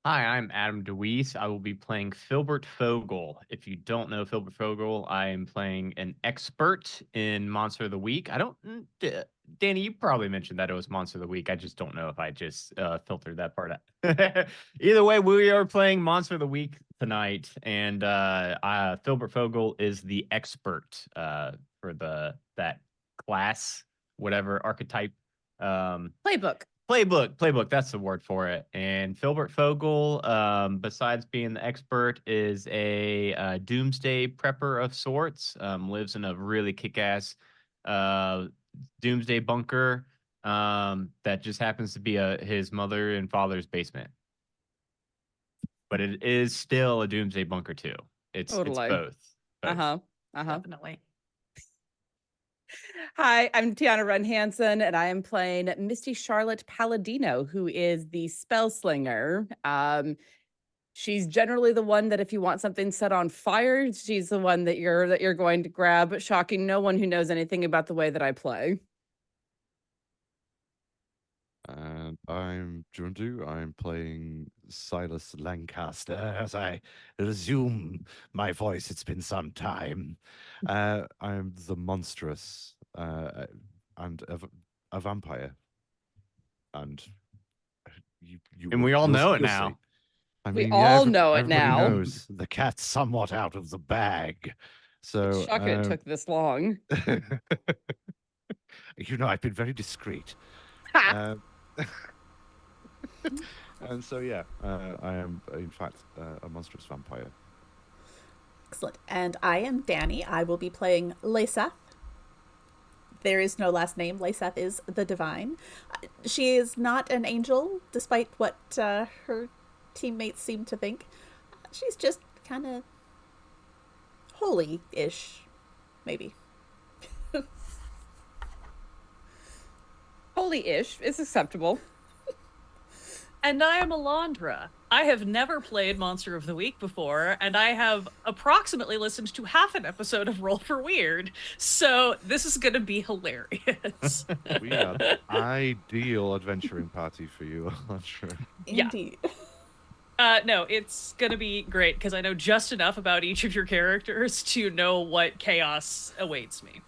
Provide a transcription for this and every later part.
Hi, I'm Adam DeWeese. I will be playing Filbert Fogel. If you don't know Filbert Fogel, I am playing an expert in Monster of the Week. I don't, Danny, you probably mentioned that it was Monster of the Week. I just don't know if I just filtered that part out. Either way, we are playing Monster of the Week tonight, and Filbert Fogel is the expert for that class, whatever archetype. Playbook. Playbook, that's the word for it. And Filbert Fogel, besides being the expert, is a doomsday prepper of sorts. Lives in a really kick-ass uh, doomsday bunker that just happens to be his mother and father's basement. But it is still a doomsday bunker too. It's Totally. both. Both. Uh-huh. Uh-huh. Definitely. Hi, I'm Tiana Run Hansen, and I am playing Misty Charlotte Palladino, who is the spell slinger. She's generally the one that if you want something set on fire, she's the one that you're going to grab, shocking no one who knows anything about the way that I play. And I'm Jundu. I'm playing Silas Lancaster as I resume my voice. It's been some time. I'm the monstrous and a vampire. And And we all know it you'll see. now. I We mean, yeah, all know it everybody now. knows the cat's somewhat out of the bag. It's So, shocking it took this long. I've been very discreet. Ha! Uh, and so, yeah, I am, in fact, a monstrous vampire. Excellent. And I am Danny. I will be playing Leseth. There is no last name. Leseth is the divine. She is not an angel, despite what her teammates seem to think. She's just kind of holy-ish, maybe. Holy-ish is acceptable. And I am Alondra. I have never played Monster of the Week before, and I have approximately listened to half an episode of Roll for Weird, so this is going to be hilarious. We are the ideal adventuring party for you, Alondra. Yeah. Indeed. No, it's going to be great, because I know just enough about each of your characters to know what chaos awaits me.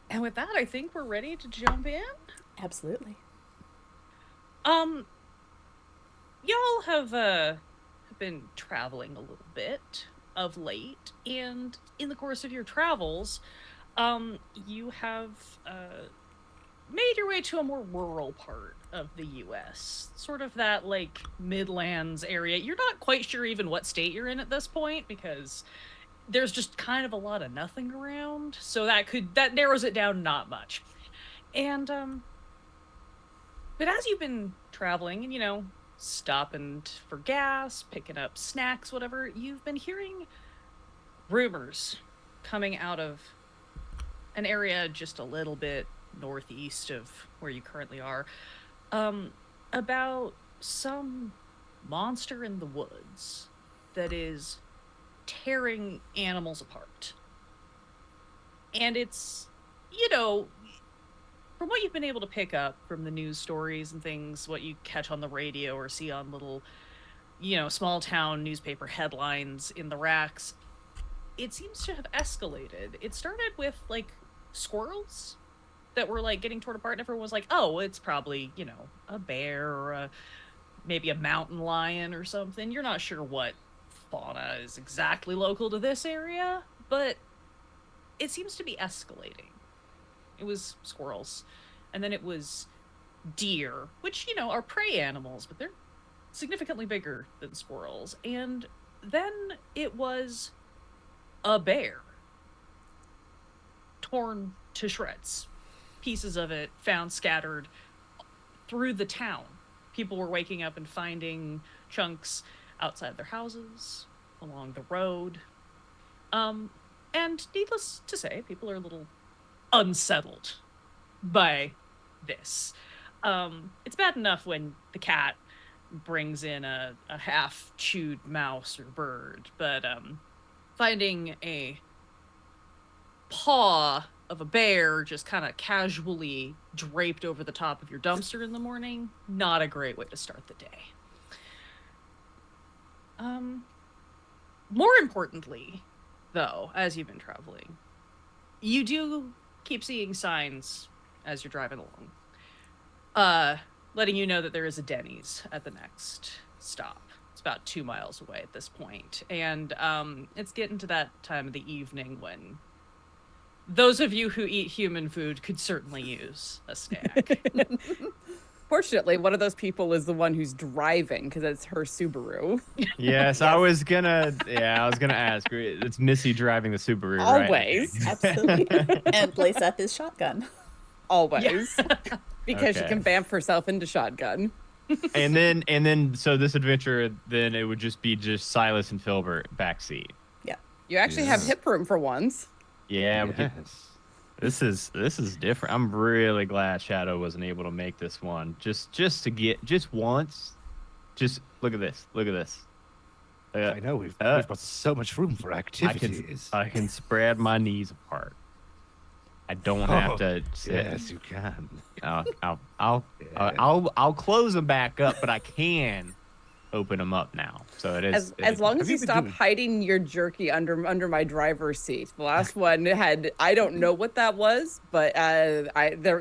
And with that, I think we're ready to jump in. Absolutely. Y'all have been traveling a little bit of late, and in the course of your travels, you have made your way to a more rural part of the U.S., sort of that like Midlands area. You're not quite sure even what state you're in at this point because there's just kind of a lot of nothing around, so that narrows it down not much. And but as you've been traveling and, stopping for gas, picking up snacks, whatever, you've been hearing rumors coming out of an area just a little bit northeast of where you currently are, about some monster in the woods that is tearing animals apart. And it's, you know, from what you've been able to pick up from the news stories and things, what you catch on the radio or see on little, small town newspaper headlines in the racks, it seems to have escalated. It started with like squirrels that were like getting torn apart, and everyone was like, oh, it's probably, a bear or maybe a mountain lion or something. You're not sure what fauna is exactly local to this area, but it seems to be escalating. It was squirrels. And then it was deer, which, are prey animals, but they're significantly bigger than squirrels. And then it was a bear, torn to shreds. Pieces of it found scattered through the town. People were waking up and finding chunks outside their houses, along the road. And needless to say, people are a little unsettled by this. It's bad enough when the cat brings in a half chewed mouse or bird, but finding a paw of a bear just kind of casually draped over the top of your dumpster in the morning, not a great way to start the day. More importantly, though, as you've been traveling, you do keep seeing signs as you're driving along, letting you know that there is a Denny's at the next stop. It's about 2 miles away at this point, and it's getting to that time of the evening when those of you who eat human food could certainly use a snack. Fortunately, one of those people is the one who's driving because it's her Subaru. Yes, I was gonna ask. It's Missy driving the Subaru, right? Always. Absolutely. And Lyseth is shotgun. Always. Because she Okay. can bamf herself into shotgun. And then so this adventure, then it would just be Silas and Filbert backseat. You actually have Yes. hip room for once. Yeah, we could- Yes. this is different. I'm really glad Shadow wasn't able to make this one. Just to get once. Just look at this. Look at this. I know we've uh, got so much room for activities. I can spread my knees apart. I don't have Oh, to sit. Yes, you can. I'll close them back up, but I can open them up now. So it is As long Have as you you been stop doing- hiding your jerky under my driver's seat. The last one had, I don't know what that was, but there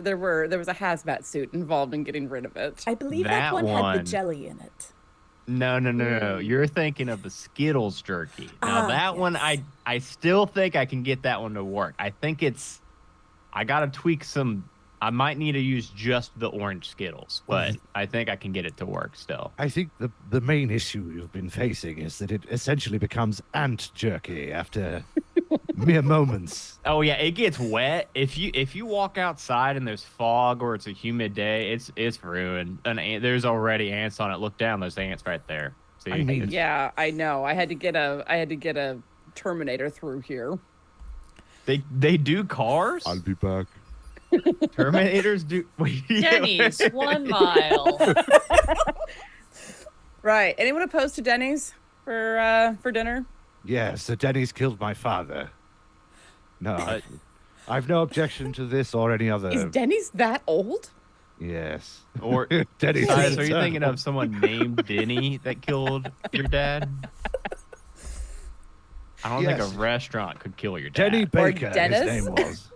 was a hazmat suit involved in getting rid of it. I believe That that one had one- the jelly in it. No. You're thinking of the Skittles jerky. Now Ah, that one, yes. I still think I can get that one to work. I think I gotta tweak some. I might need to use just the orange Skittles, but I think I can get it to work still. I think the main issue you've been facing is that it essentially becomes ant jerky after mere moments. Oh yeah, it gets wet. If you walk outside and there's fog or it's a humid day, it's ruined. There's already ants on it. Look down, there's ants right there. See, I mean- Yeah, I know. I had to get a Terminator through here. they do cars. I'll be back. Terminators do. Denny's 1 mile. Right. Anyone opposed to Denny's for dinner? Yeah, so Denny's killed my father. No, I've no objection to this or any other. Is Denny's that old? Yes. Or Denny's. Silas, are you thinking of someone named Denny that killed your dad? I don't think Yes. a restaurant could kill your dad. Denny Baker? His Dennis? name was.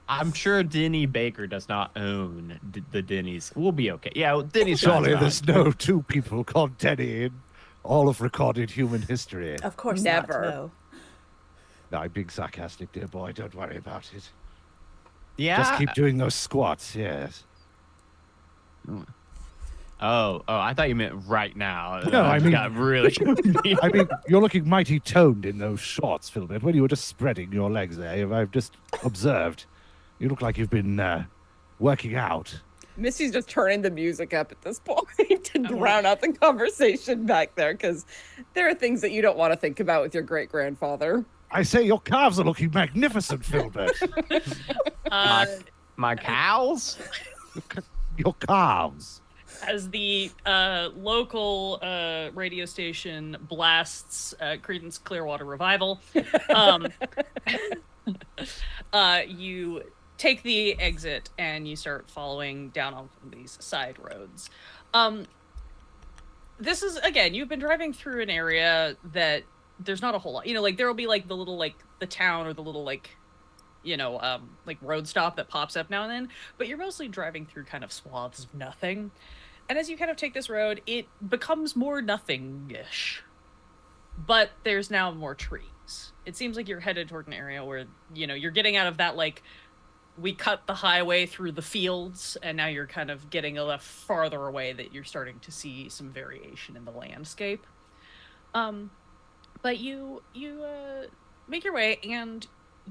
I'm sure Denny Baker does not own the Denny's. We'll be okay. Yeah, well, Denny's Surely fine. there's no two people called Denny in all of recorded human history. Of course Never. not, no. No, I'm being sarcastic, dear boy. Don't worry about it. Yeah. Just keep doing those squats. Yes. Oh, I thought you meant right now. No, I mean- got really. I mean, you're looking mighty toned in those shorts, Philbert. When you were just spreading your legs there, I've just observed. You look like you've been working out. Missy's just turning the music up at this point to drown out the conversation back there because there are things that you don't want to think about with your great grandfather. I say your calves are looking magnificent, Philbert. my cows. Your calves. As the local radio station blasts Creedence Clearwater Revival, you take the exit and you start following down on these side roads. This is, again, you've been driving through an area that there's not a whole lot. You know, like there will be like the little like the town or the little like, you know, like road stop that pops up now and then, but you're mostly driving through kind of swaths of nothing. And as you kind of take this road, it becomes more nothing-ish. But there's now more trees. It seems like you're headed toward an area where, you know, you're getting out of that, like, we cut the highway through the fields, and now you're kind of getting a little farther away that you're starting to see some variation in the landscape. But you make your way, and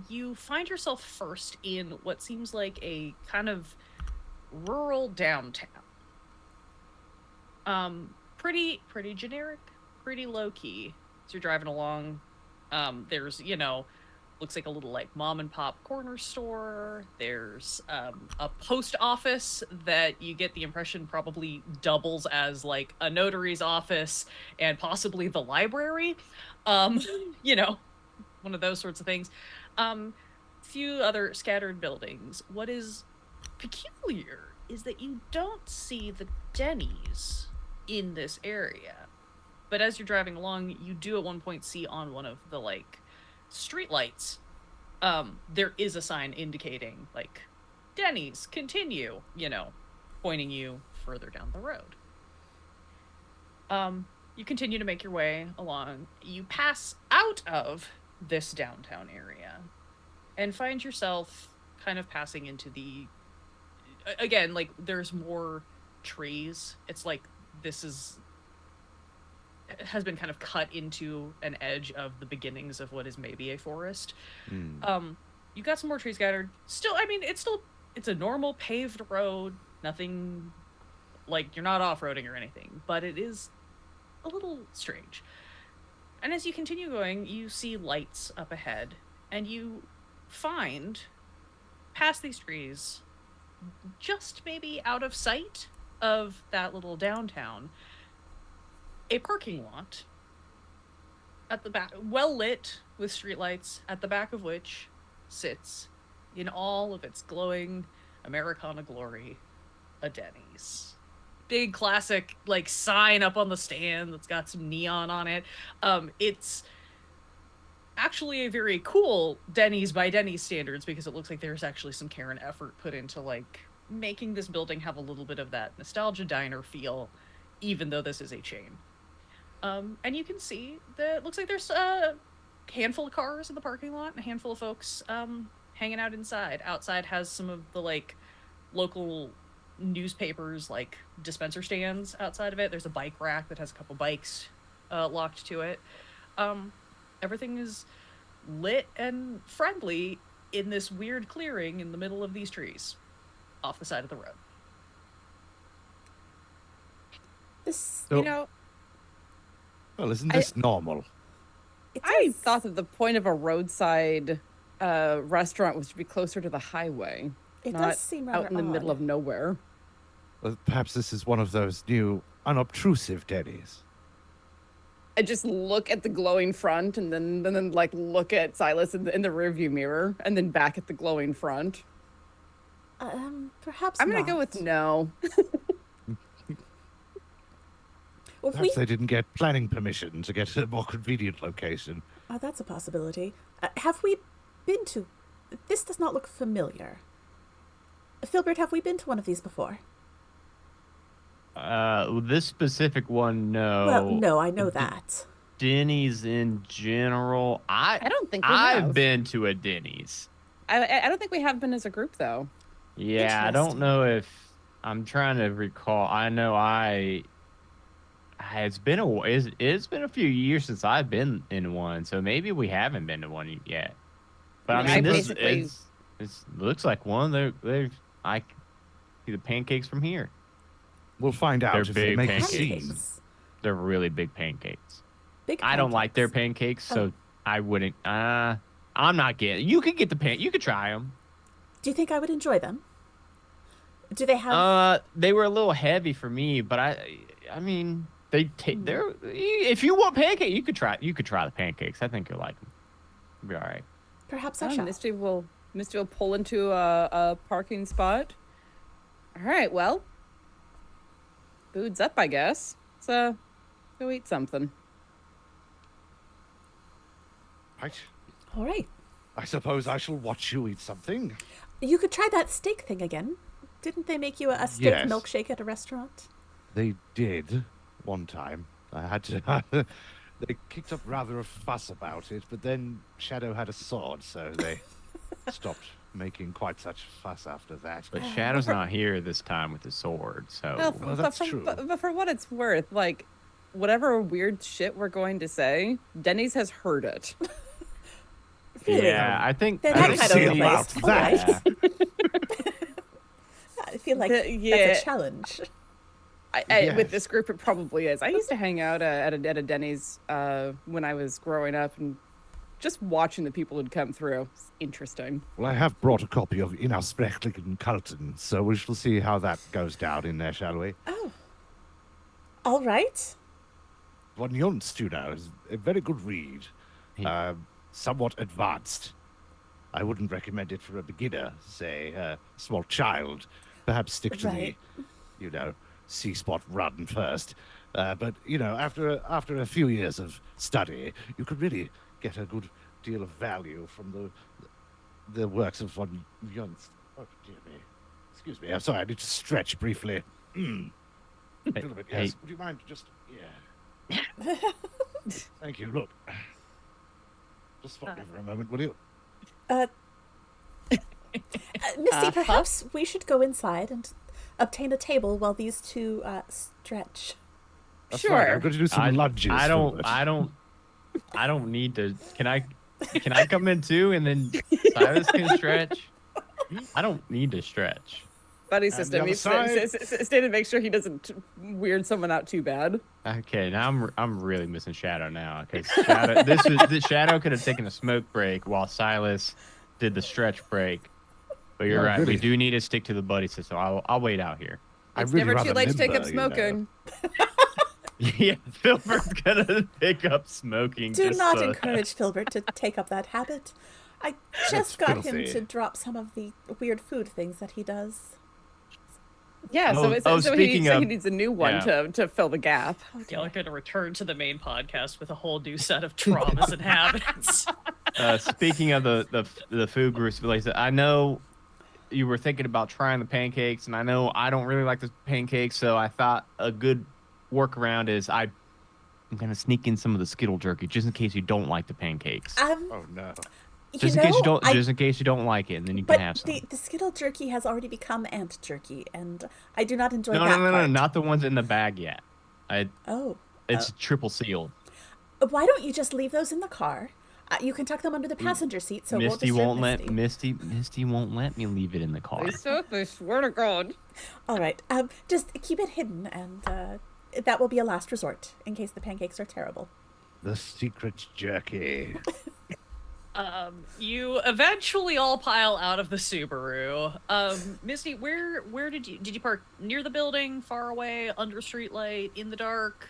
you find yourself first in what seems like a kind of rural downtown. Pretty generic, pretty low-key. So you're driving along, there's, you know, looks like a little, like, mom-and-pop corner store. There's a post office that you get the impression probably doubles as, like, a notary's office and possibly the library. You know, one of those sorts of things. few other scattered buildings. What is peculiar is that you don't see the Denny's in this area. But as you're driving along, you do at one point see on one of the like street lights, there is a sign indicating like Denny's, continue, pointing you further down the road. You continue to make your way along. You pass out of this downtown area and find yourself kind of passing into again, like there's more trees. It's like has been kind of cut into an edge of the beginnings of what is maybe a forest. You've got some more trees scattered. Still, I mean, it's a normal paved road. Nothing like you're not off-roading or anything, but it is a little strange. And as you continue going, you see lights up ahead, and you find, past these trees, just maybe out of sight of that little downtown, a parking lot at the back, well lit with streetlights, at the back of which sits, in all of its glowing Americana glory, a Denny's. Big classic like sign up on the stand that's got some neon on it. It's actually a very cool Denny's by Denny's standards, because it looks like there's actually some care and effort put into like making this building have a little bit of that nostalgia diner feel, even though this is a chain. And you can see that it looks like there's a handful of cars in the parking lot and a handful of folks hanging out inside. Outside has some of the like local newspapers, like dispenser stands outside of it. There's a bike rack that has a couple bikes locked to it. Everything is lit and friendly in this weird clearing in the middle of these trees off the side of the road. This, So- Well, isn't this normal? I thought that the point of a roadside restaurant was to be closer to the highway, it not does seem rather out in the middle odd. of nowhere. Well, perhaps this is one of those new unobtrusive Denny's. I just look at the glowing front, and then like look at Silas in the rearview mirror, and then back at the glowing front. Perhaps I'm gonna go not. with no. Well, if Perhaps they didn't get planning permission to get a more convenient location. Oh, that's a possibility. Have we been to... This does not look familiar. Filbert, have we been to one of these before? This specific one, no. Well, no, I know that. Denny's in general, I don't think we I've have. been to a Denny's. I don't think we have been as a group though. Yeah, I don't Interesting. know if I'm trying to recall. I know it's been it's been a few years since I've been in one, so maybe we haven't been to one yet. But I Yeah, mean, I this basically- looks like one. I can see the pancakes from here. We'll find out They're if they big make a pancakes. scene. Pancakes. They're really big pancakes. Big I don't like their pancakes. pancakes, so I wouldn't. I'm not getting. You could get you could try them. Do you think I would enjoy them? Do they have... They were a little heavy for me, but I mean, they're. If you want pancake, you could try the pancakes. I think you'll like them. You'll be all right. Perhaps I Oh, shall. Misty will pull into a parking spot. All right, well, food's up, I guess. So go eat something. Right. All right. I suppose I shall watch you eat something. You could try that steak thing again. Didn't they make you a steak Yes. milkshake at a restaurant? They did one time. I had to. They kicked up rather a fuss about it, but then Shadow had a sword, so they stopped making quite such fuss after that. But Shadow's not here this time with his sword, so. Well, that's true. But for what it's worth, like, whatever weird shit we're going to say, Denny's has heard it. Really? Yeah, I think. They're I that think kind of Denny's- place. about that. Yeah. I feel like Yeah. that's a challenge. With Yes. this group, it probably is. I used to hang out at a Denny's when I was growing up, and just watching the people who'd come through. It's interesting. Well, I have brought a copy of In Aussprechlichen Kulten, so we shall see how that goes down in there, shall we? Oh. All right. Von Junst, you know, is a very good read. He- Somewhat advanced. I wouldn't recommend it for a beginner, say a small child. Perhaps stick to Right. the sea spot run first. But after a few years of study, you could really get a good deal of value from the works of one Jons. Oh dear me, excuse me. I'm sorry. I need to stretch briefly. A little bit. Hey. Yes. Would you mind just? Yeah. Thank you. Look, just stop me for a moment, will you? Misty, perhaps we should go inside and obtain a table while these two stretch. That's Sure. right. I'm going to do some lunges. I don't. first. I don't need to. Can I come in too, and then Silas can stretch? I don't need to stretch. Buddy And the system. other He's side? stay to make sure he doesn't weird someone out too bad. Okay, now I'm really missing Shadow now because Shadow could have taken a smoke break while Silas did the stretch break. But you're No, right. We really. do need to stick to the buddy system. I'll wait out here. I It's really never too rather late to take up limber, you know. smoking. Yeah, Filbert's gonna pick up smoking. Do just not so- encourage Filbert to take up that habit. I That's just got him filthy. to drop some of the weird food things that he does. Yeah, Oh, so speaking he of- needs a new one yeah. to fill the gap. Y'all are going to return to the main podcast with a whole new set of traumas and habits. Speaking of the food groups, Lisa, I know you were thinking about trying the pancakes, and I know I don't really like the pancakes, so I thought a good workaround is I'm gonna sneak in some of the Skittle jerky just in case you don't like the pancakes. Oh no. Just in case you don't, just in case you don't like it, and then you can have But some. the Skittle jerky has already become ant jerky, and I do not enjoy No, that no, part. not the ones in the bag yet. Oh. It's triple sealed. Why don't you just leave those in the car? You can tuck them under the passenger seat, so it won't Misty disturb won't let Misty. Misty won't let me leave it in the car. I swear to God. All right. Just keep it hidden, and that will be a last resort in case the pancakes are terrible. The secret jerky. You eventually all pile out of the Subaru. Misty, where did you park? Near the building, far away, under street light, in the dark?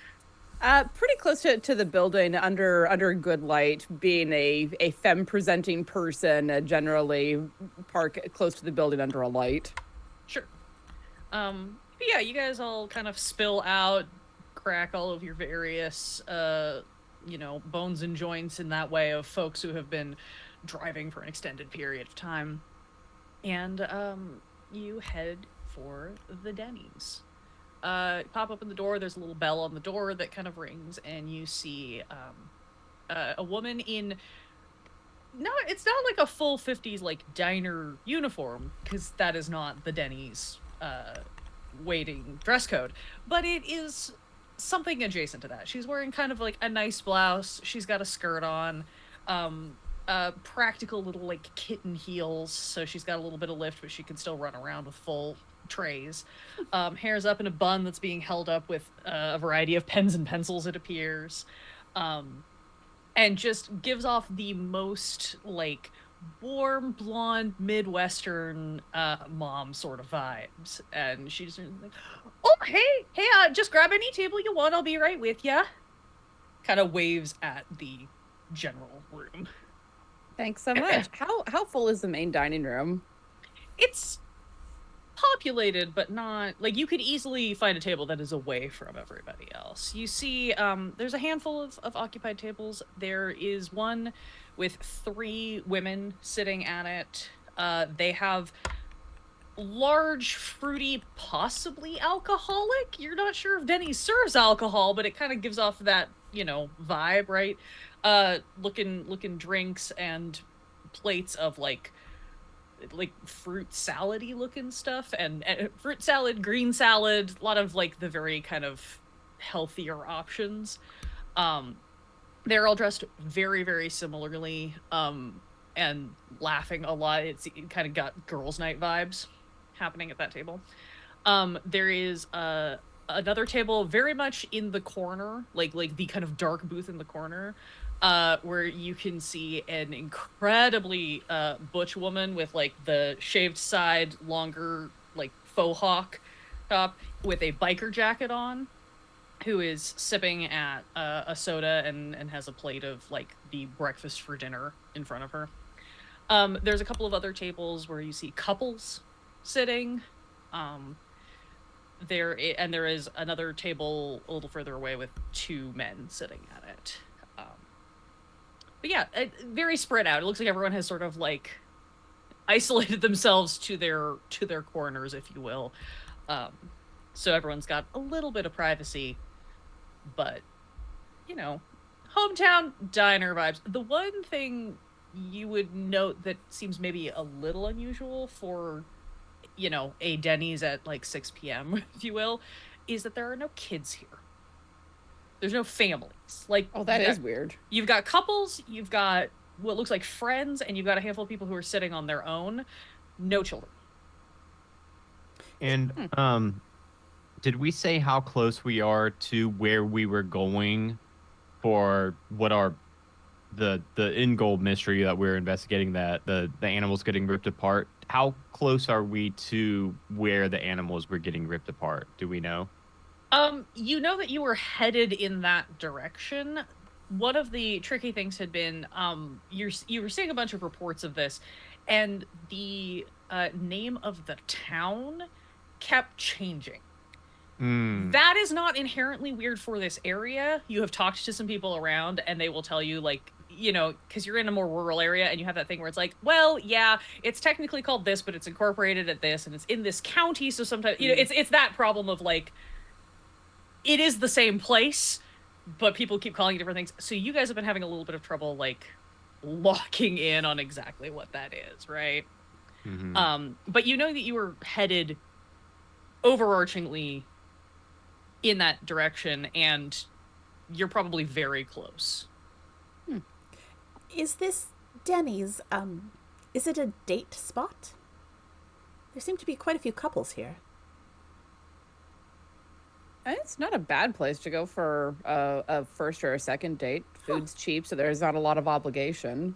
Pretty close to the building, under good light. Being a femme presenting person, generally park close to the building under a light. Sure. But yeah, you guys all kind of spill out, crack all of your various bones and joints in that way of folks who have been driving for an extended period of time. And you head for the Denny's. Pop open the door, there's a little bell on the door that kind of rings, and you see a woman in it's not like a full 50s like diner uniform, because that is not the Denny's waiting dress code, but it is something adjacent to that. She's wearing kind of like a nice blouse, she's got a skirt on, practical little like kitten heels, so she's got a little bit of lift, but she can still run around with full trays. Hair's up in a bun that's being held up with a variety of pens and pencils, it appears, and just gives off the most like warm blonde Midwestern mom sort of vibes. And she's like, oh hey, just grab any table you want, I'll be right with ya. Kind of waves at the general room. Thanks so much. How full is the main dining room? It's populated, but not like you could easily find a table that is away from everybody else. You see, there's a handful of occupied tables. There is one with 3 women sitting at it. They have large, fruity, possibly alcoholic. You're not sure if Denny serves alcohol, but it kind of gives off that, vibe, right? Looking drinks and plates of like fruit salad-y looking stuff, and fruit salad, green salad, a lot of like the very kind of healthier options. They're all dressed very, very similarly, and laughing a lot. It kind of got girls' night vibes happening at that table. There is another table very much in the corner, like the kind of dark booth in the corner, where you can see an incredibly butch woman with like the shaved side, longer like faux hawk top with a biker jacket on, who is sipping at a soda and has a plate of like the breakfast for dinner in front of her. There's a couple of other tables where you see couples sitting. There is another table a little further away with 2 men sitting at it. But yeah, very spread out. It looks like everyone has sort of like isolated themselves to their corners, if you will. So everyone's got a little bit of privacy, but hometown diner vibes. The one thing you would note that seems maybe a little unusual for a Denny's at like 6 p.m., if you will, is that there are no kids here. There's no families. Like, Oh, that is weird. You've got couples, you've got what looks like friends, and you've got a handful of people who are sitting on their own. No children. And did we say how close we are to where we were going for what our the end goal mystery that we're investigating, that the animals getting ripped apart? How close are we to where the animals were getting ripped apart? Do we know? You know that you were headed in that direction. One of the tricky things had been you were seeing a bunch of reports of this, and the name of the town kept changing. That is not inherently weird for this area. You have talked to some people around, and they will tell you, like, because you're in a more rural area, and you have that thing where it's like, well, yeah, it's technically called this, but it's incorporated at this, and it's in this county, so sometimes, it's that problem of, like, it is the same place, but people keep calling it different things. So you guys have been having a little bit of trouble, like, locking in on exactly what that is, right? Mm-hmm. But you know that you were headed overarchingly in that direction, and you're probably very close. Is this Denny's, is it a date spot? There seem to be quite a few couples here. It's not a bad place to go for a first or a second date. Food's cheap, so there's not a lot of obligation.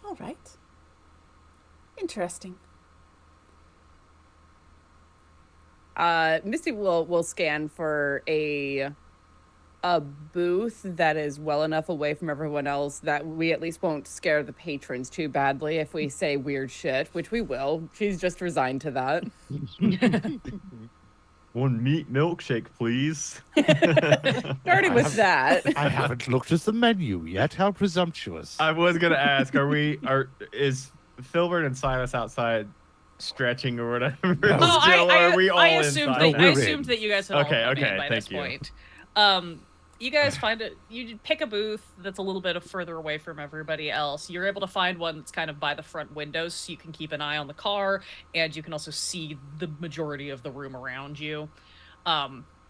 All right. Interesting. Misty will scan for a booth that is well enough away from everyone else that we at least won't scare the patrons too badly if we say weird shit, which we will. She's just resigned to that. One meat milkshake, please. Starting with that. I haven't looked at the menu yet. How presumptuous. I was gonna ask, is Filbert and Silas outside stretching or whatever? No. Oh, Still, or are we all I assumed inside? that, now? I assumed that you guys had all come in by thank this you. point. You guys you pick a booth that's a little bit further away from everybody else. You're able to find one that's kind of by the front windows, so you can keep an eye on the car, and you can also see the majority of the room around you.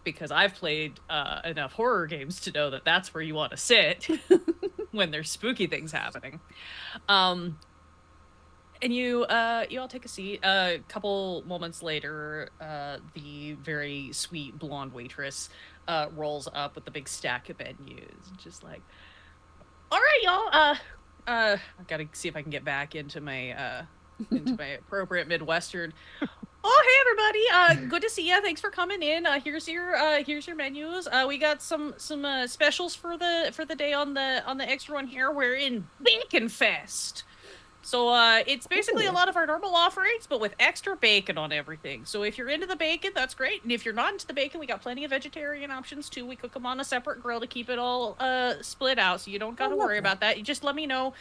Because I've played enough horror games to know that that's where you want to sit when there's spooky things happening. And you all take a seat. A couple moments later, the very sweet blonde waitress rolls up with the big stack of menus, just like, all right, y'all. I gotta see if I can get back into my appropriate Midwestern. Oh, hey everybody! Good to see you. Thanks for coming in. Here's your menus. We got some specials for the day on the extra one here. We're in Bacon Fest. So it's basically a lot of our normal offerings, but with extra bacon on everything. So if you're into the bacon, that's great. And if you're not into the bacon, we got plenty of vegetarian options too. We cook them on a separate grill to keep it all split out, so you don't got to worry about that. You just let me know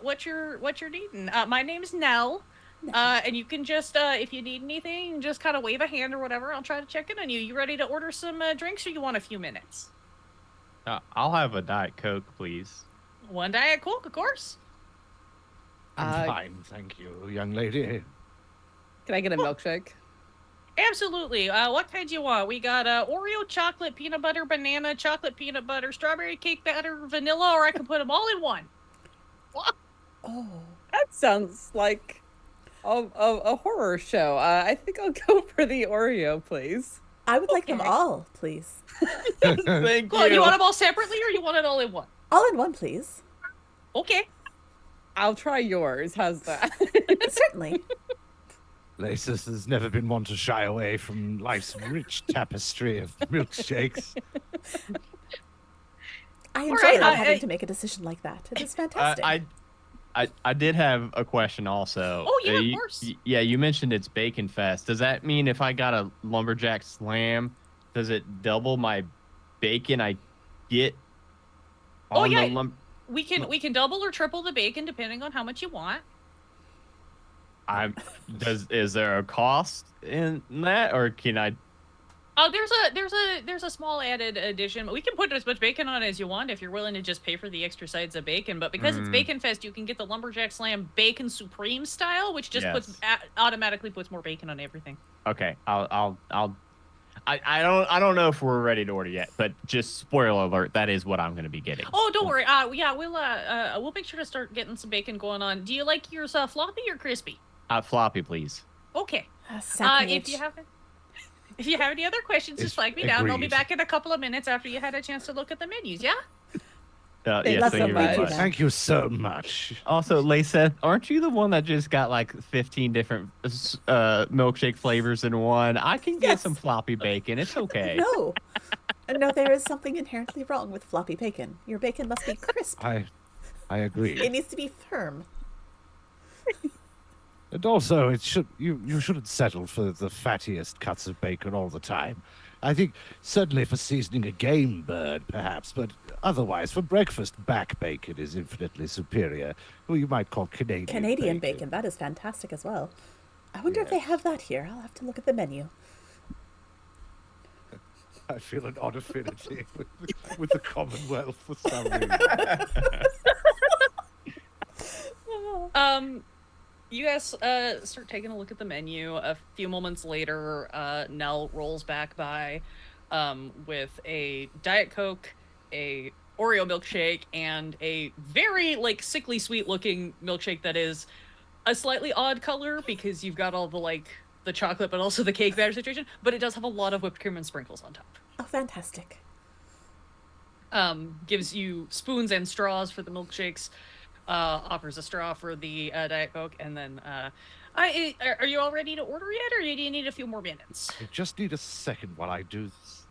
what you're needing. My name's Nell. And you can just, if you need anything, just kind of wave a hand or whatever. I'll try to check in on you. You ready to order some drinks, or you want a few minutes? I'll have a Diet Coke, please. One Diet Coke, of course. I'm fine, thank you, young lady. Can I get a milkshake? Absolutely. What kind do you want? We got Oreo, chocolate, peanut butter, banana, chocolate, peanut butter, strawberry cake batter, vanilla, or I can put them all in one. Oh. That sounds like a horror show. I think I'll go for the Oreo, please. I would like them all, please. Thank Cool. you. You want them all separately, or you want it all in one? All in one, please. Okay. I'll try yours. How's that? Certainly. Lasis has never been one to shy away from life's rich tapestry of milkshakes. I enjoy right, not having to make a decision like that. It is fantastic. I did have a question also. Oh, yeah, of You, course. yeah, you mentioned it's Bacon Fest. Does that mean if I got a lumberjack slam, does it double my bacon I get Oh, on the yeah. lumber? We can double or triple the bacon depending on how much you want. Is there a cost in that, or can I? Oh, there's a small added addition. We can put as much bacon on as you want if you're willing to just pay for the extra sides of bacon. But because it's Bacon Fest, you can get the Lumberjack Slam Bacon Supreme style, which just automatically puts more bacon on everything. Okay, I don't know if we're ready to order yet, but just spoiler alert, that is what I'm going to be getting. Oh, don't worry. Yeah, we'll make sure to start getting some bacon going on. Do you like yours floppy or crispy? Floppy, please. Okay. Sacrilege. If you have any other questions, just flag me down. I'll be Agreed. back in a couple of minutes after you had a chance to look at the menus. Yeah. Thank Yes, you thank you so very much. much. Thank you so much. Also, Lisa, aren't you the one that just got like 15 different milkshake flavors in one? I can get Yes. some floppy bacon. It's okay. No. No, there is something inherently wrong with floppy bacon. Your bacon must be crisp. I agree. It needs to be firm. And also, you shouldn't settle for the fattiest cuts of bacon all the time. I think certainly for seasoning a game bird, perhaps, but otherwise for breakfast, back bacon is infinitely superior. Well, you might call Canadian Bacon. That is fantastic as well. I wonder if they have that here. I'll have to look at the menu. I feel an odd affinity with the Commonwealth for some reason. You guys start taking a look at the menu. A few moments later, Nell rolls back by with a Diet Coke, a Oreo milkshake, and a very sickly sweet looking milkshake that is a slightly odd color because you've got all the chocolate but also the cake batter situation, but it does have a lot of whipped cream and sprinkles on top. Oh, fantastic. Gives you spoons and straws for the milkshakes. Offers a straw for the Diet Coke, and then are you all ready to order yet, or do you need a few more minutes? I just need a second while I just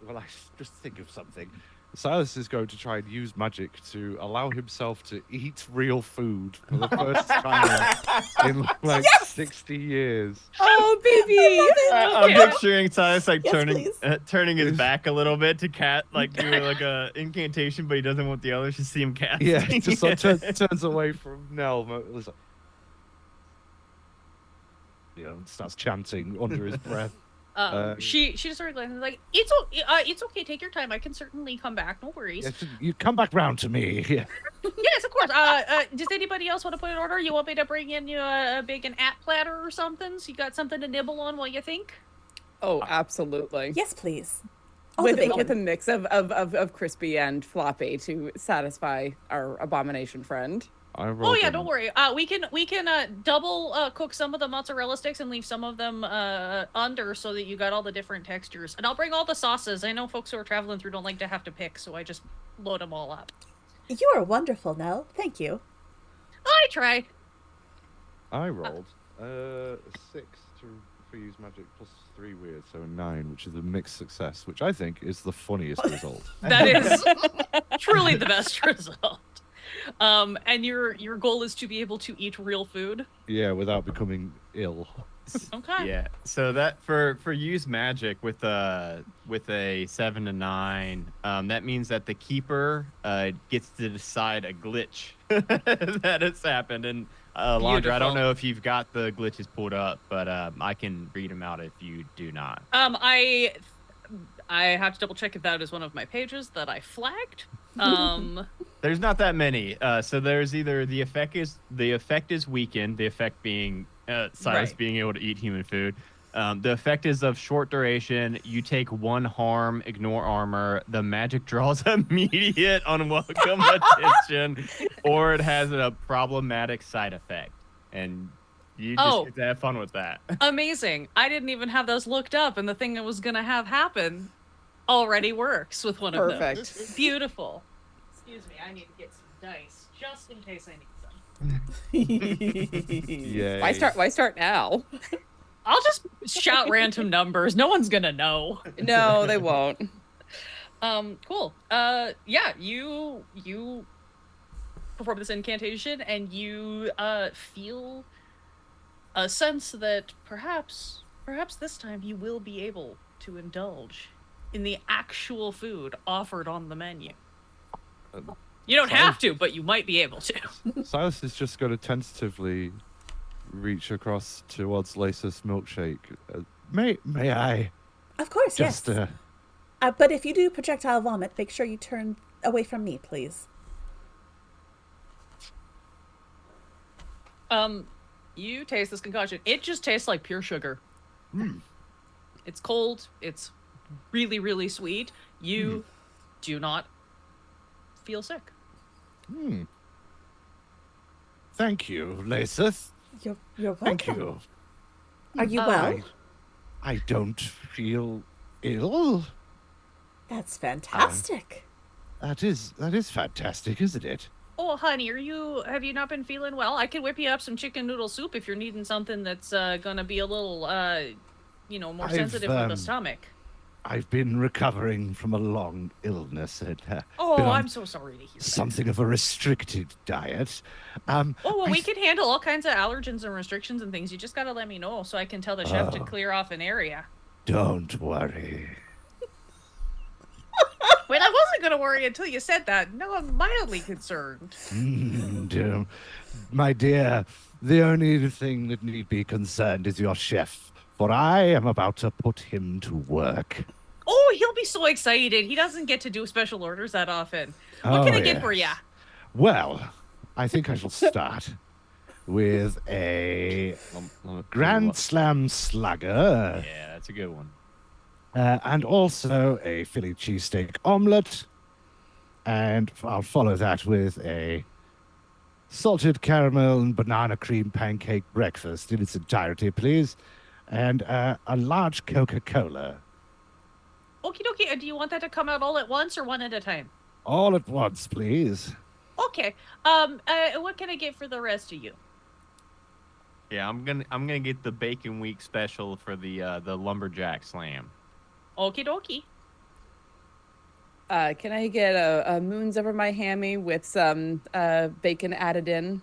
think of something. Silas is going to try and use magic to allow himself to eat real food for the first time in 60 years. Oh, baby! I'm picturing Silas Yes, turning his back a little bit to doing a incantation, but he doesn't want the others to see him cast. Yeah, he just turns away from Nell. Starts chanting under his breath. She just started like, it's okay, take your time. I can certainly come back. No worries. Yes, you come back round to me. Yeah. Yes, of course. Does anybody else want to put an order? You want me to bring in you a bacon at platter or something? So you got something to nibble on while you think? Oh, absolutely. Yes, please. All the bacon. With a mix of crispy and floppy to satisfy our abomination friend. Oh yeah, don't worry. We can double cook some of the mozzarella sticks and leave some of them under so that you got all the different textures. And I'll bring all the sauces. I know folks who are traveling through don't like to have to pick, so I just load them all up. You are wonderful, Nell. Thank you. I try. I rolled 6 for use magic plus 3 weird, so a 9, which is a mixed success, which I think is the funniest result. That is truly the best result. And your goal is to be able to eat real food. Yeah, without becoming ill. Okay. Yeah. So that for use magic with a 7 to 9, that means that the keeper gets to decide a glitch that has happened. And Landra, I don't know if you've got the glitches pulled up, but I can read them out if you do not. I have to double check if that is one of my pages that I flagged. There's not that many. So there's either the effect is weakened, the effect being Silas being able to eat human food. The effect is of short duration. You take 1 harm, ignore armor. The magic draws immediate unwelcome attention, or it has a problematic side effect. And you just get to have fun with that. Amazing. I didn't even have those looked up, and the thing that was going to have happen already works with one of them. Perfect. Beautiful. Excuse me, I need to get some dice, just in case I need some. Yay. Why start now? I'll just shout random numbers. No one's going to know. No, they won't. Cool. Yeah, you perform this incantation, and you feel a sense that perhaps this time you will be able to indulge in the actual food offered on the menu. You don't have to, but you might be able to. Silas is just going to tentatively reach across towards Lace's milkshake. May I? Of course, Just, yes. But if you do projectile vomit, make sure you turn away from me, please. You taste this concoction. It just tastes like pure sugar. It's cold. It's really, really sweet. You do not feel sick. Thank you, Laceth. You're welcome. Thank you. Are you well? I don't feel ill. That's fantastic. That is fantastic, isn't it? Oh, honey, have you not been feeling well? I can whip you up some chicken noodle soup if you're needing something that's gonna be a little, more sensitive for the stomach. I've been recovering from a long illness. I'm so sorry to hear that. Something of a restricted diet. We can handle all kinds of allergens and restrictions and things. You just gotta let me know so I can tell the chef to clear off an area. Don't worry. Wait, I wasn't gonna worry until you said that. Now I'm mildly concerned. My dear, the only thing that need be concerned is your chef, for I am about to put him to work. Oh, he'll be so excited. He doesn't get to do special orders that often. What can I get for ya? Well, I think I shall start with a Grand Slam Slugger. Yeah, that's a good one. And also a Philly cheesesteak omelet. And I'll follow that with a salted caramel and banana cream pancake breakfast in its entirety, please. And a large Coca-Cola. Okie dokie. Do you want that to come out all at once or one at a time? All at once, please. Okay. What can I get for the rest of you? Yeah, I'm gonna get the Bacon Week special for the lumberjack slam. Okie dokie. Can I get a moons over my hammy with some bacon added in?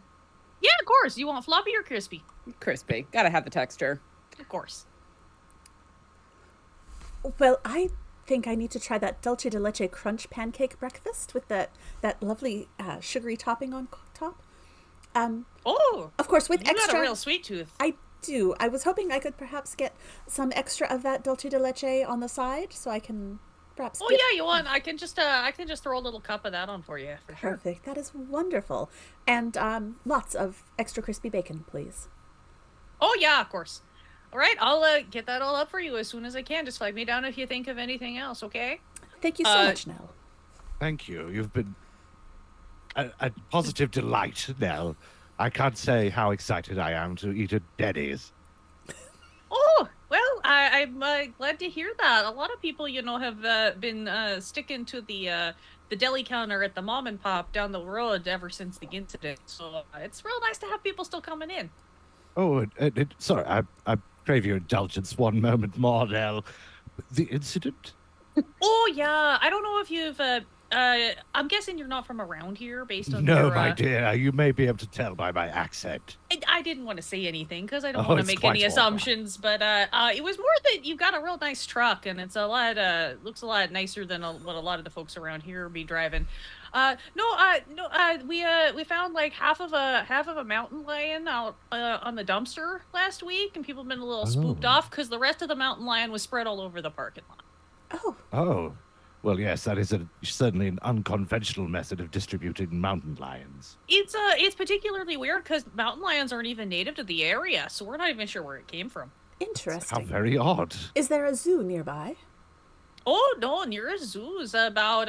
Yeah, of course. You want floppy or crispy? Crispy. Gotta have the texture. Of course. Well, I think I need to try that dulce de leche crunch pancake breakfast with that lovely sugary topping on top. Of course, with you extra. got a real sweet tooth. I do. I was hoping I could perhaps get some extra of that dulce de leche on the side, so I can perhaps. Oh yeah, you want? I can just throw a little cup of that on for you. For sure. Perfect. That is wonderful, and lots of extra crispy bacon, please. Oh yeah, of course. All right, I'll get that all up for you as soon as I can. Just flag me down if you think of anything else, okay? Thank you so much, Nell. Thank you. You've been a positive delight, Nell. I can't say how excited I am to eat at Denny's. Oh, well, I'm glad to hear that. A lot of people, have been sticking to the deli counter at the mom and pop down the road ever since the incident. So it's real nice to have people still coming in. Oh, sorry, I crave your indulgence one moment more, Nell. The incident? Oh, yeah. I don't know if you've... I'm guessing you're not from around here based on No, your, my dear. You may be able to tell by my accent. I didn't want to say anything because I don't want to make any assumptions, but it was more that you've got a real nice truck and it's looks a lot nicer than what a lot of the folks around here be driving. We found like half of a mountain lion out on the dumpster last week, and people have been a little spooked off because the rest of the mountain lion was spread all over the parking lot. Oh. Well, yes, that is certainly an unconventional method of distributing mountain lions. It's particularly weird because mountain lions aren't even native to the area, so we're not even sure where it came from. Interesting. How very odd. Is there a zoo nearby? Oh, no, nearest zoo is about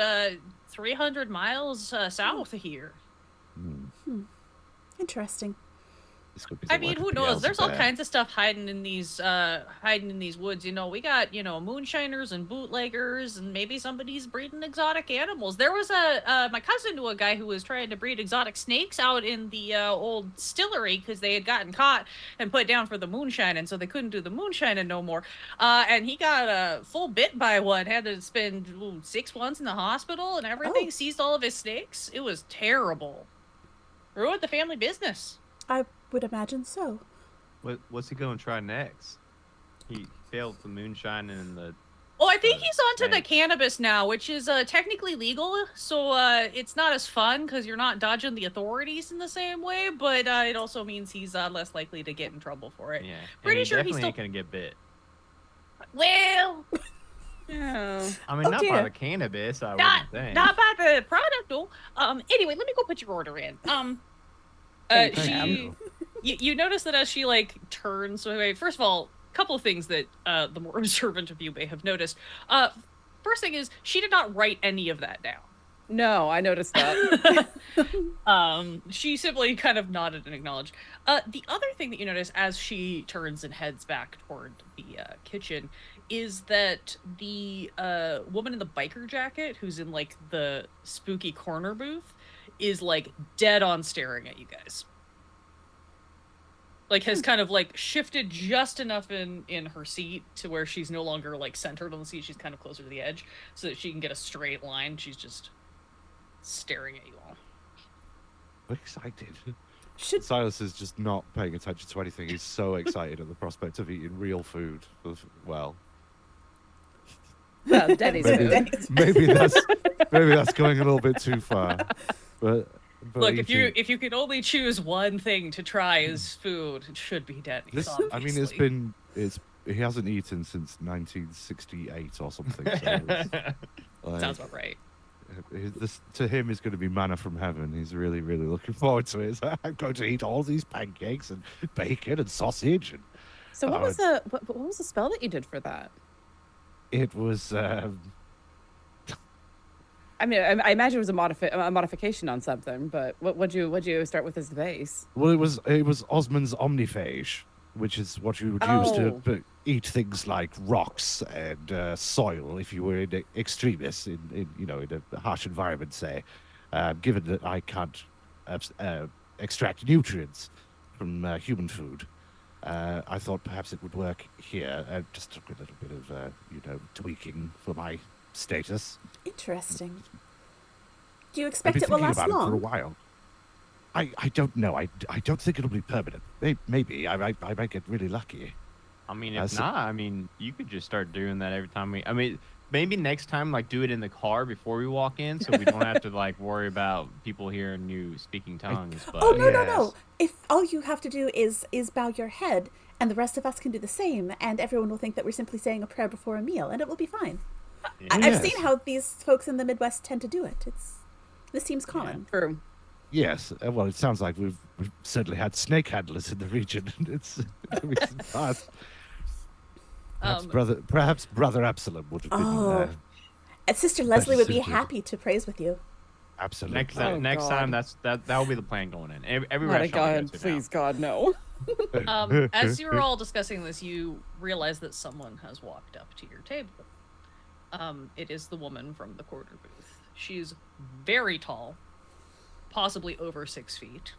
300 miles south of here. Interesting. I mean, who knows? There's all kinds of stuff hiding in these woods. We got, moonshiners and bootleggers, and maybe somebody's breeding exotic animals. There was my cousin knew a guy who was trying to breed exotic snakes out in the old distillery because they had gotten caught and put down for the moonshine, and so they couldn't do the moonshining no more. And he got full bit by one, had to spend 6 months in the hospital and everything, seized all of his snakes. It was terrible. ruined the family business. I would imagine so. What's he going to try next? He failed the moonshine and the. Well, I think he's onto the Right. cannabis now, which is technically legal, so it's not as fun because you're not dodging the authorities in the same way, but it also means he's less likely to get in trouble for it. Yeah. And Pretty he sure he's definitely still. ain't gonna get bit. Well, Oh. I mean, Oh, not by dear. the cannabis. I not wouldn't think. not by the product though. Anyway, let me go put your order in. Thank She, you notice that as she like turns away. First of all, a couple of things that the more observant of you may have noticed. First thing is she did not write any of that down. No, I noticed that. She simply kind of nodded and acknowledged. The other thing that you notice as she turns and heads back toward the kitchen is that the woman in the biker jacket who's in like the spooky corner booth is like dead on staring at you guys. Like has kind of like shifted just enough in her seat to where she's no longer like centered on the seat. She's kind of closer to the edge so that she can get a straight line. She's just staring at you all. I'm excited. Should Silas is just not paying attention to anything. He's so excited at the prospect of eating real food. Well, Well, Denny's maybe, food. maybe that's going a little bit too far. But Look, eating- if you could only choose one thing to try as food, it should be Denny's. this, I mean, he hasn't eaten since 1968 or something. So like, Sounds about right. this to him is going to be manna from heaven. He's really, really looking forward to it. I'm going to eat all these pancakes and bacon and sausage. And So what Oh, was the what was the spell that you did for that? it was I mean, I imagine it was a modification on something, but what'd you start with as the base? well, it was Osmond's omniphage, which is what you would use to eat things like rocks and soil if you were in extremis in a harsh environment, say. Given that I can't extract nutrients from human food, I thought perhaps it would work here. Just took a little bit of tweaking for my status. Interesting. Do you I've expect been it will thinking last about it for a long? while. I don't know. I don't think it'll be permanent. Maybe I might get really lucky. I mean, That's- if not, I mean, you could just start doing that every time we. I mean, maybe next time, like, do it in the car before we walk in, so we don't have to like worry about people hearing you speaking tongues. But Oh no, no, Yes. no! If all you have to do is bow your head, and the rest of us can do the same, and everyone will think that we're simply saying a prayer before a meal, and it will be fine. I've Yes. seen how these folks in the Midwest tend to do it. This seems common. True. Yes. Well, it sounds like we've certainly had snake handlers in the region. It's recent past. Perhaps brother Absalom would have been Oh. And Sister Leslie would be suited. happy to praise with you. absolutely. next Oh, next time, God. that will be the plan going in. Every Not a restaurant we God, go to now. please, God, no. As you were all discussing this, you realize that someone has walked up to your table. It is the woman from the corner booth. She's very tall, possibly over 6 feet,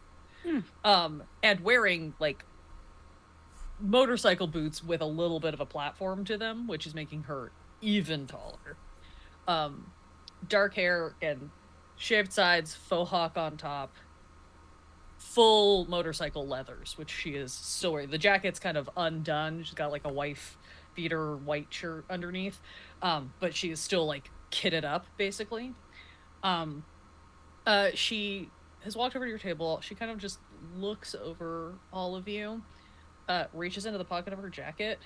and wearing like motorcycle boots with a little bit of a platform to them, which is making her even taller. Dark hair and shaved sides, faux hawk on top, full motorcycle leathers, which she is still wearing. The jacket's kind of undone. She's got like a wife beater white shirt underneath, but she is still like kitted up basically. She has walked over to your table. She kind of just looks over all of you, reaches into the pocket of her jacket,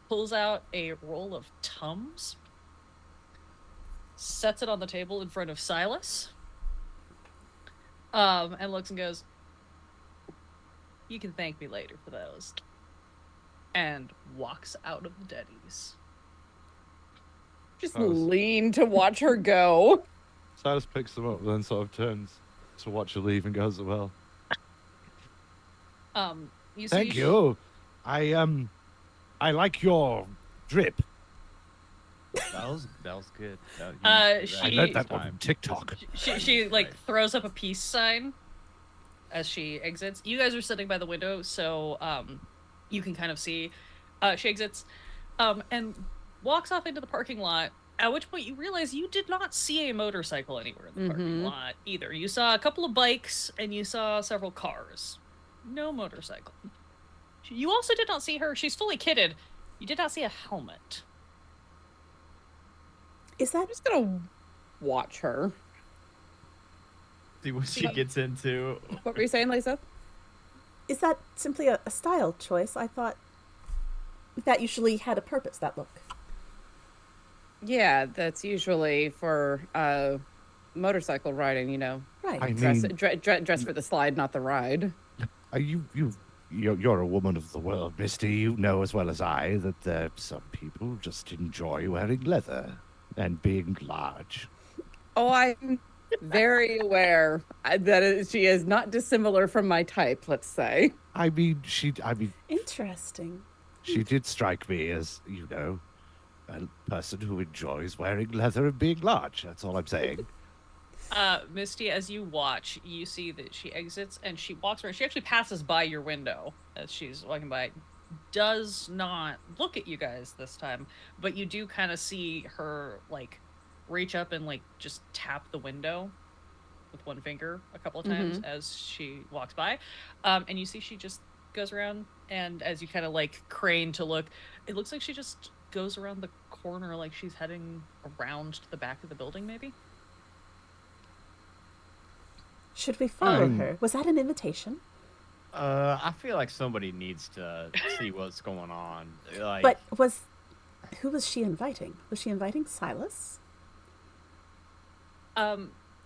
pulls out a roll of Tums, sets it on the table in front of Silas, and looks and goes, "You can thank me later for those," and walks out of the Denny's. Just That was- lean to watch her go. Silas picks them up, then sort of turns to watch her leave and goes, "Well, You thank see, you. I like your drip. That was good. I She- learned that one from TikTok. She like throws up a peace sign as she exits. You guys are sitting by the window, so you can kind of see. She exits, and walks off into the parking lot At which point you realize you did not see a motorcycle anywhere in the parking Mhm. lot either. You saw a couple of bikes and you saw several cars. No motorcycle. You also did not see her. She's fully kitted. You did not see a helmet. Is that I'm just gonna watch her. See what she gets into. What were you saying, Lisa? simply a style choice? I thought that usually had a purpose, that look. Yeah, that's usually for motorcycle riding, you know. Right. I Dress, mean, dress for the slide, not the ride. you're a woman of the world, Misty. You know as well as I that some people just enjoy wearing leather and being large. Oh, I'm very aware she is not dissimilar from my type, let's say. I mean, Interesting. she did strike me as, a person who enjoys wearing leather and being large. That's all I'm saying. Misty, as you watch, you see that she exits and she walks around. She actually passes by your window as she's walking by. Does not look at you guys this time, but you do kind of see her like reach up and like just tap the window with one finger a couple of times as she walks by. And you see she just goes around, and as you kind of like crane to look, it looks like she just goes around the corner like she's heading around to the back of the building, maybe. Should we follow her? Was that an invitation? I feel like somebody needs to see what's going on. Like, But who was she inviting? Was she inviting Silas?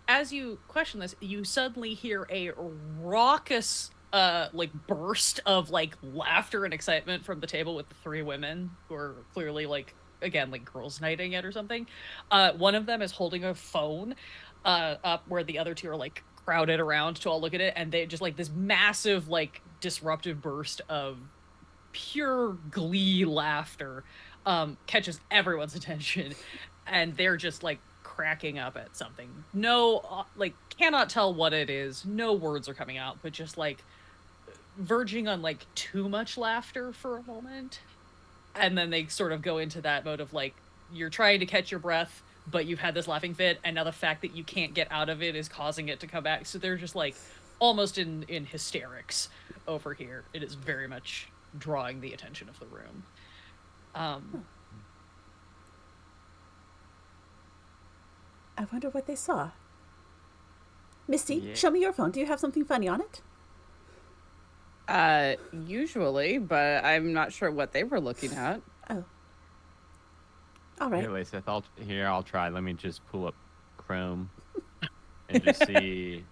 As you question this, you suddenly hear a raucous like burst of like laughter and excitement from the table with the three women who are clearly like, again, like girls nighting it or something. One of them is holding a phone up where the other two are like crowded around to all look at it, and they just like this massive like disruptive burst of pure glee laughter catches everyone's attention, and they're just like cracking up at something. No, like cannot tell what it is. No words are coming out, but just like verging on like too much laughter for a moment. And then they sort of go into that mode of like, you're trying to catch your breath, but you've had this laughing fit, and now the fact that you can't get out of it is causing it to come back. So they're just like almost in hysterics over here. It is very much drawing the attention of the room. I wonder what they saw. Misty, Yeah. show me your phone. Do you have something funny on it? Usually, but I'm not sure what they were looking at. Oh. All right. Here, Lisa, I'll try. Let me just pull up Chrome and just see.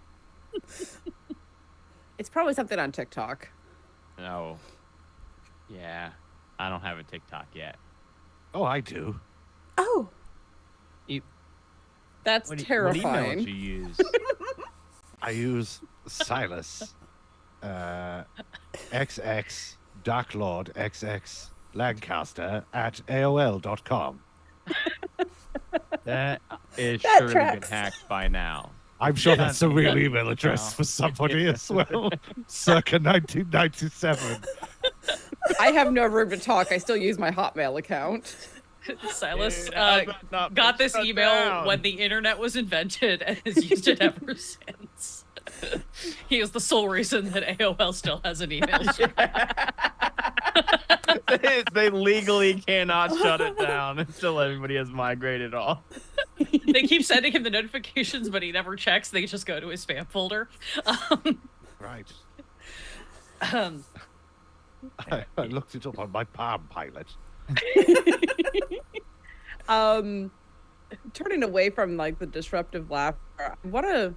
It's probably something on TikTok. No. Yeah. I don't have a TikTok yet. Oh, I do. Oh. That's What terrifying. email do you use? I use Silas. XX Dark Lord XX Lancaster at AOL.com. That is That surely tracks. been hacked by now. I'm sure that's a real email address No. for somebody as well. Circa 1997. I have no room to talk. I still use my Hotmail account. Silas Dude, how's that not got been this shut email down? when the internet was invented and has used it ever since. He is the sole reason that AOL still has an email server. They legally cannot shut it down until everybody has migrated off. They keep sending him the notifications, but he never checks. They just go to his spam folder. Right. Um, I looked it up on my Palm Pilot. Turning away from like the disruptive laughter,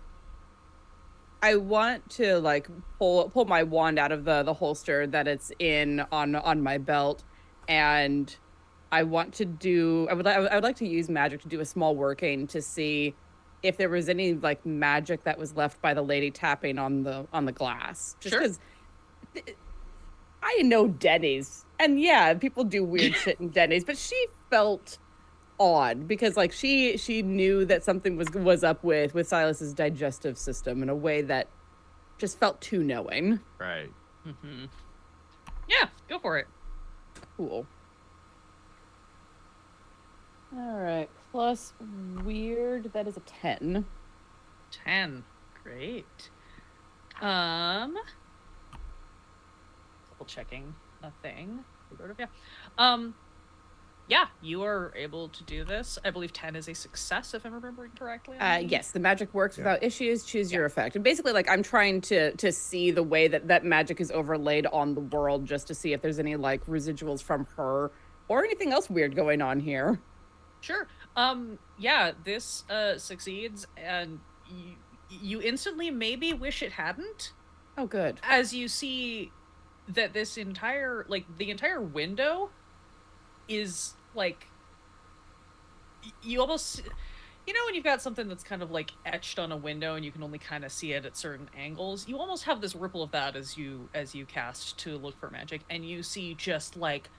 I want to like pull my wand out of the holster that it's in on my belt, and I want to do I would like to use magic to do a small working to see if there was any like magic that was left by the lady tapping on the glass. Just Sure. because I know Denny's, and yeah, people do weird shit in Denny's, but she felt odd because like she knew that something was up with Silas's digestive system in a way that just felt too knowing. Right. mhm. Yeah, go for it. Cool. All right. plus weird. That is a 10. 10. Great. Double checking a thing. Yeah, you are able to do this. I believe 10 is a success, if I'm remembering correctly. Yes, the magic works Yeah. without issues. Choose your effect. And basically, like, I'm trying to see the way that magic is overlaid on the world, just to see if there's any like residuals from her or anything else weird going on here. Sure. Yeah, this succeeds, and you instantly maybe wish it hadn't, Oh, good. as you see that this entire, like, the entire window is like, you almost, you know, when you've got something that's kind of like etched on a window and you can only kind of see it at certain angles, you almost have this ripple of that as you cast to look for magic, and you see just like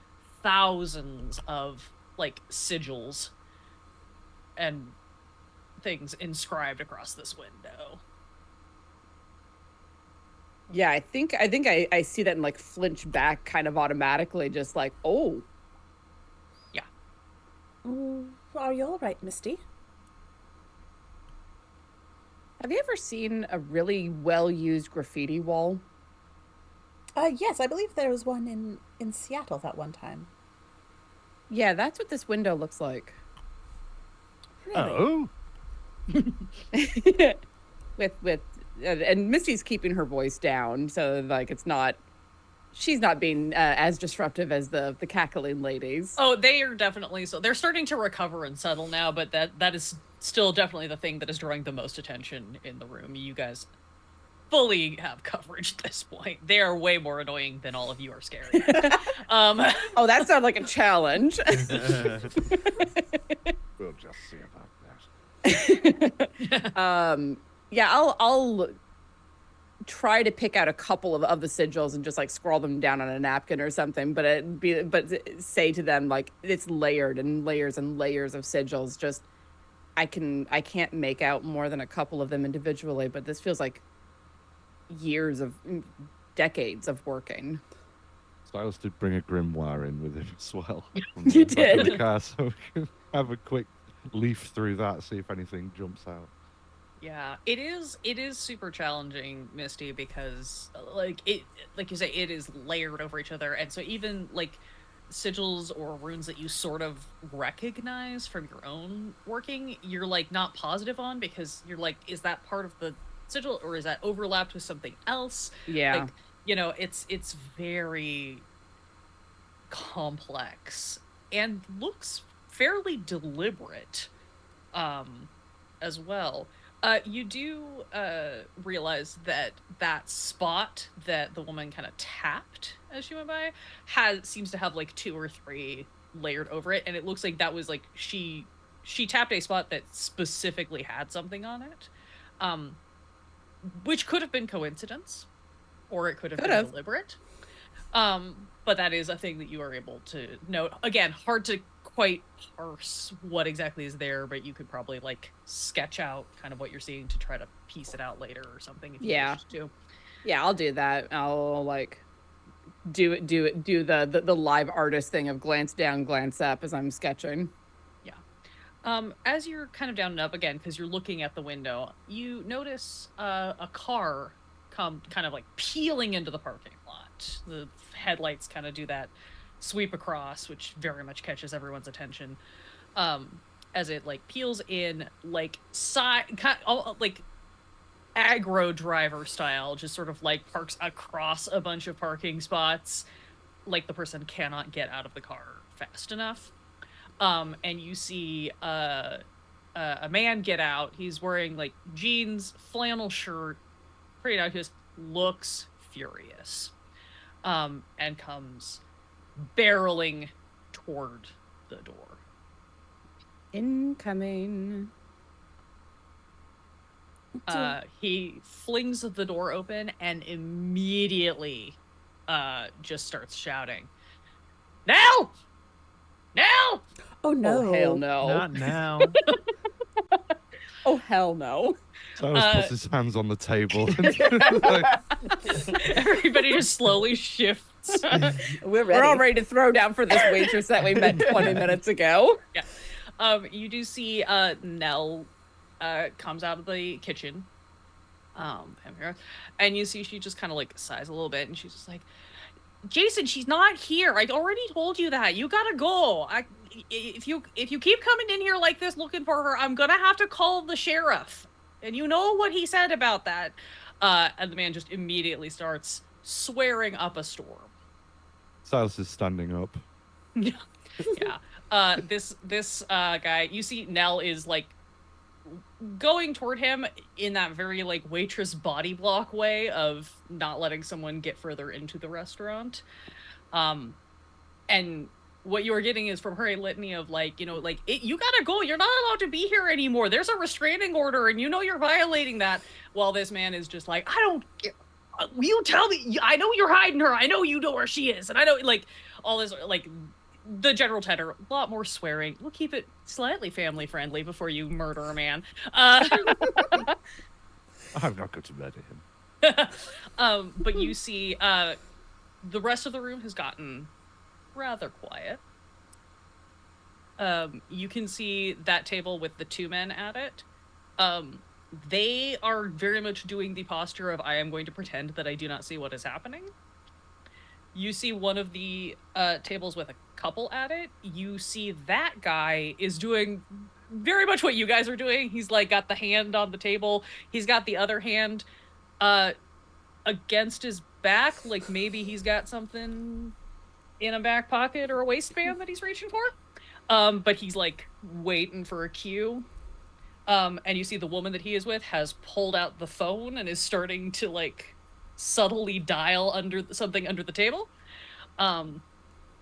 thousands of like sigils and things inscribed across this window. Yeah, I think I see that and like flinch back kind of automatically, just like, oh. Are you all right, Misty? Have you ever seen a really well-used graffiti wall? Yes, I believe there was one in Seattle that one time. Yeah, that's what this window looks like. Really? Oh, with and Misty's keeping her voice down, so like it's not, she's not being as disruptive as the cackling ladies. Oh, they are definitely, so they're starting to recover and settle now, but that is still definitely the thing that is drawing the most attention in the room. You guys fully have coverage at this point. They are way more annoying than all of you are scary. Oh, that sounds like a challenge. we'll just see about that. Yeah, I'll try to pick out a couple of the sigils and just like scroll them down on a napkin or something, but say to them like it's layered and layers and layers of sigils. Just I can't make out more than a couple of them individually, but this feels like decades of working. Silas did bring a grimoire in with him as well. You Back in the did. car, so we can have a quick leaf through that, see if anything jumps out. Yeah, it is super challenging, Misty, because like you say, it is layered over each other, and so even like sigils or runes that you sort of recognize from your own working, you're like not positive on, because you're like, is that part of the sigil or is that overlapped with something else? Yeah. Like, you know, it's very complex and looks fairly deliberate as well. You do realize that that spot that the woman kind of tapped as she went by seems to have like 2 or 3 layered over it, and it looks like that was like she tapped a spot that specifically had something on it, which could have been coincidence, or it could have been deliberate. But that is a thing that you are able to note. Again, hard to quite parse what exactly is there, but you could probably like sketch out kind of what you're seeing to try to piece it out later or something if you wish to. Yeah, I'll do that. I'll like do the live artist thing of glance down, glance up as I'm sketching. Yeah. As you're kind of down and up again, because you're looking at the window, you notice a car come kind of like peeling into the parking lot. The headlights kind of do that sweep across, which very much catches everyone's attention, as it like peels in like like aggro driver style, just sort of like parks across a bunch of parking spots, like the person cannot get out of the car fast enough. And you see a man get out. He's wearing like jeans, flannel shirt, pretty out. He just looks furious, and comes barreling toward the door. Incoming. He flings the door open and immediately just starts shouting, "Now! Now!" Oh no! Oh hell no! Not now. Oh hell no! Silas puts his hands on the table. Everybody just slowly shifts. We're ready. We're all ready to throw down for this waitress that we met 20 minutes ago. Yeah. You do see Nell comes out of the kitchen. And you see she just kind of like sighs a little bit, and she's just like, Jason, she's not here. I already told you that. You gotta go. If you keep coming in here like this looking for her, I'm gonna have to call the sheriff. And you know what he said about that. And the man just immediately starts swearing up a storm. Silas is standing up. Yeah. This guy, you see Nell is like going toward him in that very like waitress body block way of not letting someone get further into the restaurant. And what you are getting is from her a litany of like, you know, like, you gotta go, you're not allowed to be here anymore, there's a restraining order and you know you're violating that, while this man is just like, I don't care, you tell me, I know you're hiding her, I know you know where she is, and I know, like, all this, like, the general tenor, a lot more swearing. We'll keep it slightly family friendly before you murder a man. I'm not going to murder him. But you see, the rest of the room has gotten rather quiet. You can see that table with the two men at it. They are very much doing the posture of, I am going to pretend that I do not see what is happening. You see one of the tables with a couple at it. You see that guy is doing very much what you guys are doing. He's like got the hand on the table. He's got the other hand against his back. Like maybe he's got something in a back pocket or a waistband that he's reaching for. But he's like waiting for a cue. And you see the woman that he is with has pulled out the phone and is starting to like subtly dial something under the table.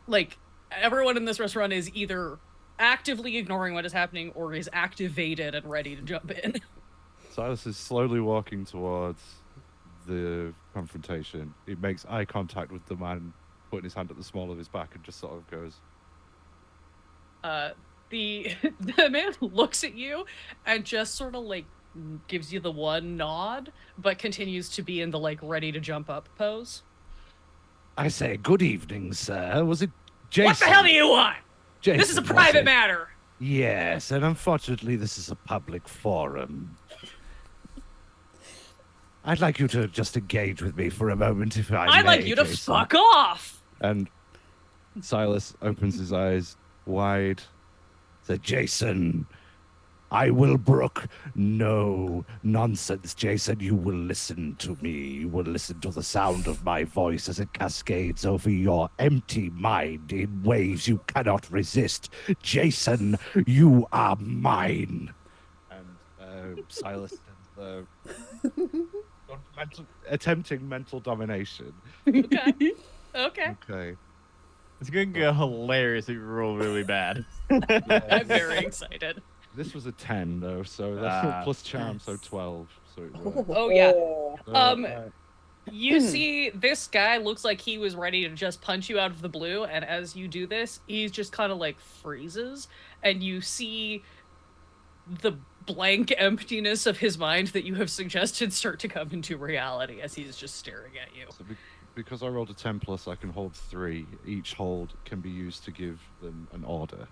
Like everyone in this restaurant is either actively ignoring what is happening or is activated and ready to jump in. Silas is slowly walking towards the confrontation. He makes eye contact with the man, putting his hand at the small of his back, and just sort of goes, the man looks at you and just sort of like gives you the one nod, but continues to be in the like ready to jump up pose. I say, good evening, sir. Was it Jason? What the hell do you want? Jason, This is a was private it? matter. Yes, and unfortunately this is a public forum. I'd like you to just engage with me for a moment, if I may. I'd like you to Jason. fuck off. And Silas opens his eyes wide. Said, Jason, I will brook no nonsense, Jason. You will listen to me. You will listen to the sound of my voice as it cascades over your empty mind in waves you cannot resist. Jason, you are mine. And Silas attempting mental domination. Okay. Okay. Okay. It's gonna go hilarious if you roll really bad. I'm very excited. This was a 10 though, so that's plus charm, so 12. So it worked. Oh yeah. Uh, You see this guy looks like he was ready to just punch you out of the blue, and as you do this, he's just kind of like freezes, and you see the blank emptiness of his mind that you have suggested start to come into reality as he's just staring at you. So because I rolled a 10 plus, I can hold 3. Each hold can be used to give them an order.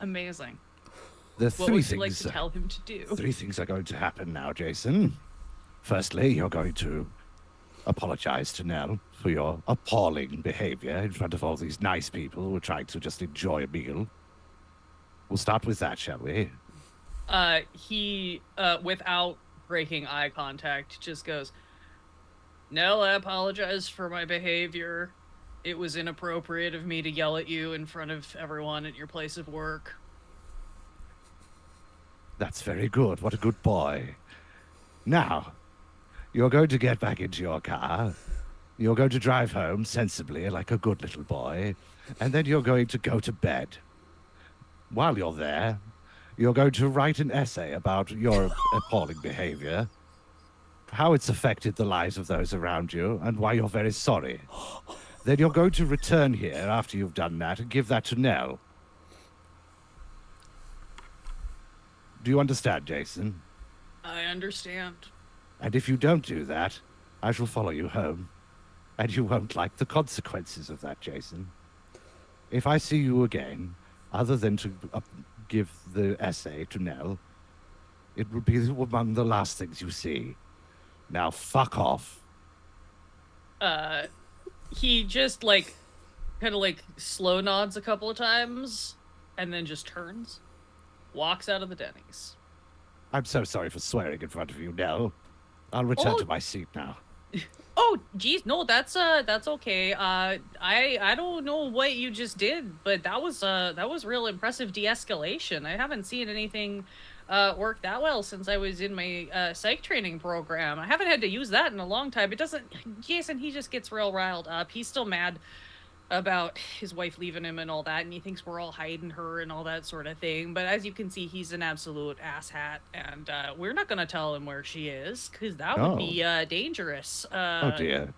Amazing. There are What three would things. you like to tell him to do? 3 things are going to happen now, Jason. Firstly, you're going to apologize to Nell for your appalling behavior in front of all these nice people who are trying to just enjoy a meal. We'll start with that, shall we? He, without breaking eye contact, just goes, Nell, I apologize for my behavior. It was inappropriate of me to yell at you in front of everyone at your place of work. That's very good. What a good boy. Now, you're going to get back into your car. You're going to drive home sensibly, like a good little boy. And then you're going to go to bed. While you're there, you're going to write an essay about your appalling behavior, how it's affected the lives of those around you, and why you're very sorry. Then you're going to return here after you've done that and give that to Nell. Do you understand, Jason? I understand. And if you don't do that, I shall follow you home. And you won't like the consequences of that, Jason. If I see you again, other than to give the essay to Nell, it would be among the last things you see. Now fuck off. He just like kind of like slow nods a couple of times and then just turns, walks out of the Denny's. I'm so sorry for swearing in front of you, Nell. I'll return Oh. to my seat now. Oh, geez, no, that's okay. I don't know what you just did, but that was real impressive de-escalation. I haven't seen anything work that well since I was in my psych training program. I haven't had to use that in a long time. It doesn't. Jason, he just gets real riled up. He's still mad about his wife leaving him and all that, and he thinks we're all hiding her and all that sort of thing. But as you can see, he's an absolute asshat, and we're not gonna tell him where she is because that would be dangerous. Oh dear.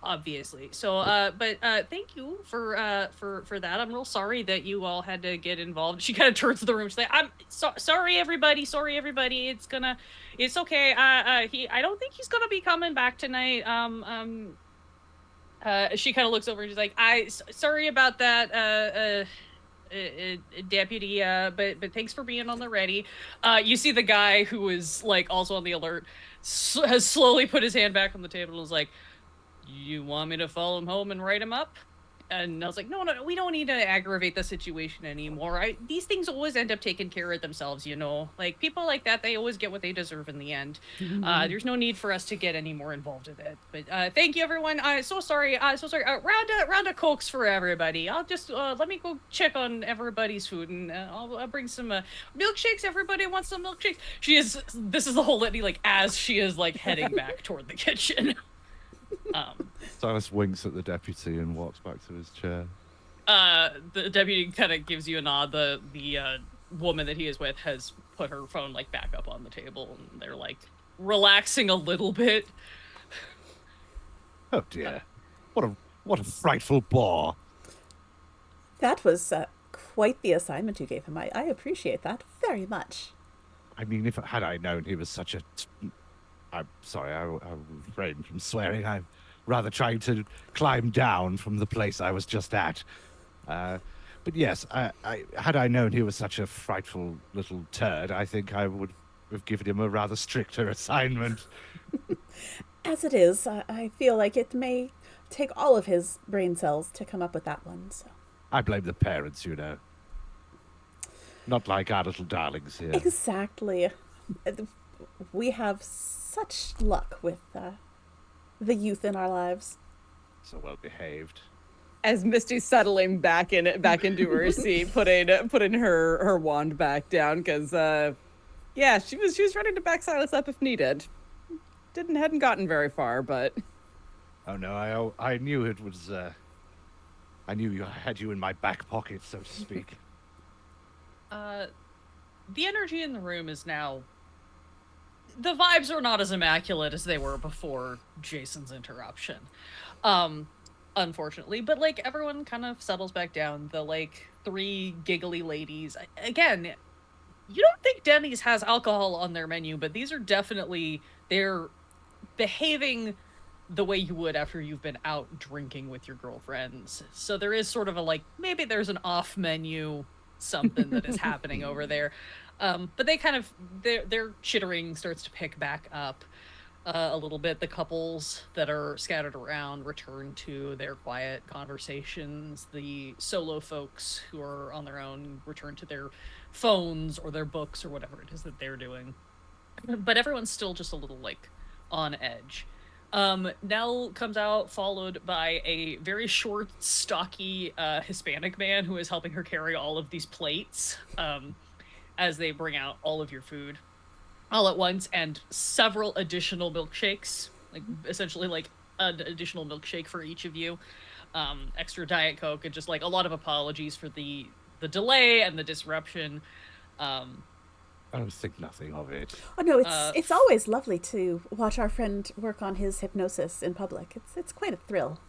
Obviously. So, but thank you for that. I'm real sorry that you all had to get involved. She kind of turns to the room. She's like, "I'm sorry, everybody. Sorry, everybody. It's okay. I don't think he's gonna be coming back tonight. She kind of looks over and she's like, sorry about that, deputy, but thanks for being on the ready." You see the guy who is like also on the alert has slowly put his hand back on the table and was like, "You want me to follow him home and write him up?" And I was like, no, we don't need to aggravate the situation anymore. These things always end up taking care of themselves, you know? Like, people like that, they always get what they deserve in the end. There's no need for us to get any more involved with it. But thank you, everyone. So sorry. Round of Cokes for everybody. I'll just, let me go check on everybody's food, and I'll bring some milkshakes. Everybody wants some milkshakes. This is the whole litany, like, as she is, like, heading back toward the kitchen. Silas winks at the deputy and walks back to his chair. The deputy kind of gives you a nod. The woman that he is with has put her phone like back up on the table, and they're like relaxing a little bit. Oh dear, what a frightful bore. That was quite the assignment you gave him. I appreciate that very much. I mean, had I known he was such a... I'm sorry, I refrain from swearing. I'm rather trying to climb down from the place I was just at. But yes, had I known he was such a frightful little turd, I think I would have given him a rather stricter assignment. As it is, I feel like it may take all of his brain cells to come up with that one. So I blame the parents, you know. Not like our little darlings here. exactly. We have such luck with the youth in our lives. So well behaved. As Misty's settling back into her seat, putting her wand back down, because yeah, she was ready to back Silas up if needed. Hadn't gotten very far, but Oh no, I knew it was. I knew I had you in my back pocket, so to speak. The energy in the room is now. The vibes are not as immaculate as they were before Jason's interruption. Unfortunately, but like everyone kind of settles back down. The like three giggly ladies. Again, you don't think Denny's has alcohol on their menu, but these are definitely, they're behaving the way you would after you've been out drinking with your girlfriends. So there is sort of a like, maybe there's an off menu something that is happening over there. But they kind of, their chittering starts to pick back up a little bit. The couples that are scattered around return to their quiet conversations. The solo folks who are on their own return to their phones or their books or whatever it is that they're doing. But everyone's still just a little like on edge. Nell comes out followed by a very short, stocky Hispanic man who is helping her carry all of these plates as they bring out all of your food all at once, and several additional milkshakes, like essentially like an additional milkshake for each of you, extra Diet Coke, and just like a lot of apologies for the delay and the disruption. I think nothing of it. Oh no, it's always lovely to watch our friend work on his hypnosis in public. It's quite a thrill.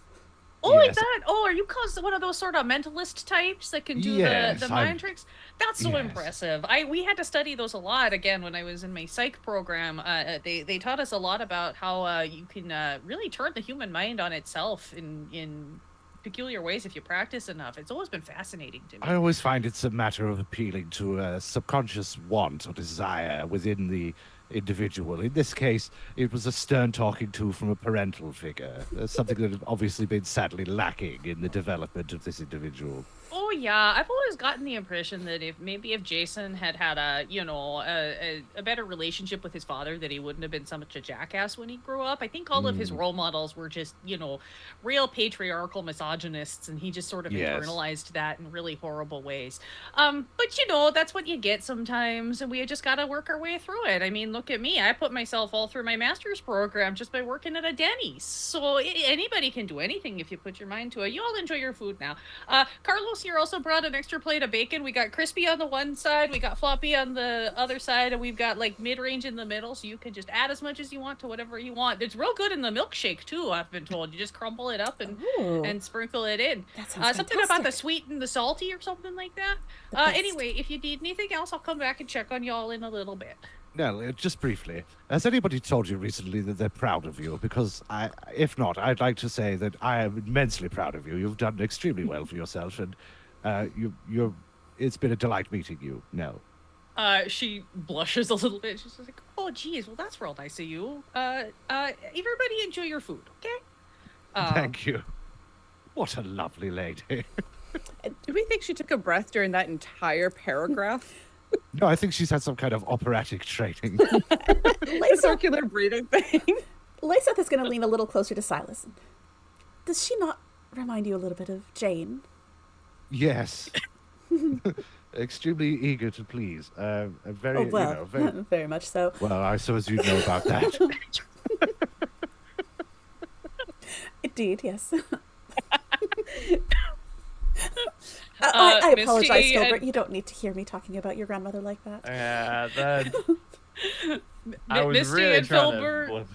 Oh, like Yes. that? Oh, are you one of those sort of mentalist types that can do Yes, the mind tricks? That's so yes. impressive. We had to study those a lot again when I was in my psych program. They taught us a lot about how you can really turn the human mind on itself in peculiar ways if you practice enough. It's always been fascinating to me. I always find it's a matter of appealing to a subconscious want or desire within the individual. In this case, it was a stern talking to from a parental figure, something that had obviously been sadly lacking in the development of this individual. Oh yeah, I've always gotten the impression that if Jason had had a better relationship with his father, that he wouldn't have been so much a jackass when he grew up. I think all of his role models were just, real patriarchal misogynists, and he just sort of internalized that in really horrible ways. But that's what you get sometimes, and we just got to work our way through it. I mean, look at me. I put myself all through my master's program just by working at a Denny's. So anybody can do anything if you put your mind to it. You all enjoy your food now. Carlos here also brought an extra plate of bacon. We got crispy on the one side, we got floppy on the other side, and we've got like mid-range in the middle, so you can just add as much as you want to whatever you want. It's real good in the milkshake too, I've been told. You just crumble it up and sprinkle it in. That sounds something about the fantastic. sweet and the salty or something like that. The best. Anyway, if you need anything else, I'll come back and check on y'all in a little bit. Nell, just briefly, has anybody told you recently that they're proud of you? Because if not, I'd like to say that I am immensely proud of you. You've done extremely well for yourself, and it's been a delight meeting you, Nell. She blushes a little bit. She's just like, "Oh, geez, well, that's real nice of you. Everybody enjoy your food, okay?" Thank you. What a lovely lady. Do we think she took a breath during that entire paragraph? No, I think she's had some kind of operatic training. A circular breathing thing. Lyseth is going to lean a little closer to Silas. Does she not remind you a little bit of Jane? Yes. Extremely eager to please. Very, well, very... very much so. Well, I suppose you know about that. Indeed, yes. I apologize, Misty Gilbert. You don't need to hear me talking about your grandmother like that. I was Misty really and trying Filbert,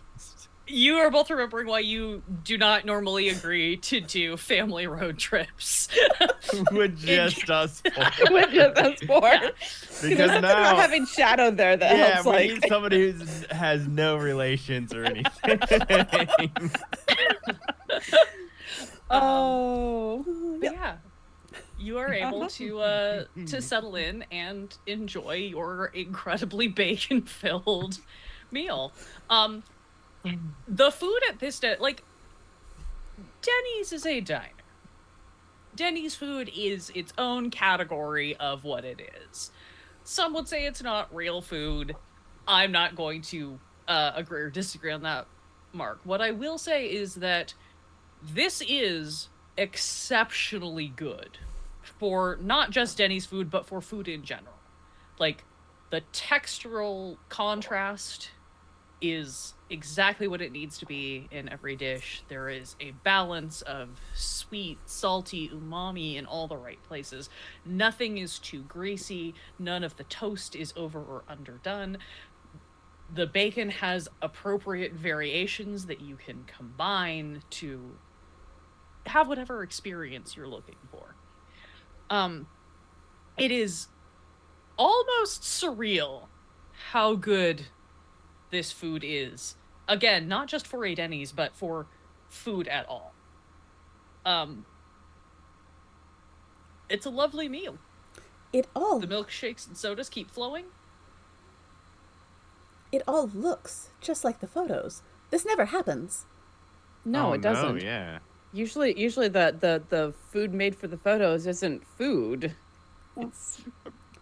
you are both remembering why you do not normally agree to do family road trips. with just us four. With just us four. Because There's something now about having Shadow there that yeah, helps, we like... need somebody who has no relations or anything. Oh. But yeah, you are able to settle in and enjoy your incredibly bacon-filled meal. The food at this like Denny's is a diner. Denny's food is its own category of what it is. Some would say it's not real food. I'm not going to agree or disagree on that, Mark. What I will say is that this is exceptionally good for not just Denny's food, but for food in general. Like, the textural contrast is exactly what it needs to be in every dish. There is a balance of sweet, salty, umami in all the right places. Nothing is too greasy. None of the toast is over or underdone. The bacon has appropriate variations that you can combine to have whatever experience you're looking for. It is almost surreal how good this food is. Again, not just for a Denny's, but for food at all. It's a lovely meal. The milkshakes and sodas keep flowing. It all looks just like the photos. This never happens. No, it doesn't. No, yeah. Usually the food made for the photos isn't food.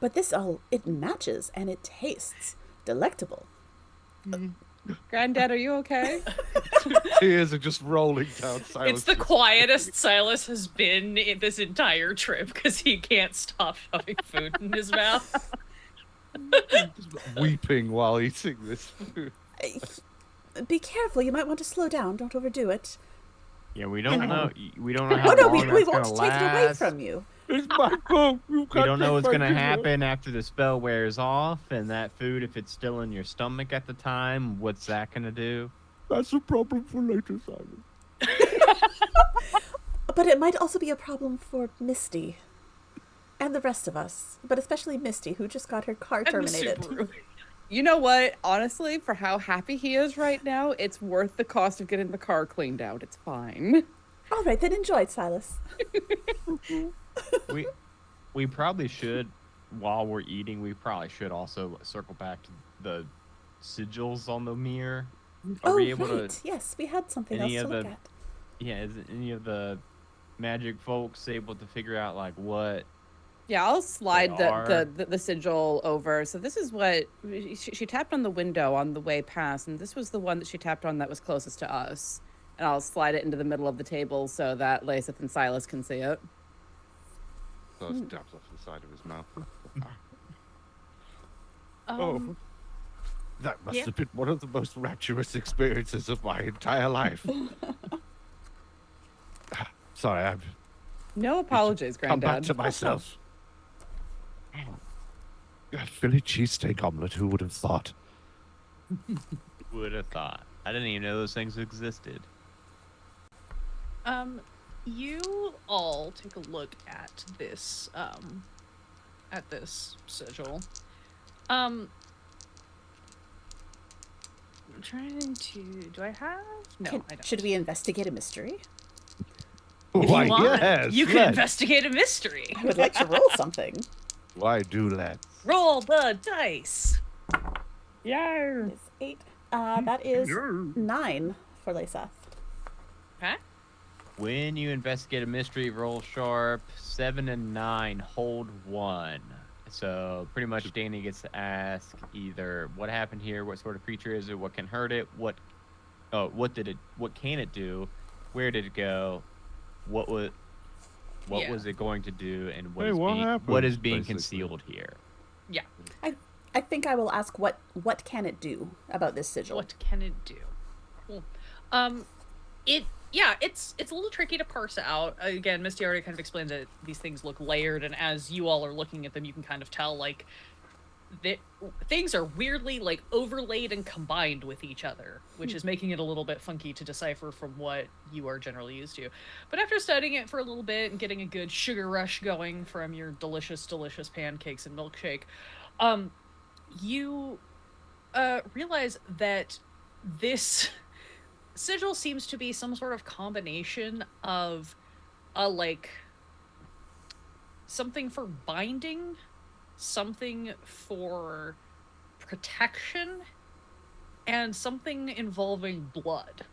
But this it matches and it tastes delectable. Granddad, are you okay? Tears are just rolling down Silas. It's the quietest Silas has been in this entire trip because he can't stop shoving food in his mouth. Weeping while eating this food. Be careful. You might want to slow down. Don't overdo it. Yeah, we don't know. We don't know how Oh no, long we that's won't gonna take it away last. from you. It's my fault. We don't know what's gonna happen after the spell wears off, and that food, if it's still in your stomach at the time, what's that gonna do? That's a problem for later, Simon. But it might also be a problem for Misty. And the rest of us. But especially Misty, who just got her car terminated. You know what? Honestly, for how happy he is right now, it's worth the cost of getting the car cleaned out. It's fine. All right, then enjoy, Silas. We probably should, while we're eating, we probably should also circle back to the sigils on the mirror. Are Oh, we able right. to? Yes, we had something Any else to of look the at. Yeah, is any of the magic folks able to figure out like what Yeah, I'll they slide are? the sigil over. So this is what she tapped on the window on the way past, and this was the one that she tapped on that was closest to us. And I'll slide it into the middle of the table so that Lasith and Silas can see it. Silas dabs off the side of his mouth. Um, That must yeah. have been one of the most rapturous experiences of my entire life. Sorry, I've No apologies, come back Granddad. to myself. A Philly cheesesteak omelet, who would have thought? Would have thought. I didn't even know those things existed. You all take a look at this sigil. I'm trying to. Do I have? No, I don't. Should we investigate a mystery? If Why, you want, yes, you can let's. investigate a mystery. I would like to roll something. Why do let's? Roll the dice. Yeah. It's 8. That is 9 for Lyseth. Okay. When you investigate a mystery, roll sharp. 7 and 9, hold 1. So pretty much Danny gets to ask either what happened here, what sort of creature is it, what can hurt it, what can it do, where did it go, what was it going to do, and Hey, what what happened, is being basically? concealed here. Yeah. I think I will ask what can it do about this sigil? What can it do? Cool. It's a little tricky to parse out. Again, Misty already kind of explained that these things look layered, and as you all are looking at them, you can kind of tell like that things are weirdly like overlaid and combined with each other, which is making it a little bit funky to decipher from what you are generally used to. But after studying it for a little bit and getting a good sugar rush going from your delicious pancakes and milkshake, you realize that this sigil seems to be some sort of combination of something for binding, something for protection, and something involving blood.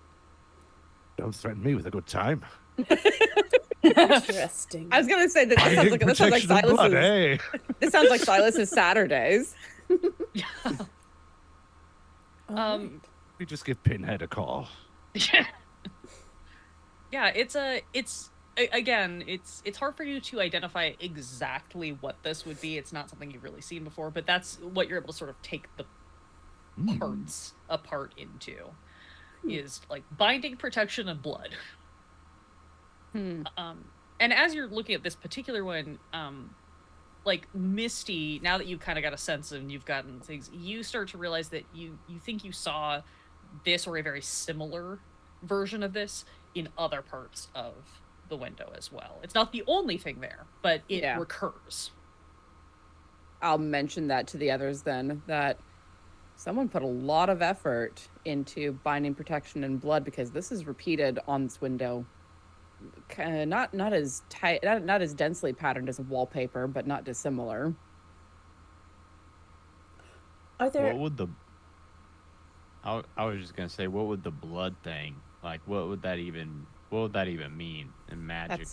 Don't threaten me with a good time. Interesting. I was gonna say that this sounds like Protection and Silas's. blood, hey? This sounds like Silas's Saturdays. We just give Pinhead a call. Yeah, it's hard for you to identify exactly what this would be. It's not something you've really seen before, but that's what you're able to sort of take the parts apart into, is like binding, protection, and blood. And as you're looking at this particular one, like Misty, now that you've kind of got a sense and you've gotten things, you start to realize that you think you saw this or a very similar version of this in other parts of the window as well. It's not the only thing there, but it recurs. I'll mention that to the others then, that someone put a lot of effort into binding, protection, and blood, because this is repeated on this window. Not as tight, not as densely patterned as a wallpaper, but not dissimilar. Are there? What would the I was just gonna say, what would the blood thing, like what would that even mean in magic,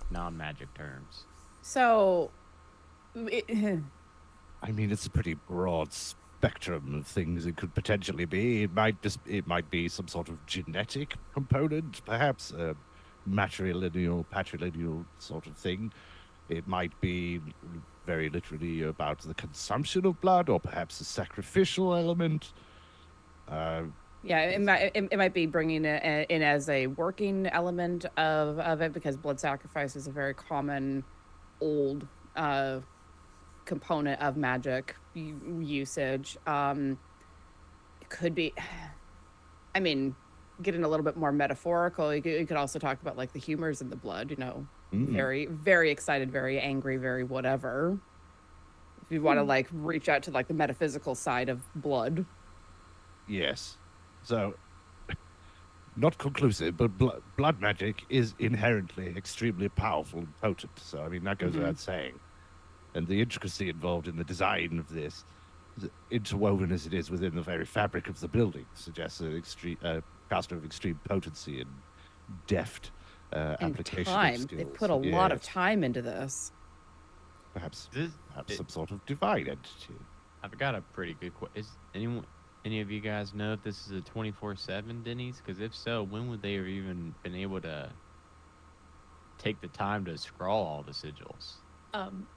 non-magic terms? So I mean, it's a pretty broad spectrum of things it could potentially be. It might be some sort of genetic component, perhaps a patrilineal sort of thing. It might be very literally about the consumption of blood, or perhaps a sacrificial element. yeah, it might be bringing it in as a working element of it, because blood sacrifice is a very common old component of magic usage. It could be, I mean, getting a little bit more metaphorical, you could also talk about like the humors in the blood, very, very excited, very angry, very whatever. If you want to like reach out to like the metaphysical side of blood. Yes. So Not conclusive, but blood magic is inherently extremely powerful and potent. So, I mean, that goes without saying. And the intricacy involved in the design of this, interwoven as it is within the very fabric of the building, suggests an extreme caster of extreme potency and deft And application time. of skills. They put a lot of Yes. time into this. Perhaps This, some sort of divine entity. I've got a pretty good question. Is any of you guys know if this is a 24/7 Denny's? Because if so, when would they have even been able to take the time to scrawl all the sigils?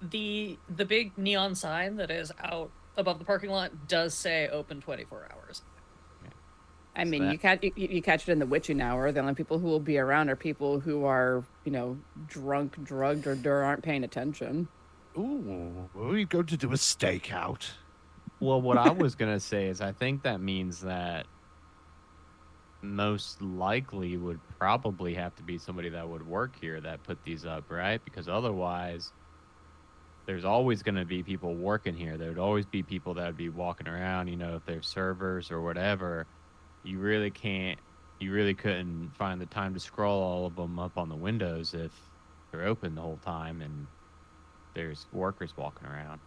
The big neon sign that is out above the parking lot does say open 24 hours. I So mean, that- you catch it in the witching hour. The only people who will be around are people who are, drunk, drugged, or aren't paying attention. Ooh, are we going to do a stakeout? Well, what I was gonna say is I think that means that most likely would probably have to be somebody that would work here that put these up, right? Because otherwise, there's always going to be people working here. There would always be people that would be walking around, if they're servers or whatever. You really couldn't find the time to scroll all of them up on the windows if they're open the whole time and there's workers walking around.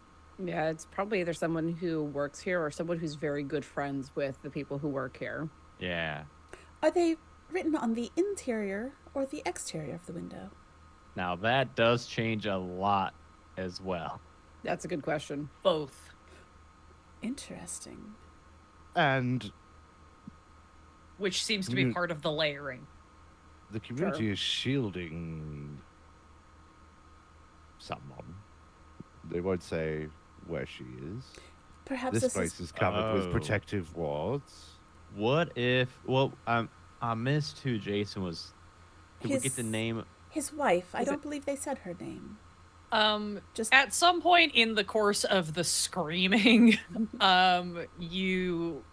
Yeah, it's probably either someone who works here or someone who's very good friends with the people who work here. Yeah. Are they written on the interior or the exterior of the window? Now that does change a lot as well. That's a good question. Both. Interesting. And Which seems to be You- part of the layering. the community is shielding someone. They won't say where she is. Perhaps This this place is is covered with Oh. protective wards. What if? Well, I missed who Jason was. Did we get the His- name? his wife. I Is don't it- believe they said her name. Just At some point in the course of the screaming, you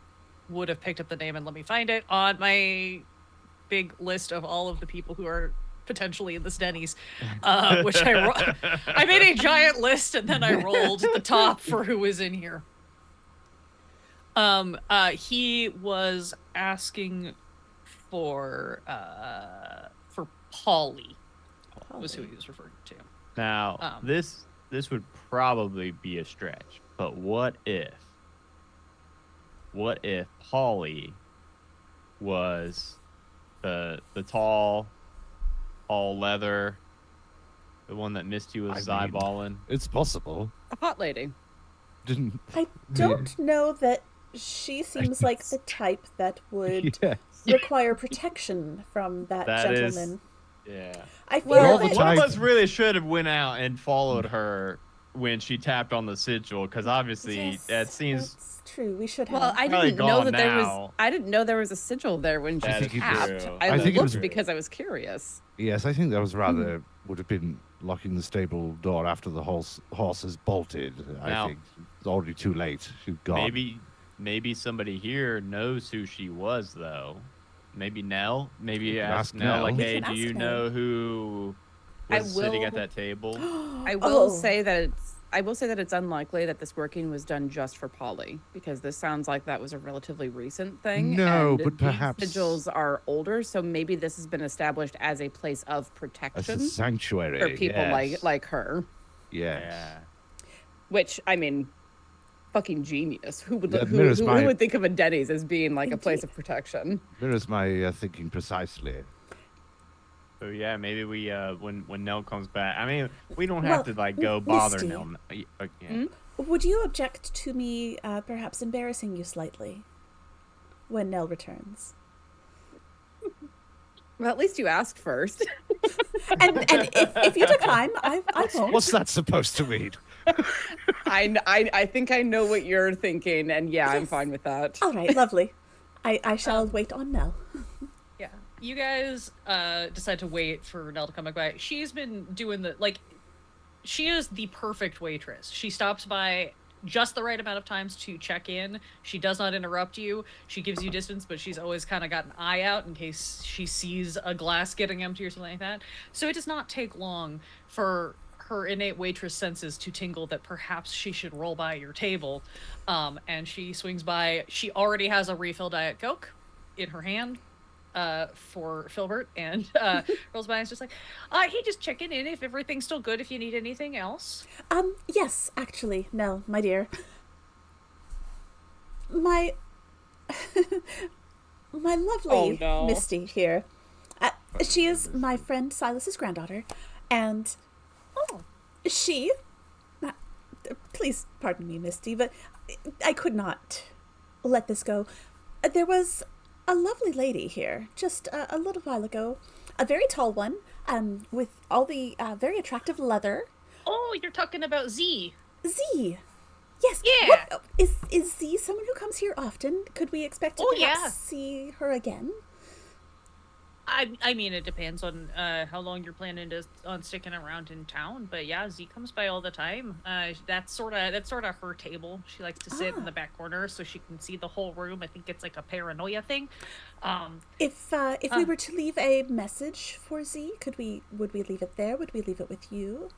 would have picked up the name, and let me find it on my big list of all of the people who are potentially in this Denny's, which I made a giant list and then I rolled the top for who was in here. He was asking for Polly was who he was referring to. Now, this would probably be a stretch, but what if Polly was the tall, all leather, the one that Misty was I mean- eyeballing? It's possible. A hot lady. Didn't I don't know that she seems like the type that would yes. require protection from that That is- gentleman. Yeah. I feel Well, all the that One of time- us really should have went out and followed her when she tapped on the sigil, because obviously Yes, that seems. that's true. We should have. Well, I Probably didn't know gone that there was. now. I didn't know there was a sigil there when she That is tapped. true. I I think it looked was- because I was curious. Yes, I think that was rather would have been locking the stable door after the horse has bolted. Now- I think it's already too late. She's gone. Maybe somebody here knows who she was, though. Maybe Nell. Maybe can ask ask Nell, Nell. like, We hey, can do you ask know who I was sitting at will- that table? I will Oh. say that it's unlikely that this working was done just for Polly, because this sounds like that was a relatively recent thing. No, and but these perhaps- sigils are older, so maybe this has been established as a place of As a protection sanctuary for people yes. like her. Yes. Yeah. Which, I mean, fucking genius. Who would That who mirrors my- would think of a Denny's as being like a place of protection? Mirrors my thinking precisely. So yeah, maybe we when Nell comes back. I mean, we don't Well, have to like go bother Misty. Nell. Yeah. Hmm? Would you object to me perhaps embarrassing you slightly when Nell returns? Well, at least you asked first. And if you decline, I won't. What's that supposed to mean? I think I know what you're thinking, and yeah, I'm Yes. fine with that. All right, lovely. I shall wait on Nell. Yeah. You guys decide to wait for Nell to come back by. She's been doing she is the perfect waitress. She stops by just the right amount of times to check in. She does not interrupt you. She gives you distance, but she's always kind of got an eye out in case she sees a glass getting empty or something like that. So it does not take long for her innate waitress senses to tingle that perhaps she should roll by your table. And she swings by. She already has a refill Diet Coke in her hand. for Filbert, and rolls by and is just like, hey, just checking in if everything's still good, if you need anything else. Yes, actually, Nell, my dear. My my lovely no. Misty here. She is my friend Silas's granddaughter, and Oh, she. Please pardon me, Misty, but I could not let this go. There was a lovely lady here just a little while ago, a very tall one, with all the very attractive leather. oh, you're talking about Z. Z. Yes. Yeah. What, is Z someone who comes here often? Could we expect to Oh, perhaps yeah. see her again? I mean, it depends on how long you're planning on sticking around in town, but yeah, Z comes by all the time. That's sort of her table. She likes to sit in the back corner so she can see the whole room. I think it's like a paranoia thing. If we were to leave a message for Z, would we leave it there? Would we leave it with you?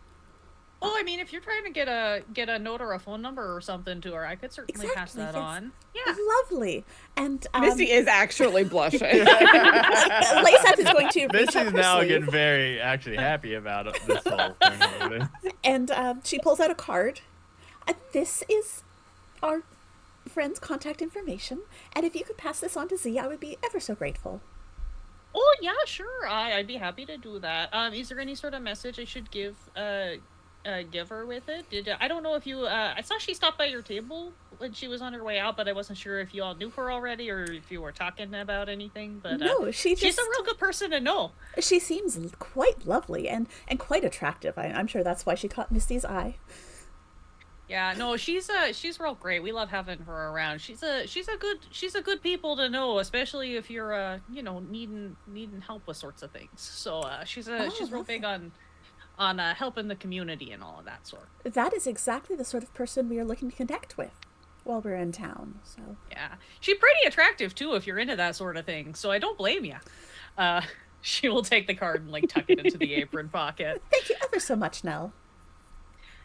Oh, I mean, if you're trying to get a note or a phone number or something to her, I could certainly pass that yes. on. Yeah. Lovely. And Misty is actually blushing. Lyseth is going to reach This up is her now sleeve, getting very actually happy about this whole thing. and she pulls out a card. This is our friend's contact information, and if you could pass this on to Z, I would be ever so grateful. Oh yeah, sure. I'd be happy to do that. Is there any sort of message I should give her with it? I don't know if you I saw she stopped by your table when she was on her way out, but I wasn't sure if you all knew her already or if you were talking about anything. But No, she's a real good person to know. She seems quite lovely and quite attractive. I'm sure that's why she caught Misty's eye. Yeah, no, she's real great. We love having her around. She's a good people to know, especially if you're needing help with sorts of things. So she's real big on helping the community and all of that sort. That is exactly the sort of person we are looking to connect with while we're in town. So yeah, she's pretty attractive too if you're into that sort of thing. So I don't blame you. She will take the card and like tuck it into the apron pocket. Thank you ever so much, Nell.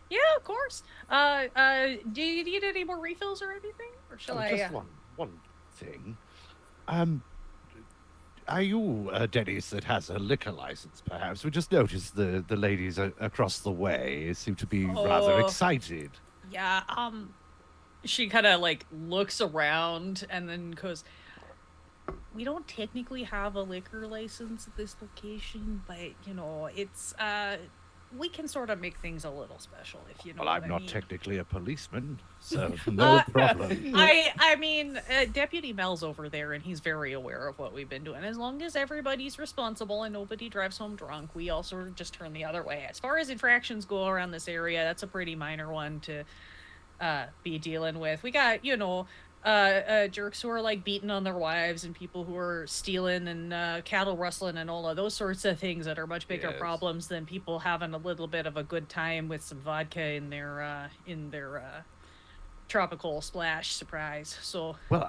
Yeah, of course. Do you need any more refills or anything, or shall I? Just one thing. Are you Denny's that has a liquor license, perhaps? We just noticed the ladies across the way seem to be rather excited. Yeah, she kind of like looks around and then goes, we don't technically have a liquor license at this location, but it's we can sort of make things a little special, if you know Well, what I'm not mean. technically a policeman, so no problem. I mean, Deputy Mel's over there, and he's very aware of what we've been doing. As long as everybody's responsible and nobody drives home drunk, we all sort of just turn the other way. As far as infractions go around this area, that's a pretty minor one to be dealing with. We got, jerks who are like beating on their wives and people who are stealing and cattle rustling and all of those sorts of things that are much bigger problems than people having a little bit of a good time with some vodka in their tropical splash surprise. So Well,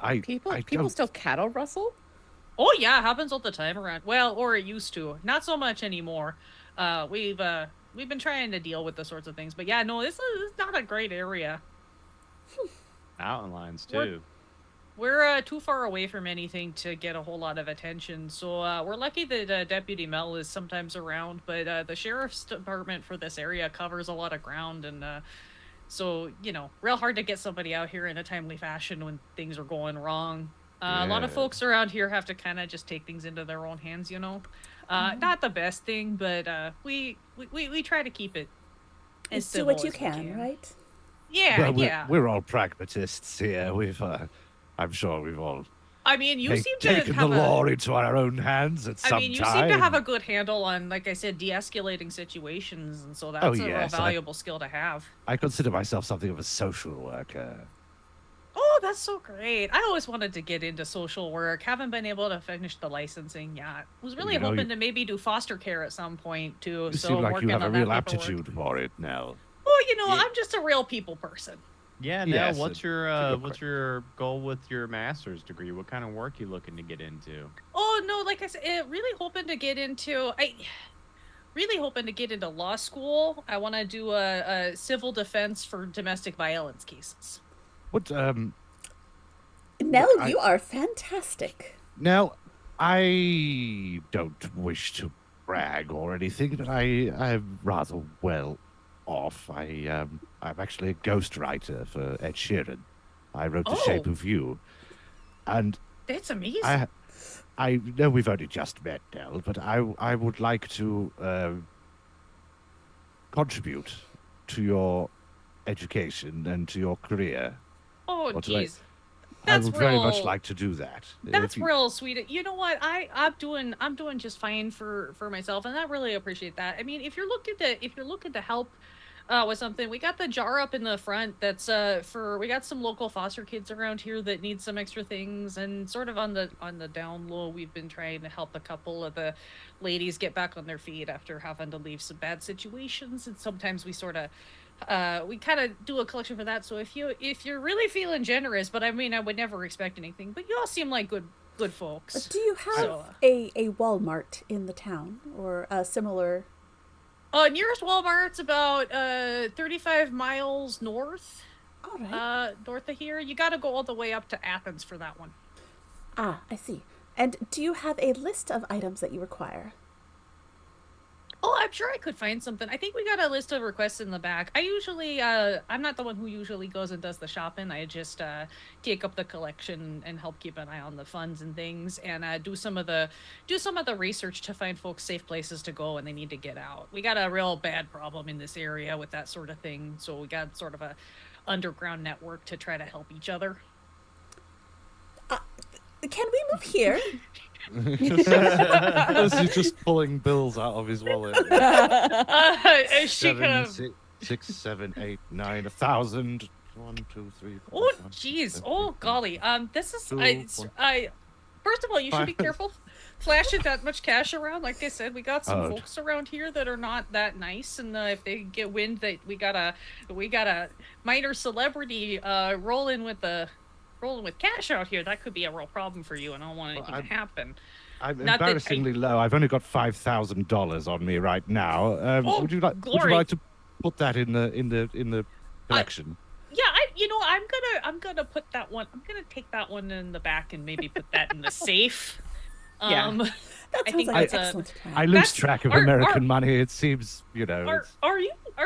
people still cattle rustle? oh yeah, happens all the time around. Well, or it used to. Not so much anymore. We've been trying to deal with the sorts of things, but yeah, no, this is not a great area. Mountain lines too. We're too far away from anything to get a whole lot of attention, so we're lucky that Deputy Mel is sometimes around, but the sheriff's department for this area covers a lot of ground, and so real hard to get somebody out here in a timely fashion when things are going wrong. A lot of folks around here have to kind of just take things into their own hands, Not the best thing, but we try to keep it as Do civil what you as we can, right? Yeah, well, we're all pragmatists here. I'm sure we've all I mean, you seem to taken the have law into our own hands at some time. you seem to have a good handle on, like I said, de-escalating situations, and so that's a real valuable skill to have. I consider myself something of a social worker. Oh, that's so great. I always wanted to get into social work. Haven't been able to finish the licensing yet. Was really hoping to maybe do foster care at some point, too. You seem like you have a real aptitude paperwork. for it now. Well, I'm just a real people person. Yeah, now Yes, what's what's your goal with your master's degree? What kind of work you looking to get into? Oh, no, like I said, really hoping to get into law school. I want to do a civil defense for domestic violence cases. What Nell, you are fantastic. now? I don't wish to brag or anything, but I'm rather well off. I'm actually a ghostwriter for Ed Sheeran. I wrote The Shape Oh, of You, and that's amazing. I I know we've only just met, Nell, but I would like to contribute to your education and to your career. Oh, Or to, geez. I That's would very much real. like to do that. If That's you, real sweet. You know what? I'm doing just fine for myself, and I really appreciate that. I mean, if you're looking to help with something, we got the jar up in the front that's for we got some local foster kids around here that need some extra things, and sort of on the down low, we've been trying to help a couple of the ladies get back on their feet after having to leave some bad situations, and sometimes we kind of do a collection for that. So if you're really feeling generous, but I mean, I would never expect anything, but you all seem like good folks. Do you have So a Walmart in the town or a similar? nearest Walmart's about 35 miles All right. north of here. You got to go all the way up to Athens for that one. Ah, I see. And do you have a list of items that you require? Oh, I'm sure I could find something. I think we got a list of requests in the back. I'm not the one who usually goes and does the shopping. I just take up the collection and help keep an eye on the funds and things, and do some of the research to find folks safe places to go when they need to get out. We got a real bad problem in this area with that sort of thing, so we got sort of a underground network to try to help each other. Can we move here? as he's just pulling bills out of his wallet. She kind of 6, 7, 8, 9, 1,000. 1, 2, 3, 4, Oh, 5, 6, jeez. 7, Oh, 8, golly. This is Two, one. I. First of all, you should be 5. careful flashing that much cash around. Like I said, we got some Oh. folks around here that are not that nice, and if they get wind that we got a minor celebrity rolling with cash out here, that could be a real problem for you, and I don't want anything to happen. I'm Not that I- embarrassingly low. I've only got $5,000 on me right now. Oh, Would you glory. like to put that in the collection? Yeah, I'm gonna put that one. I'm gonna take that one in the back and maybe put that in the safe. Yeah. Um, That I sounds think like that's an a. excellent plan. I lose that's- track of are- American are- money. It seems, Are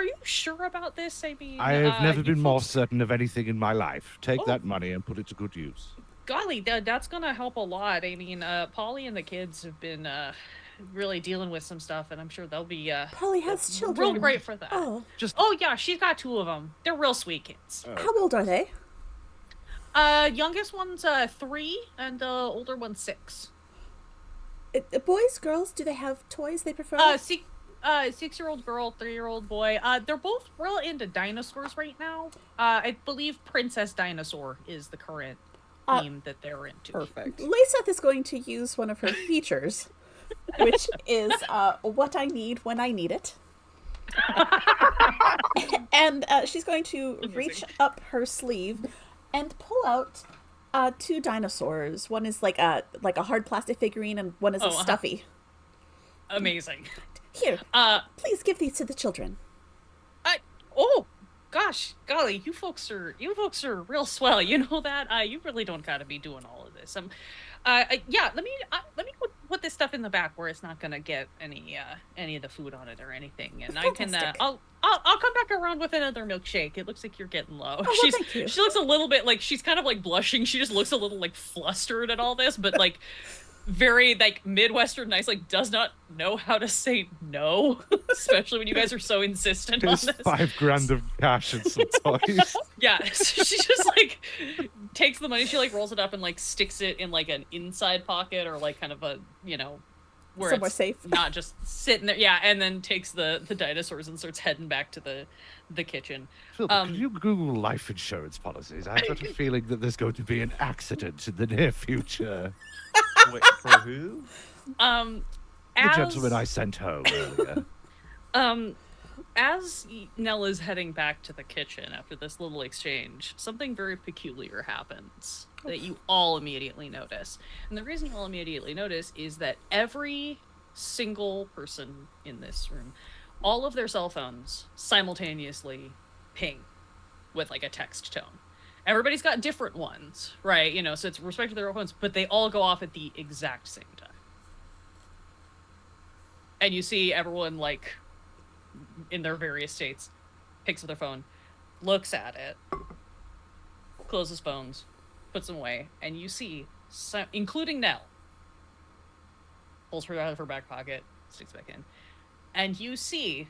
you sure about this? I mean, I have never you been more folks- certain of anything in my life. Take Oh. that money and put it to good use. Golly, that's gonna help a lot. I mean, Polly and the kids have been really dealing with some stuff, and I'm sure they'll be Polly has children. real great for that. Oh, Oh yeah, she's got 2 of them. They're real sweet kids. how old are they? Youngest one's 3, and the older one's 6. Boys, girls, do they have toys they prefer? 6-year-old girl, 3-year-old boy. They're both real into dinosaurs right now. I believe Princess Dinosaur is the current theme that they're into. Perfect. Lyseth is going to use one of her features, which is what I need when I need it. And she's going to reach up her sleeve and pull out 2 dinosaurs. One is like a hard plastic figurine, and one is a stuffy. Amazing. Here, please give these to the children. Oh gosh, golly, you folks are real swell. You know that. You really don't gotta be doing all of this. Yeah. Let me put this stuff in the back where it's not gonna get any of the food on it or anything, and I can. Fantastic. I'll come back around with another milkshake. It looks like you're getting low. well, thank you. She looks a little bit like she's kind of like blushing. She just looks a little like flustered at all this, but like very like Midwestern nice, like does not know how to say no, especially when you guys are so insistent on Here's this. $5,000 of cash and some toys. Yeah, so she just like takes the money, she like rolls it up and like sticks it in like an inside pocket or like kind of a where Somewhere it's safe. not just sitting there. Yeah, and then takes the dinosaurs and starts heading back to the kitchen. Phil, could you Google life insurance policies? I've got a feeling that there's going to be an accident in the near future. Wait, for who? The gentleman I sent home earlier. As Nell is heading back to the kitchen after this little exchange, something very peculiar happens that you all immediately notice. And the reason you all immediately notice is that every single person in this room, all of their cell phones simultaneously ping with like a text tone. Everybody's got different ones, right? You know, so it's respect to their own ones, but they all go off at the exact same time. And you see everyone, like, in their various states, picks up their phone, looks at it, closes phones, puts them away, and you see, including Nell, pulls her out of her back pocket, sticks back in, and you see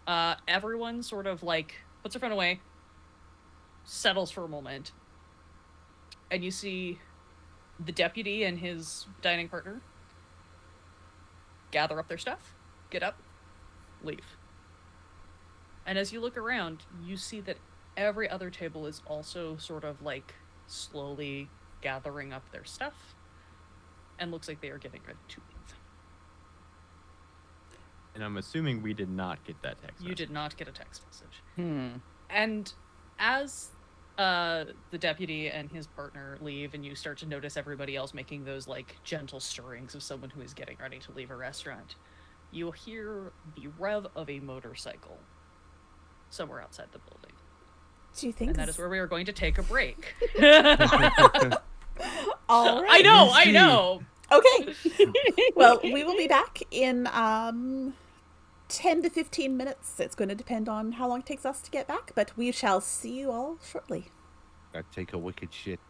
everyone sort of, like, puts their phone away, settles for a moment, and you see the deputy and his dining partner gather up their stuff, get up, leave. And as you look around, you see that every other table is also sort of, like, slowly gathering up their stuff, and looks like they are getting ready to leave. And I'm assuming we did not get that text. You did not get a text message. Hmm. And as the deputy and his partner leave, and you start to notice everybody else making those, like, gentle stirrings of someone who is getting ready to leave a restaurant, you'll hear the rev of a motorcycle somewhere outside the building. Do you think? And that is where we are going to take a break. All right. I know. Okay. Well, we will be back in 10 to 15 minutes. It's going to depend on how long it takes us to get back, but we shall see you all shortly. I take a wicked shit.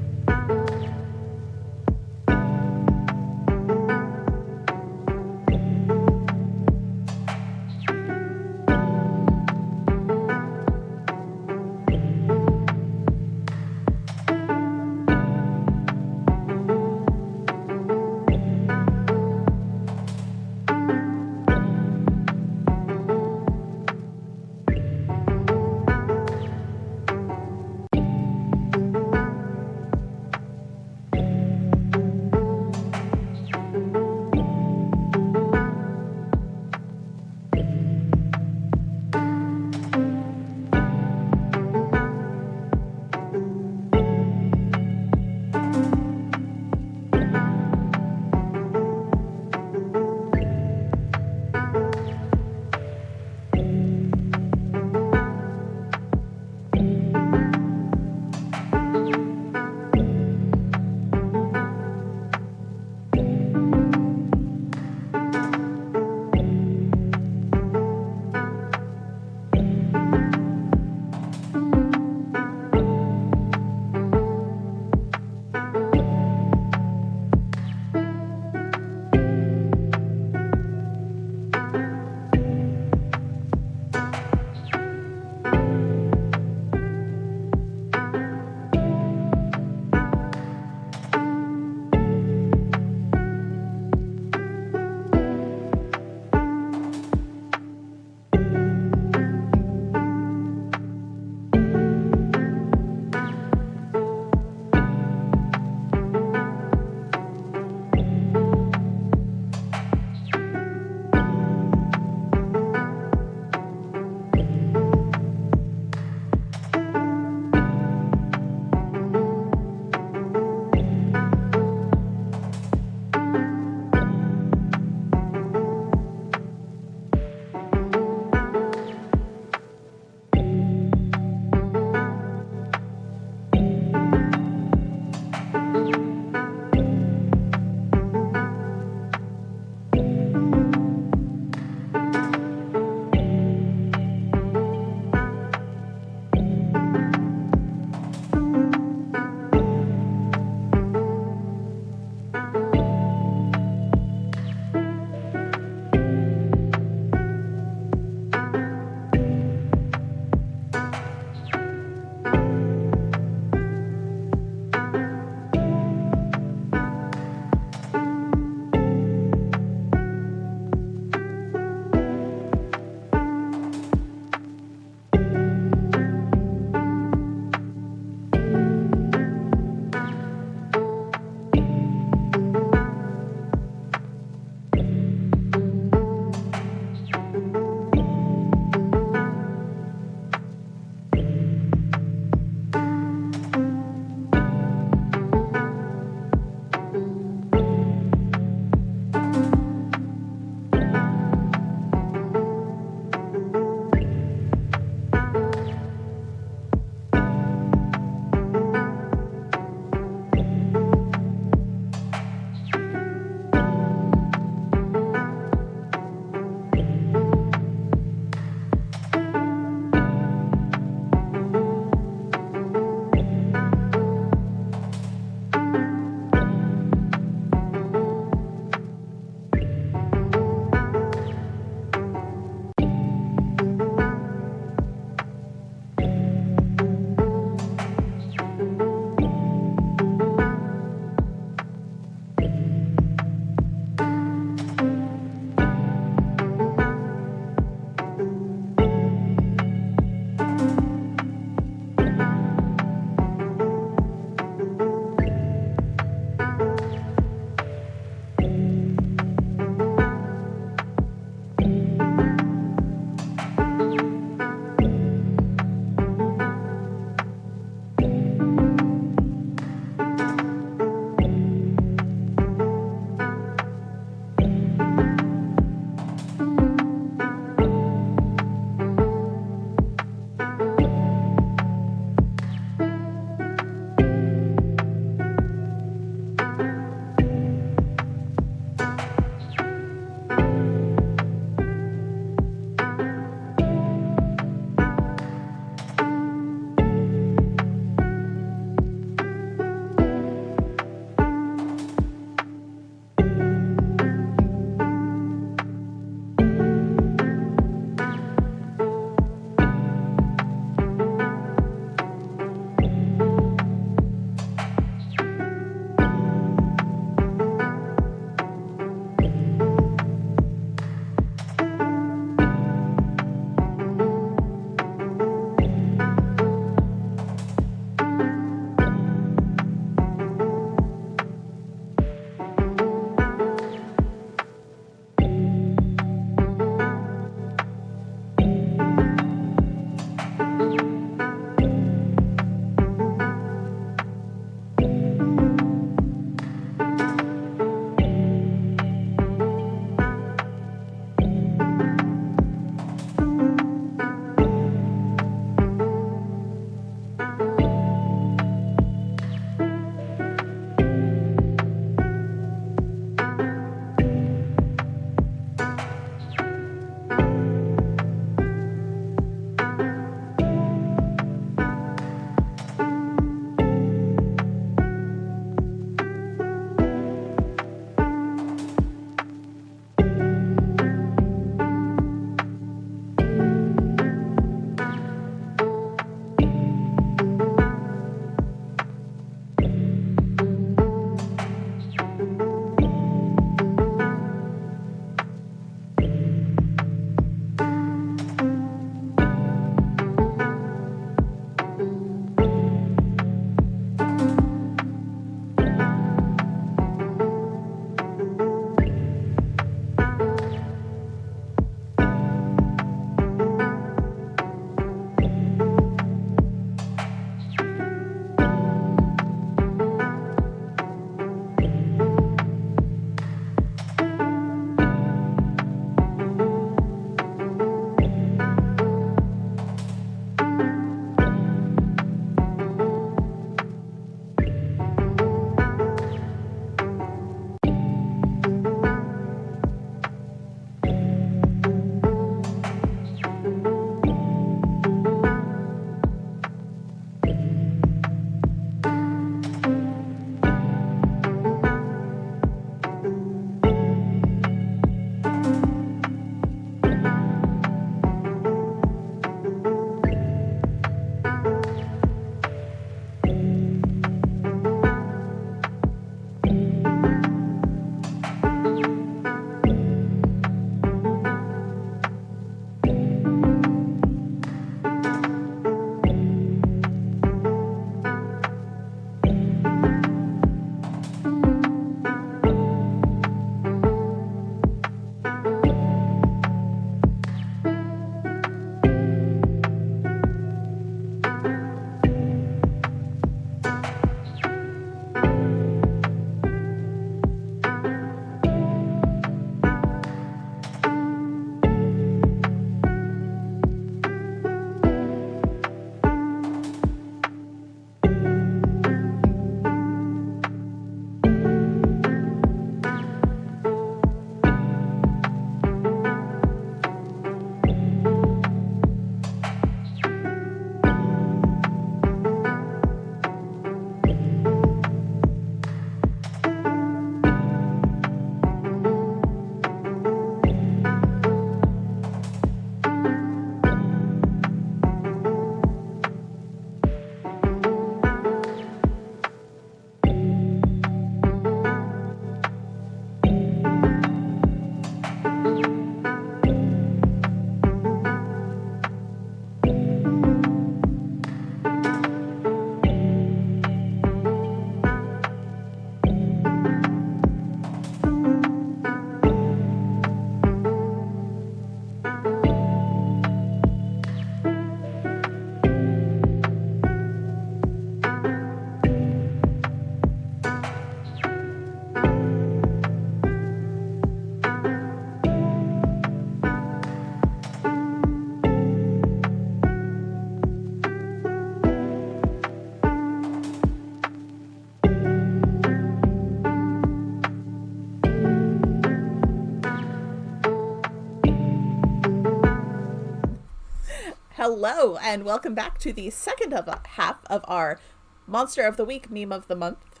Hello, and welcome back to the second half of our Monster of the Week meme of the month.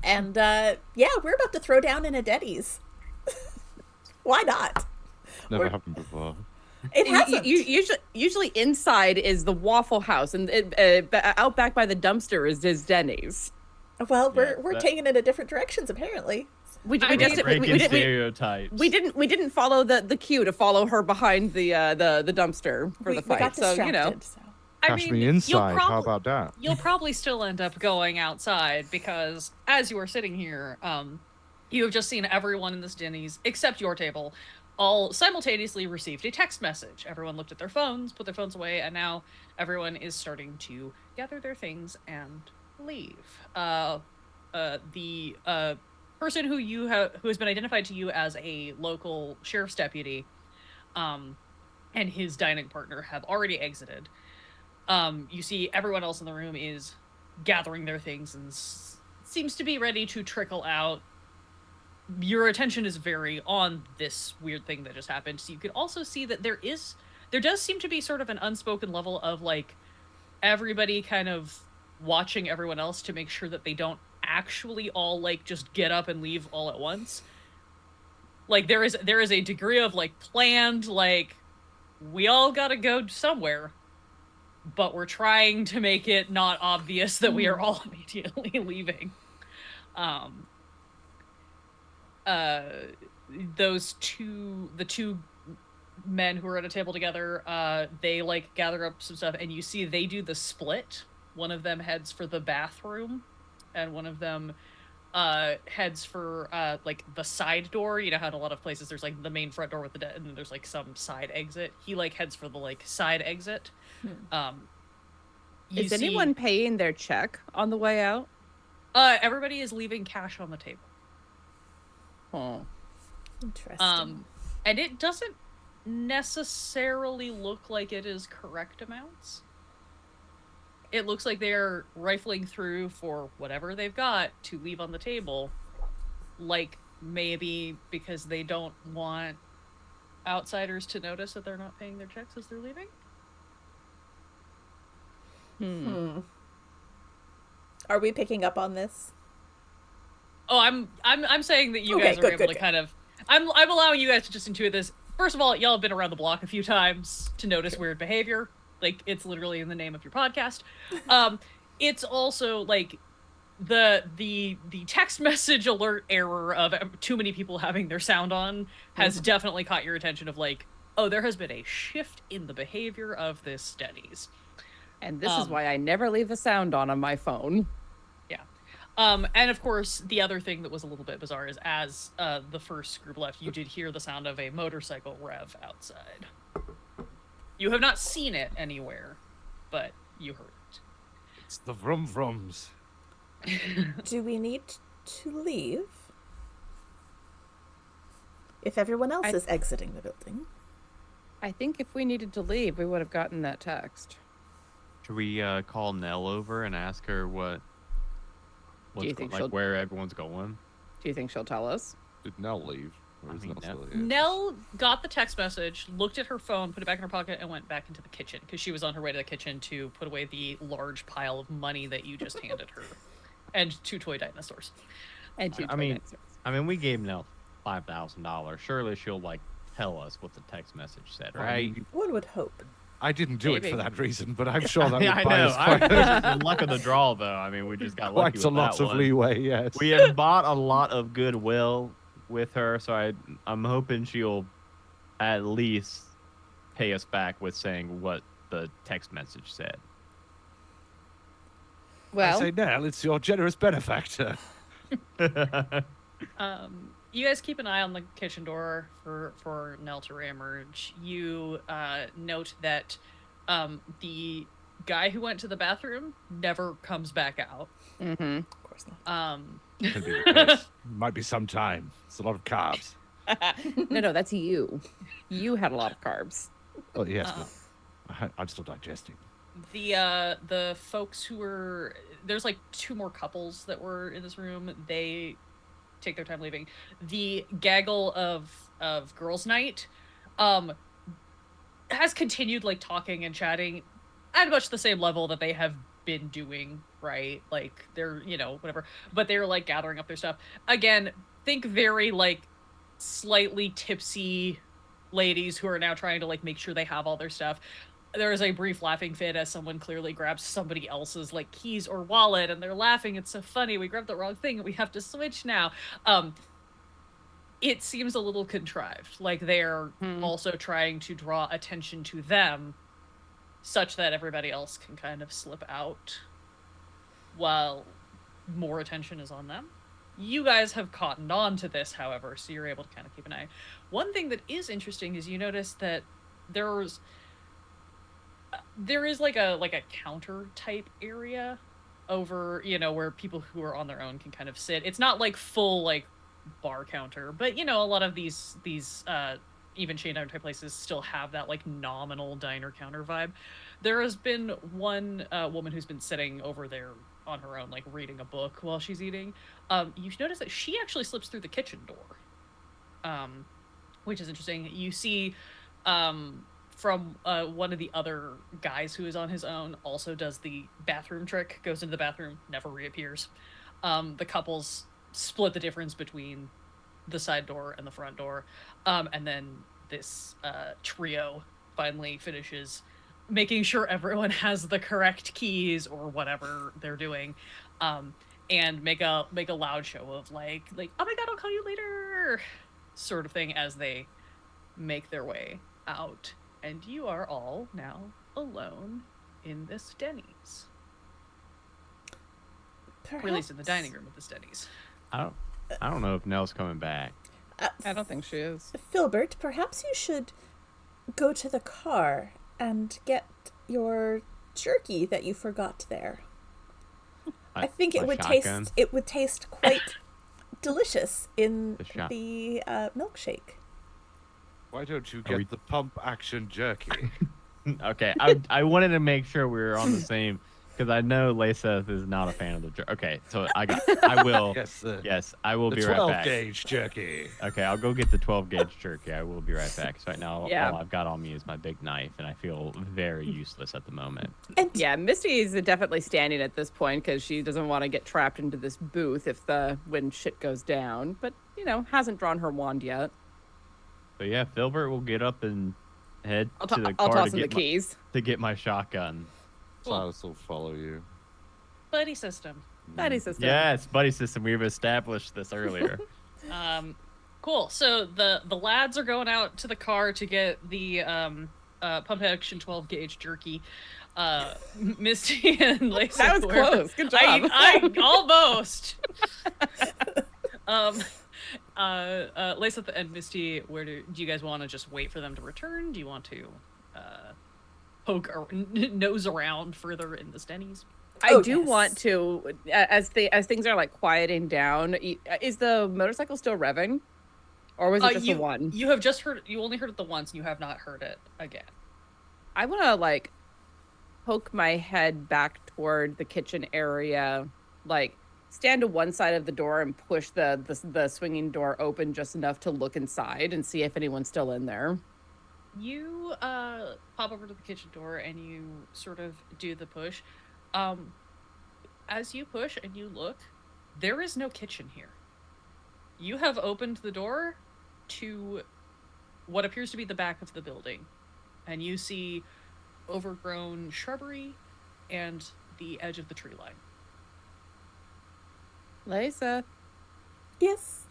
And we're about to throw down in a Denny's. Why not? Never happened before. It hasn't. Usually inside is the Waffle House, and out back by the dumpster is Denny's. Well, we're taking it in different directions apparently. Breaking stereotypes. We didn't follow the cue to follow her behind the dumpster for the fight. We got distracted, so. Cash me inside. How about that? You'll probably still end up going outside because as you are sitting here, you have just seen everyone in this Denny's, except your table, all simultaneously received a text message. Everyone looked at their phones, put their phones away, and now everyone is starting to gather their things and leave. The person who has been identified to you as a local sheriff's deputy, and his dining partner have already exited. You see everyone else in the room is gathering their things and seems to be ready to trickle out. Your attention is very on this weird thing that just happened. So you could also see that there does seem to be sort of an unspoken level of like everybody kind of watching everyone else to make sure that they don't actually all like just get up and leave all at once. Like there is a degree of like planned, like we all gotta go somewhere, but we're trying to make it not obvious that we are all immediately leaving. The two men who are at a table together, they like gather up some stuff, and you see they do the split. One of them heads for the bathroom, and one of them heads for like the side door. You know how in a lot of places there's like the main front door with the and then there's like some side exit. He like heads for the like side exit. Is anyone paying their check on the way out? Everybody is leaving cash on the table. Oh, interesting. And it doesn't necessarily look like it is correct amounts. It looks like they're rifling through for whatever they've got to leave on the table. Like, maybe because they don't want outsiders to notice that they're not paying their checks as they're leaving? Are we picking up on this? Oh, I'm saying that you guys are able to kind of... I'm allowing you guys to just intuit this. First of all, y'all have been around the block a few times to notice weird behavior. Like, it's literally in the name of your podcast. It's also, like, the text message alert error of too many people having their sound on has definitely caught your attention of, like, oh, there has been a shift in the behavior of this Denny's. And this is why I never leave the sound on my phone. Yeah. And, of course, the other thing that was a little bit bizarre is as the first group left, you did hear the sound of a motorcycle rev outside. You have not seen it anywhere, but you heard it. It's the vroom vrooms. Do we need to leave? If everyone else is exiting the building. I think if we needed to leave, we would have gotten that text. Should we call Nell over and ask her what's where everyone's going? Do you think she'll tell us? Did Nell leave? Or is Nell still here? Nell got the text message, looked at her phone, put it back in her pocket, and went back into the kitchen because she was on her way to the kitchen to put away the large pile of money that you just handed her, and 2 toy dinosaurs. And 2 toy dinosaurs. I mean, we gave Nell $5,000. Surely she'll like tell us what the text message said, right? One would hope. I didn't do it for that reason, but I'm sure that would I buy know. us quite, The luck of the draw, though. I mean, we just got lucky quite with a lot that of one. leeway. Yes. We have bought a lot of goodwill with her, so I'm hoping she'll at least pay us back with saying what the text message said. Well, I say, Nell, it's your generous benefactor. You guys keep an eye on the kitchen door for Nell to reemerge. You note that the guy who went to the bathroom never comes back out. Mm-hmm. Of course not. Could be the case. Might be some time. It's a lot of carbs. No, that's you. You had a lot of carbs. Oh yes, but I'm still digesting. The folks who were there's like 2 more couples that were in this room. They take their time leaving. The gaggle of girls' night, has continued like talking and chatting at much the same level that they have been doing, right? Like they're, whatever, but they're like gathering up their stuff. Again, think very like slightly tipsy ladies who are now trying to like make sure they have all their stuff. There is a brief laughing fit as someone clearly grabs somebody else's like keys or wallet and they're laughing. It's so funny. We grabbed the wrong thing and we have to switch now. It seems a little contrived. Like they're also trying to draw attention to them such that everybody else can kind of slip out while more attention is on them. You guys have cottoned on to this, however, so you're able to kind of keep an eye. One thing that is interesting is you notice that there is like a counter type area over, where people who are on their own can kind of sit. It's not like full like bar counter, but a lot of these even chain diner type places still have that like nominal diner counter vibe. There has been one woman who's been sitting over there on her own, like reading a book while she's eating. You notice that she actually slips through the kitchen door, which is interesting. You see from one of the other guys who is on his own also does the bathroom trick, goes into the bathroom, never reappears. The couples split the difference between the side door and the front door, and then this trio finally finishes making sure everyone has the correct keys or whatever they're doing, and make a loud show of like oh my god, I'll call you later sort of thing as they make their way out, and you are all now alone in this Denny's. Perhaps... Or at least in the dining room of this Denny's. I don't know if Nell's coming back. I don't think she is. Filbert, perhaps you should go to the car and get your jerky that you forgot there. I think it would taste quite delicious in the milkshake. Why don't you get the pump action jerky? Okay, I wanted to make sure we were on the same, because I know Lisa is not a fan of the jerky. Okay, so I will. Yes, I will be right back. 12 gauge jerky. Okay, I'll go get the 12 gauge jerky. I will be right back. So right now, Yeah. all I've got on me is my big knife, and I feel very useless at the moment. And Yeah, Misty is definitely standing at this point because she doesn't want to get trapped into this booth when shit goes down. But hasn't drawn her wand yet. So yeah, Filbert will get up and head to the I'll car toss him the keys. to get my shotgun. Silas will follow you. Buddy system. Buddy system. Yes, buddy system. We've established this earlier. Cool. So the lads are going out to the car to get the pump action 12 gauge jerky. Misty and Lacey. That was close. Good job. I almost. Lacey and Misty, where do you guys want to just wait for them to return? Do you want to poke or nose around further in the Denny's? I do want to, as things are like quieting down. Is the motorcycle still revving, or was it just the one? You have just heard. You only heard it the once, and you have not heard it again. I want to like poke my head back toward the kitchen area, like stand to one side of the door and push the swinging door open just enough to look inside and see if anyone's still in there. You pop over to the kitchen door and you sort of do the push. As you push and you look, there is no kitchen here. You have opened the door to what appears to be the back of the building, and you see overgrown shrubbery and the edge of the tree line. Lisa, yes,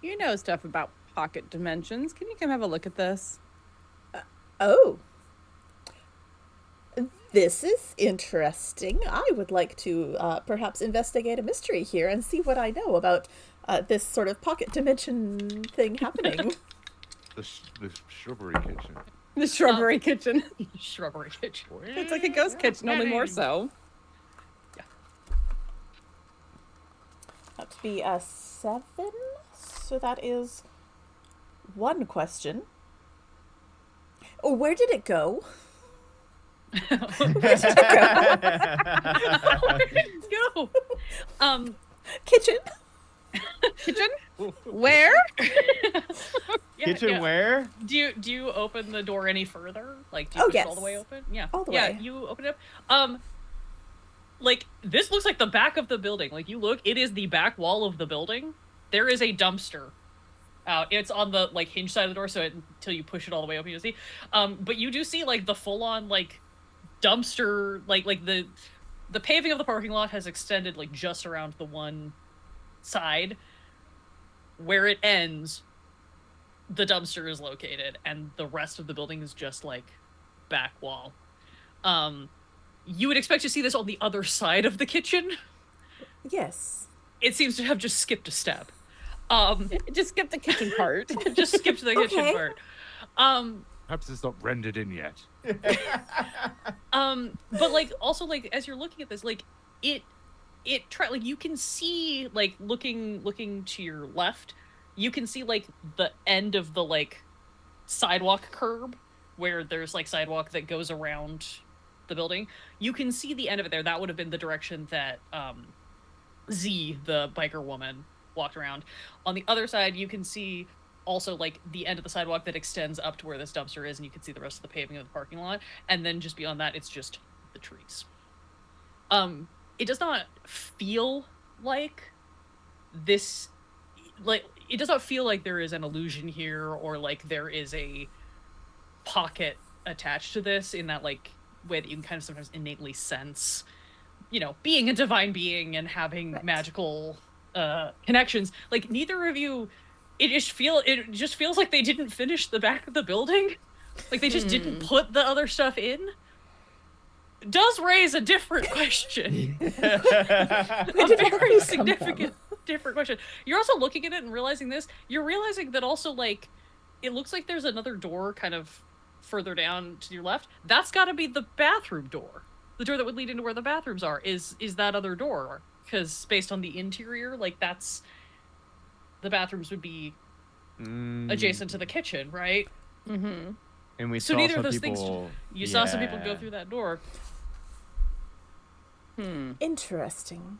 you know stuff about pocket dimensions. Can you come have a look at this? Oh, this is interesting. I would like to perhaps investigate a mystery here and see what I know about this sort of pocket dimension thing happening. The shrubbery kitchen. The shrubbery kitchen. Shrubbery kitchen. It's like a ghost kitchen, only more so. Yeah. That would be a 7. So that is one question. Oh, where did it go? Where did it go? Kitchen. Kitchen? Where? Kitchen yeah. where? Do you open the door any further? Like, do you Oh, push it all yes. the way open? Yeah. All the yeah, way. you open it up. Like, this looks like the back of the building. Like, you look, it is the back wall of the building. There is a dumpster out. It's on the, like, hinge side of the door, so until you push it all the way open, you'll see. But you do see, like, the full-on, like, dumpster, like the paving of the parking lot has extended, like, just around the one side. Where it ends, the dumpster is located, and the rest of the building is just, like, back wall. You would expect to see this on the other side of the kitchen. Yes. It seems to have just skipped a step. Just skip the kitchen part. Just skipped the kitchen Okay. part. Perhaps it's not rendered in yet. But, like, also, like, as you're looking at this, like, like, you can see, like, looking to your left, you can see, like, the end of the, like, sidewalk curb, where there's, like, sidewalk that goes around the building. You can see the end of it there. That would have been the direction that, Z, the biker woman, walked around. On the other side, you can see also, like, the end of the sidewalk that extends up to where this dumpster is, and you can see the rest of the paving of the parking lot. And then just beyond that, it's just the trees. It does not feel like this, like, it does not feel like there is an illusion here, or like there is a pocket attached to this in that, like, way that you can kind of sometimes innately sense, you know, being a divine being and having Right. magical connections. Like, neither of you, it just feels like they didn't finish the back of the building. Like, they just didn't put the other stuff in. Does raise a different question. did A all very this come from? significant different question. You're also looking at it and realizing this. You're realizing that also, like, it looks like there's another door kind of further down to your left. That's got to be the bathroom door. The door that would lead into where the bathrooms are is that other door. Because based on the interior, like, that's, the bathrooms would be adjacent to the kitchen, right? Mm-hmm. And we So saw neither some of those people. things. You saw some people go yeah. through that door. Interesting.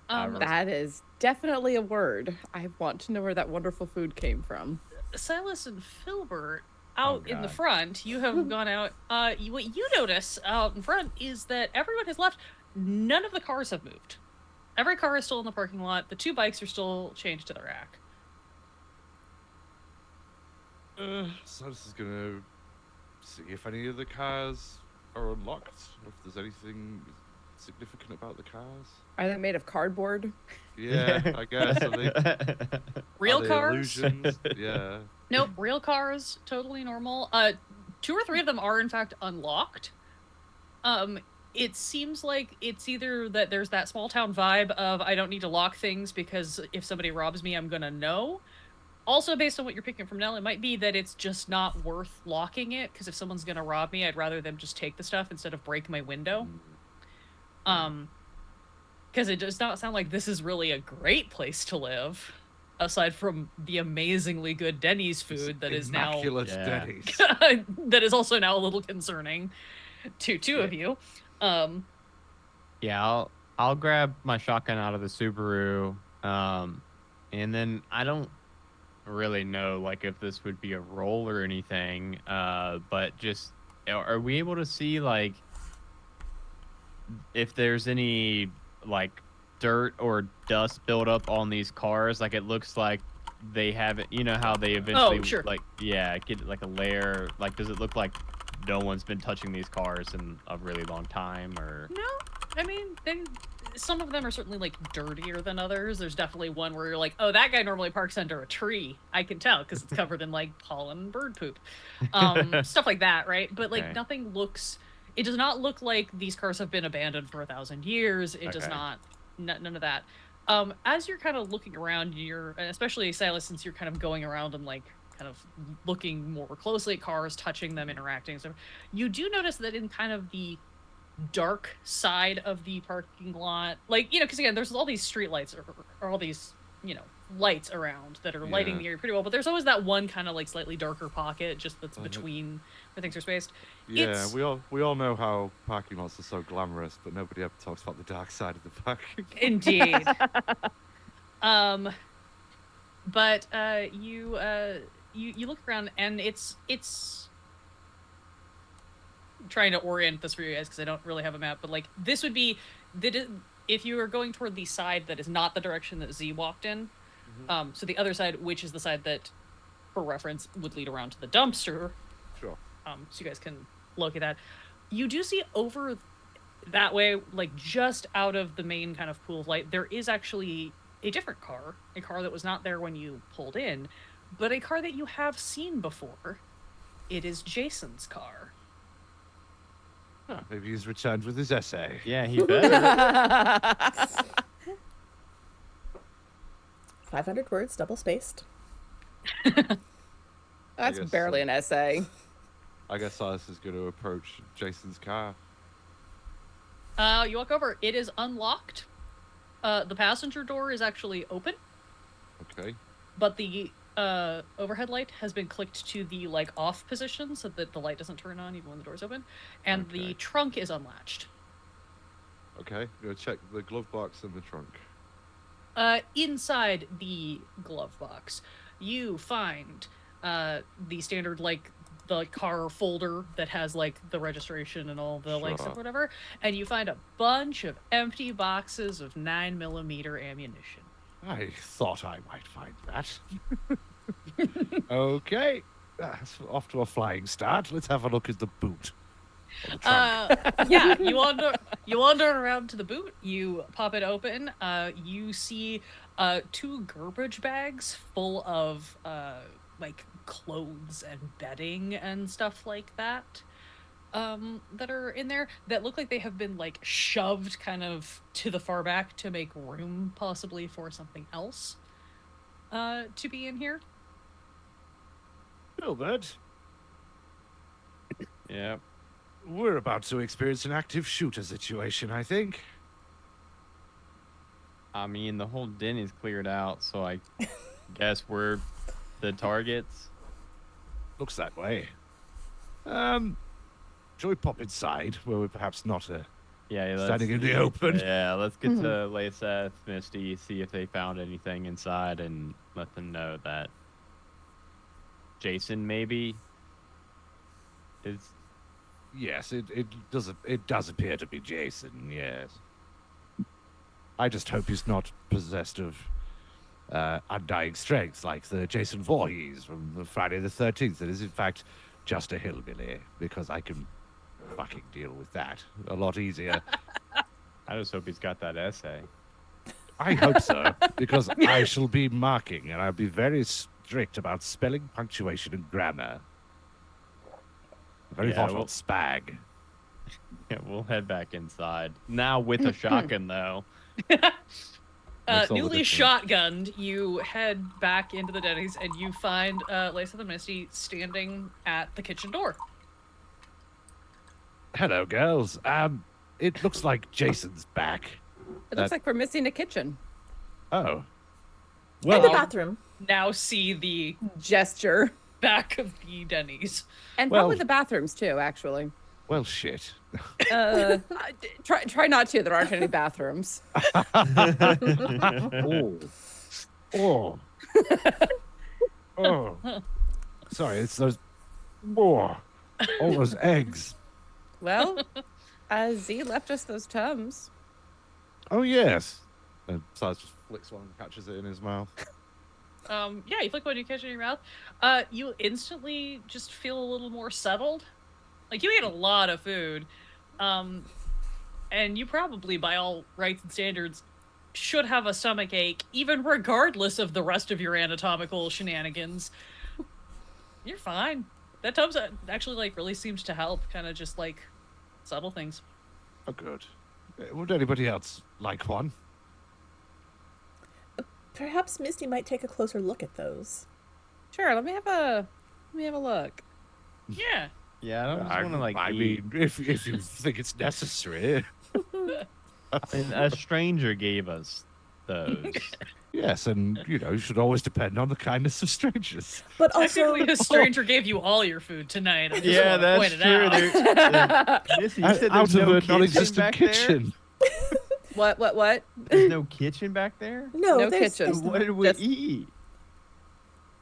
That is definitely a word. I want to know where that wonderful food came from. Silas and Filbert out in the God. front, you have gone out. What you notice out in front is that everyone has left. None of the cars have moved. Every car is still in the parking lot. The 2 bikes are still chained to the rack. So this is gonna see if any of the cars are unlocked, if there's anything significant about the cars. Are they made of cardboard? Yeah, I guess. I think, Real are they cars? illusions? Yeah. Nope, real cars, totally normal. 2 or 3 of them are in fact unlocked. It seems like it's either that there's that small town vibe of I don't need to lock things because if somebody robs me, I'm gonna know. Also, based on what you're picking from Nell, it might be that it's just not worth locking it because if someone's gonna rob me, I'd rather them just take the stuff instead of break my window. Because it does not sound like this is really a great place to live, aside from the amazingly good Denny's food that is now Immaculate Yeah. Denny's. that is also now a little concerning to 2 of you. Yeah, I'll grab my shotgun out of the Subaru, and then I don't really know like if this would be a roll or anything, but just are we able to see like if there's any like dirt or dust build up on these cars? Like it looks like they haven't, you know how they eventually sure. like get like a layer. Like does it look like no one's been touching these cars in a really long time or? No, I mean, some of them are certainly like dirtier than others. There's definitely one where you're like, oh, that guy normally parks under a tree. I can tell because it's covered in like pollen and bird poop, stuff like that, right? But like Okay. nothing looks. It does not look like these cars have been abandoned for 1,000 years. It does Okay. not. None of that. As you're kind of looking around, and especially Silas, since you're kind of going around and like kind of looking more closely at cars, touching them, interacting, so you do notice that in kind of the dark side of the parking lot, like, you know, because again, there's all these street lights or all these, you know, lights around that are lighting Yeah. the area pretty well, but there's always that one kind of like slightly darker pocket just that's Uh-huh. between where things are spaced. Yeah, It's- we all know how parking lots are so glamorous, but nobody ever talks about the dark side of the parking. Indeed. But you you look around and it's I'm trying to orient this for you guys because I don't really have a map, but like this would be if you are going toward the side that is not the direction that Z walked in. So the other side, which is the side that, for reference, would lead around to the dumpster. Sure. So you guys can look at that. You do see over that way, like just out of the main kind of pool of light, there is actually a different car, a car that was not there when you pulled in, but a car that you have seen before. It is Jason's car. Oh, maybe he's returned with his essay. Yeah, he better. 500 words, double spaced. That's guess barely so. an essay. I guess Silas is going to approach Jason's car. You walk over. It is unlocked. The passenger door is actually open, Okay. but the overhead light has been clicked to the like off position so that the light doesn't turn on even when the door's open, and the Okay. trunk is unlatched. Okay. Go check the glove box and the trunk. Inside the glove box, you find the standard like the car folder that has like the registration and all the like Sure. stuff, whatever, and you find a bunch of empty boxes of 9mm ammunition. I thought I might find that. Okay. That's off to a flying start. Let's have a look at the boot. Or the trunk. Yeah, you wander around to the boot, you pop it open, you see two garbage bags full of like clothes and bedding and stuff like that that are in there that look like they have been like shoved kind of to the far back to make room possibly for something else to be in here. Gilbert, Yeah. we're about to experience an active shooter situation, I think. I mean, the whole den is cleared out, so I guess we're the targets. Looks that way. Shall we pop inside, where we're perhaps not Yeah, let's, standing in the open? Yeah, let's get to Layseth, Misty, see if they found anything inside, and let them know that Jason maybe is. Yes, it does appear to be Jason, yes. I just hope he's not possessed of undying strength like the Jason Voorhees from the Friday the 13th. That is, in fact, just a hillbilly, because I can fucking deal with that a lot easier. I just hope he's got that essay. I hope so, because I shall be marking, and I'll be very strict about spelling, punctuation, and grammar. Very Yeah, hot well- on spag. Yeah, we'll head back inside now with a shotgun though. Makes all the Newly difference. shotgunned, you head back into the Denny's and you find Lisa and Misty standing at the kitchen door. Hello, girls. It looks like Jason's back. It looks like we're missing a kitchen. Oh. And Well, the bathroom. Now see the Gesture. back of the Denny's. And Well- probably the bathrooms too, actually. well, shit. Try not to. There aren't any bathrooms. Oh. Oh. Oh. Sorry, it's those. Oh. All those eggs. Well, Z left us those Tums. Oh, yes. And Silas just flicks one and catches it in his mouth. Yeah, you flick one, you catch it in your mouth. You instantly just feel a little more settled. Like, you ate a lot of food. And you probably, by all rights and standards, should have a stomach ache, even regardless of the rest of your anatomical shenanigans. You're fine. That Tums actually, like, really seems to help, kind of just, like, settle things. Oh, good. Would anybody else like one? Perhaps Misty might take a closer look at those. Sure, let me have a look. Yeah. Yeah, I don't just want to like. I eat. mean, if you think it's necessary. I mean, a stranger gave us those. Yes, and, you should always depend on the kindness of strangers. But also, Technically, a stranger gave you all your food tonight. I just Yeah, wanna point that's it true. out. Missy, you said Out there's of no a kitchen non-existent back there? kitchen. What? There's no kitchen back there? no, No there's, kitchen. there's What not. did we Just- eat?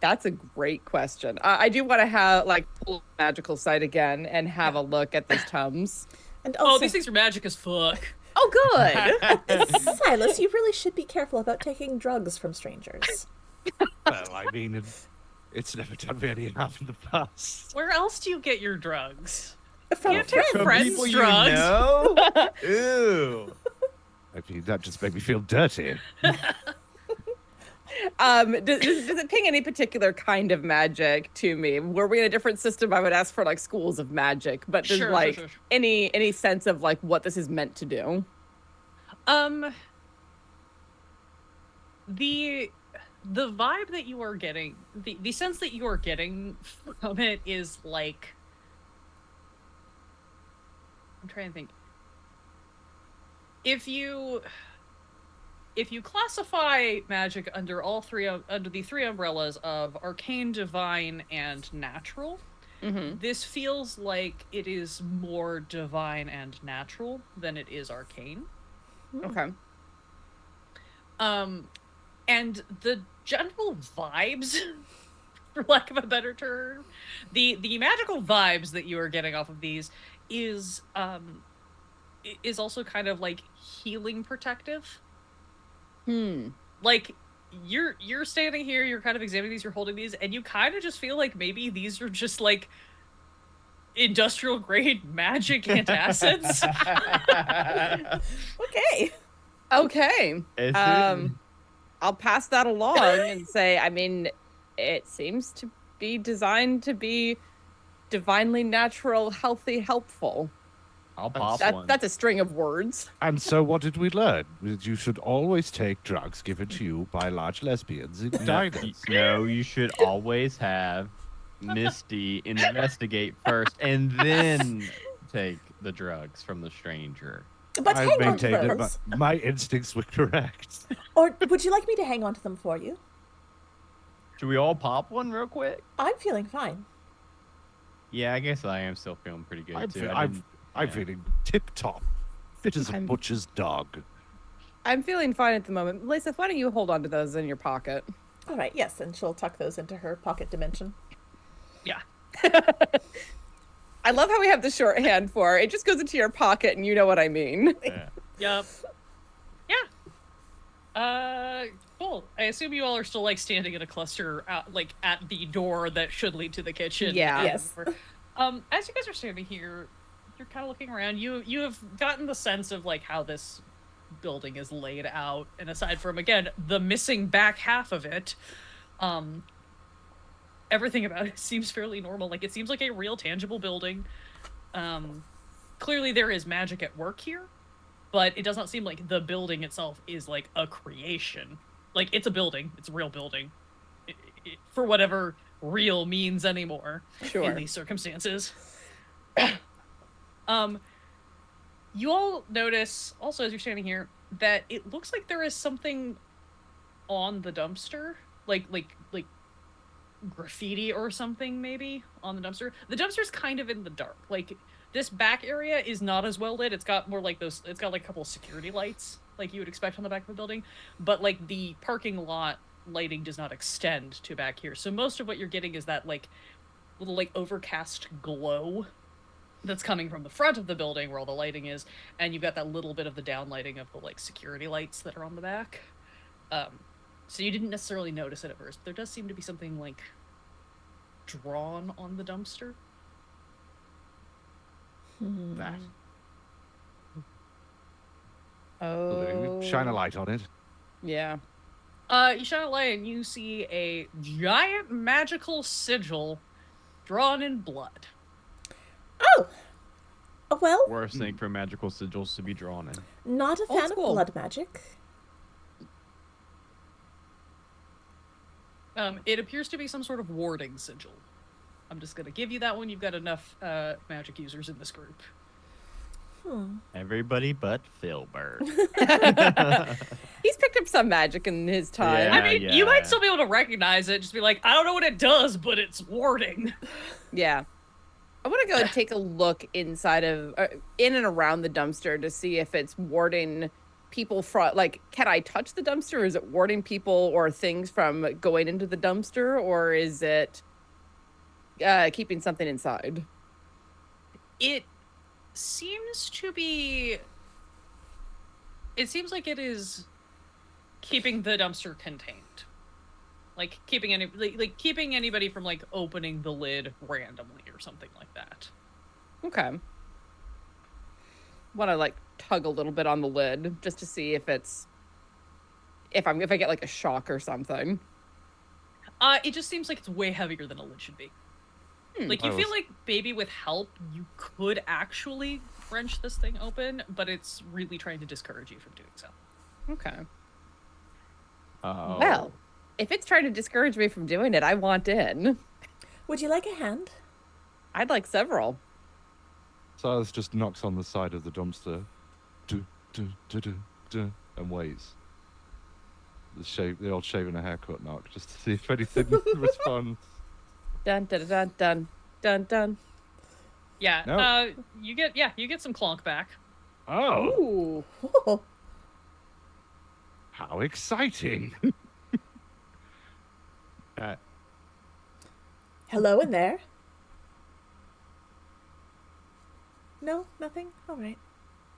That's a great question. I do want to have pull magical sight again and have a look at those tums. And Oh, also, these things are magic as fuck. Oh, good. Silas, you really should be careful about taking drugs from strangers. Well, I mean, it's never done me any harm in the past. Where else do you get your drugs? From You take friends. friends' People drugs. you know? Ew. I mean, that just made me feel dirty. Does it ping any particular kind of magic to me? Were we in a different system, I would ask for schools of magic, but does Sure. any sense of what this is meant to do? The vibe that you are getting, the sense that you are getting from it is I'm trying to think. If you classify magic under under the three umbrellas of arcane, divine, and natural, this feels like it is more divine and natural than it is arcane. Okay. And the general vibes, for lack of a better term, the magical vibes that you are getting off of these is also kind of healing protective. You're standing here, you're kind of examining these, you're holding these, and you kind of just feel like maybe these are just industrial grade magic antacids. Okay. I'll pass that along and say, I mean, it seems to be designed to be divinely natural, healthy, helpful. I'll pop one. That's a string of words. And so what did we learn? That you should always take drugs given to you by large lesbians in diners. No, you should always have Misty investigate first and then take the drugs from the stranger. But I've hang on to maintained that those. my instincts were correct. Or would you like me to hang on to them for you? Should we all pop one real quick? I'm feeling fine. Yeah, I guess I am still feeling pretty good too. I'm feeling tip-top. Fit as a butcher's dog. I'm feeling fine at the moment. Lisa, why don't you hold on to those in your pocket? All right, yes, and she'll tuck those into her pocket dimension. Yeah. I love how we have the shorthand for it. It just goes into your pocket, and you know what I mean. Yup. Yeah. Cool. I assume you all are still standing in a cluster out, at the door that should lead to the kitchen. Yeah. Yes. As you guys are standing here, you're kind of looking around. You have gotten the sense of how this building is laid out, and aside from again the missing back half of it, everything about it seems fairly normal. It seems like a real tangible building. Clearly there is magic at work here, but it does not seem like the building itself is a creation. It's a building. It's a real building. For whatever real means anymore. Sure. In these circumstances. You all notice, also as you're standing here, that it looks like there is something on the dumpster. Like graffiti or something, maybe, on the dumpster. The dumpster's kind of in the dark. This back area is not as well lit. It's got more those, it's got a couple of security lights, you would expect on the back of a building. But, the parking lot lighting does not extend to back here. So most of what you're getting is that, little, overcast glow that's coming from the front of the building where all the lighting is, and you've got that little bit of the downlighting of the security lights that are on the back. So you didn't necessarily notice it at first, but there does seem to be something drawn on the dumpster. That. Oh. Shine a light on it. Yeah. You shine a light and you see a giant magical sigil drawn in blood. Oh! Well, Worst thing for magical sigils to be drawn in. not a Old fan of school. blood magic. It appears to be some sort of warding sigil. I'm just gonna give you that one. You've got enough magic users in this group. Everybody but Filbert. He's picked up some magic in his time. Yeah. I mean, you might still be able to recognize it. Just be like, I don't know what it does, but it's warding. Yeah. I want to go and take a look inside of, in and around the dumpster to see if it's warding people from, like, can I touch the dumpster? Is it warding people or things from going into the dumpster, or is it keeping something inside? It seems to be. It seems like it is keeping the dumpster contained, like keeping keeping anybody from like opening the lid randomly or something like that. Okay. Want to like tug a little bit on the lid just to see if it's if I get like a shock or something. It just seems like it's way heavier than a lid should be. Like, you I feel was- like maybe with help you could actually wrench this thing open, but it's really trying to discourage you from doing so. Okay. Oh. Well, if it's trying to discourage me from doing it, I want in. Would you like a hand? I'd like several. Silas just knocks on the side of the dumpster, do, do, do, do, do, and waits. The old shaving a haircut knock, just to see if anything responds. Dun dun dun dun dun dun. Yeah, No. you get some clonk back. Oh, Ooh. Oh, how exciting! hello in there. No, nothing. All right.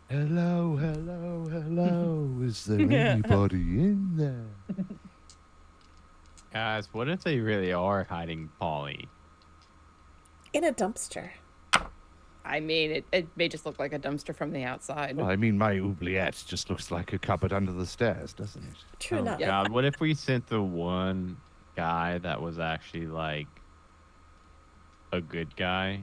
Hello, hello, hello. Is there anybody in there? Guys, what if they really are hiding Polly? In a dumpster. I mean, it may just look like a dumpster from the outside. Well, I mean, my oubliette just looks like a cupboard under the stairs, doesn't it? True Oh enough. God, what if we sent the one guy that was actually like a good guy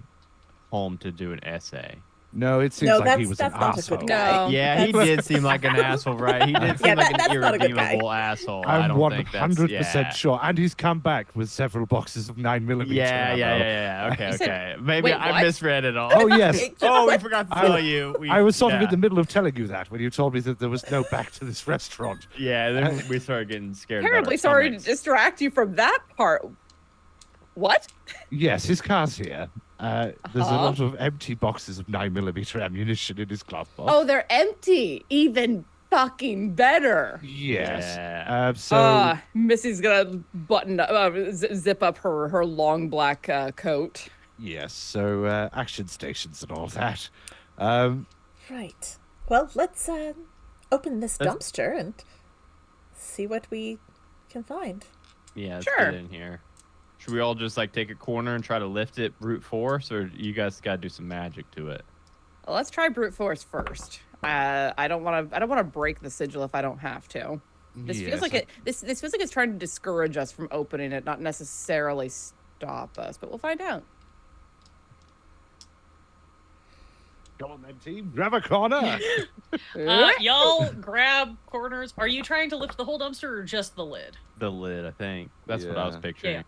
home to do an essay? No, it seems No, like he that's was an not a good asshole. guy. No. Yeah, he did seem like an asshole, right? He did seem Yeah, like that's an not a good guy. irredeemable asshole. I I'm don't think that's 100% yeah. sure, and he's come back with several boxes of 9mm Yeah, ammo. yeah. Okay, You said- okay. Maybe wait, I what? misread it all. Oh yes, Oh, we What? forgot to I- tell you. I was sort of in yeah. the middle of telling you that when you told me that there was no back to this restaurant. Yeah, then we started getting scared. about Terribly our sorry to stomachs. distract you from that part. What? Yes, his car's here. There's a Uh-huh. lot of empty boxes of 9mm ammunition in his glove box. Oh, they're empty. Even fucking better. yes. Yeah. So Missy's gonna button up, zip up her long black coat. yes, so action stations and all that. Right. Well, let's open this Let's- dumpster and see what we can find. Yeah, let's Sure. get in here. Should we all just like take a corner and try to lift it brute force, or you guys got to do some magic to it? Well, let's try brute force first. I don't want to break the sigil if I don't have to. This feels yes, like this feels like it's trying to discourage us from opening it, not necessarily stop us, but we'll find out. Go on then, team. Grab a corner. Y'all grab corners. Are you trying to lift the whole dumpster or just the lid? The lid, I think. That's what I was Yeah. picturing. Yeah.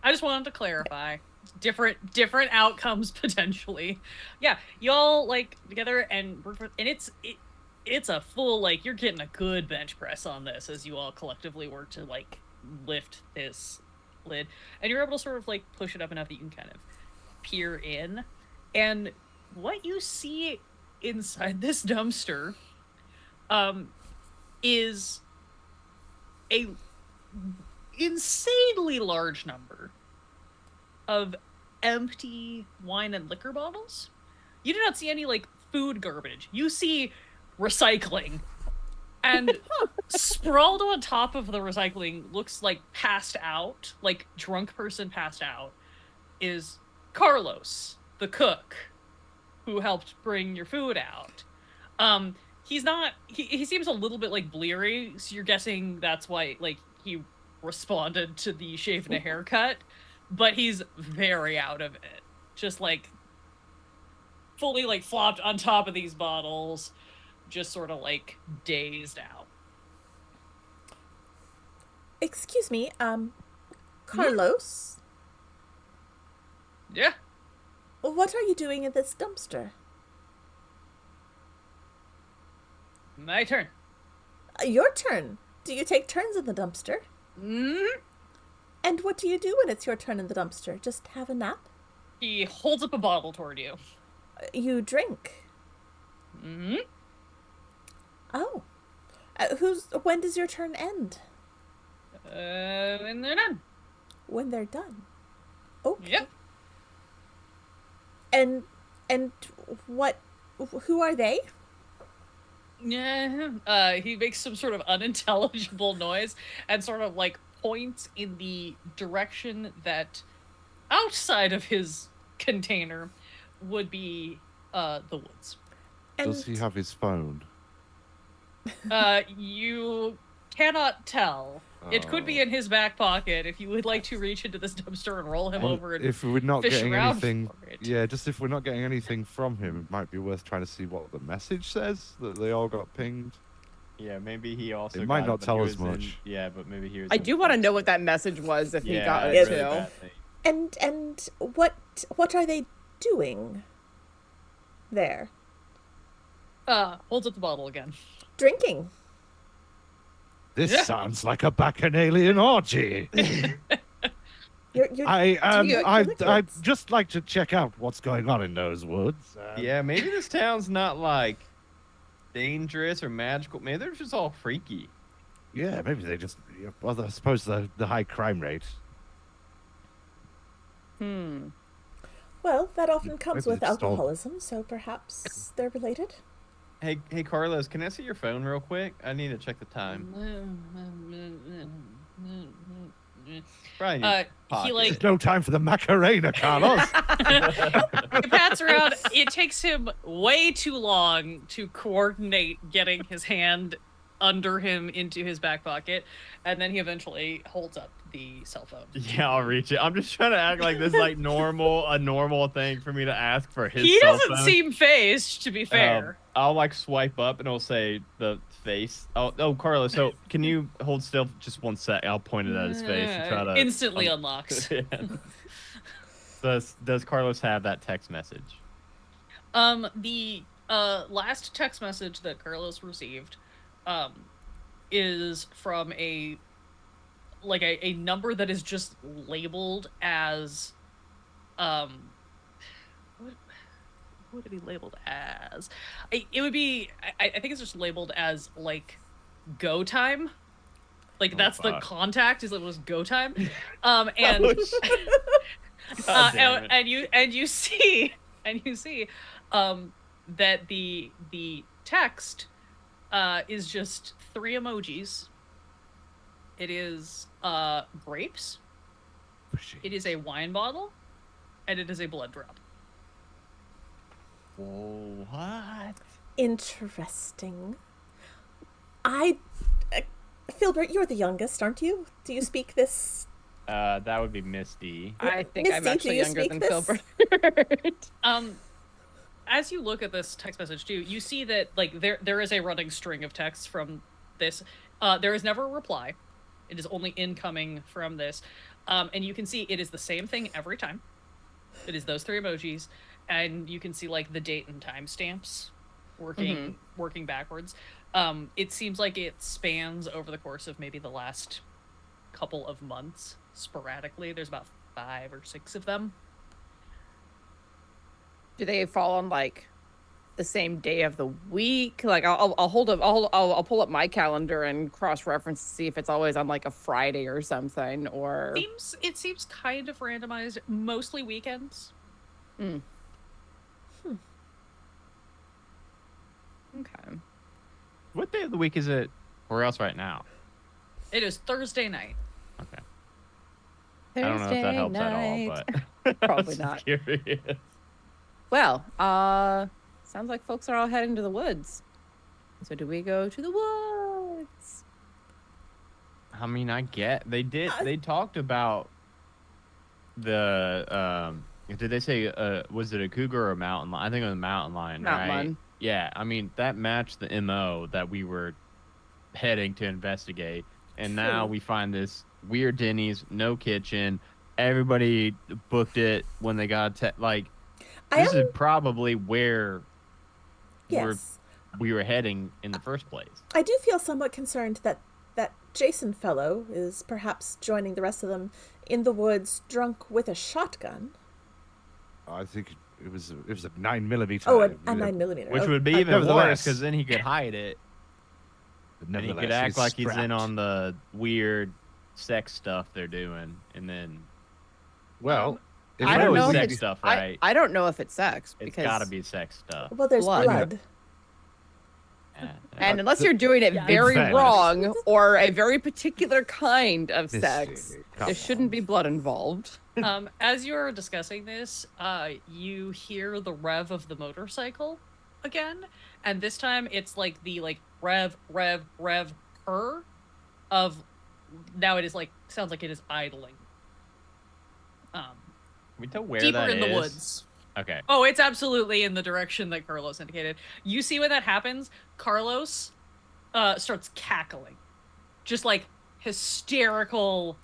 I just wanted to clarify. Different outcomes potentially. Yeah, y'all like together and it's a full like you're getting a good bench press on this as you all collectively work to like lift this lid, and you're able to sort of like push it up enough that you can kind of peer in, and what you see inside this dumpster is a insanely large number of empty wine and liquor bottles. You do not see any like food garbage. You see recycling. And sprawled on top of the recycling looks like passed out, like drunk person passed out, is Carlos, the cook, who helped bring your food out. He's not he seems a little bit like bleary, so you're guessing that's why like he responded to the shave and a haircut, but he's very out of it. Just like fully like flopped on top of these bottles, just sort of like dazed out. Excuse me, Carlos, Yeah. what are you doing in this dumpster? My turn. Your turn. Do you take turns in the dumpster? Mm-hmm. And what do you do when it's your turn in the dumpster? Just have a nap? He holds up a bottle toward you. You drink? Mm-hmm. Oh, When does your turn end? And they're done. When they're done. Okay. Yep. And what? Who are they? Yeah. He makes some sort of unintelligible noise and sort of like points in the direction that outside of his container would be the woods. Does he have his phone? You cannot tell. It could be in his back pocket if you would like to reach into this dumpster and roll him Well, over and if we're not fish getting around anything, for it. yeah, just if we're not getting anything from him, it might be worth trying to see what the message says that they all got pinged. Yeah, maybe he also. It might got not but he tell us was in- much. yeah, but maybe he was. I in do want to France. know what that message was if he Yeah, got it's it really too. bad thing. And what are they doing there? Holds up the bottle again. Drinking. This Yeah. sounds like a bacchanalian orgy. You're I'd just like to check out what's going on in those woods. Yeah, maybe this town's not like dangerous or magical. Maybe they're just all freaky. Yeah, maybe they just. Well, I suppose the high crime rate. Well, that often comes Maybe with they've stolen. alcoholism, so perhaps they're related. Hey, Carlos, can I see your phone real quick? I need to check the time. Probably in your He pocket. like There's no time for the Macarena, Carlos. he pats around. It takes him way too long to coordinate getting his hand under him into his back pocket, and then he eventually holds up the cell phone. Yeah, I'll reach it. I'm just trying to act like this like a normal thing for me to ask for his He cell doesn't phone. seem phased, to be fair. I'll like swipe up and it'll say the face. Oh, Carlos, so can you hold still for just 1 sec? I'll point it at his face and try to Instantly unlocks. Yeah. Does Carlos have that text message? The last text message that Carlos received is from a number that is just labeled as what would it be labeled as? It would be I think it's just labeled as like go time. Like that's the fuck. contact is it was go time. And Oh, God damn it. and you see that the text is just 3 emojis. It is grapes, it is a wine bottle, and it is a blood drop. Whoa, what? Interesting. Filbert, you're the youngest, aren't you? Do you speak this? That would be Misty. I think I'm Misty, do actually you younger speak than this? Filbert. As you look at this text message too, you see that like there is a running string of texts from this. There is never a reply. It is only incoming from this. And you can see it is the same thing every time. It is those 3 emojis, and you can see like the date and timestamps working backwards. It seems like it spans over the course of maybe the last couple of months sporadically. There's about 5 or 6 of them. Do they fall on like the same day of the week? Like I'll pull up my calendar and cross reference to see if it's always on like a Friday or something or It seems kind of randomized, mostly weekends. okay. What day of the week is it for us right now? It is Thursday night. Okay. I don't know if that helps at all, but Probably I'm just not. Curious. Well, sounds like folks are all heading to the woods. So do we go to the woods? I mean, they talked about the did they say was it a cougar or a mountain lion? I think it was a mountain lion, Mountain right? lion. Yeah, I mean that matched the MO that we were heading to investigate, and now True. we find this weird Denny's, no kitchen. Everybody booked it when they got this is probably where Yes. we were heading in the first place. I do feel somewhat concerned that that Jason fellow is perhaps joining the rest of them in the woods, drunk with a shotgun. I think it was a 9mm. Oh, a 9mm. Which Oh, would be even worse nevertheless. because then he could hide it. But And he could nevertheless, act like he's in strapped. on the weird sex stuff they're doing, and then Well, if I know don't it's know if sex it's stuff, I, right? I don't know if it's sex It's because gotta be sex stuff. Well, there's Blood. blood. and unless the- you're doing it Yeah, very fairness. wrong or a very particular kind of sex, Misty, come there shouldn't on. be blood involved. As you're discussing this, you hear the rev of the motorcycle again, and this time it's like the rev purr of now it is like sounds like it is idling. Can we tell where Deeper that in the is? woods. Okay. Oh, it's absolutely in the direction that Carlos indicated. You see when that happens, Carlos starts cackling. Just like hysterical,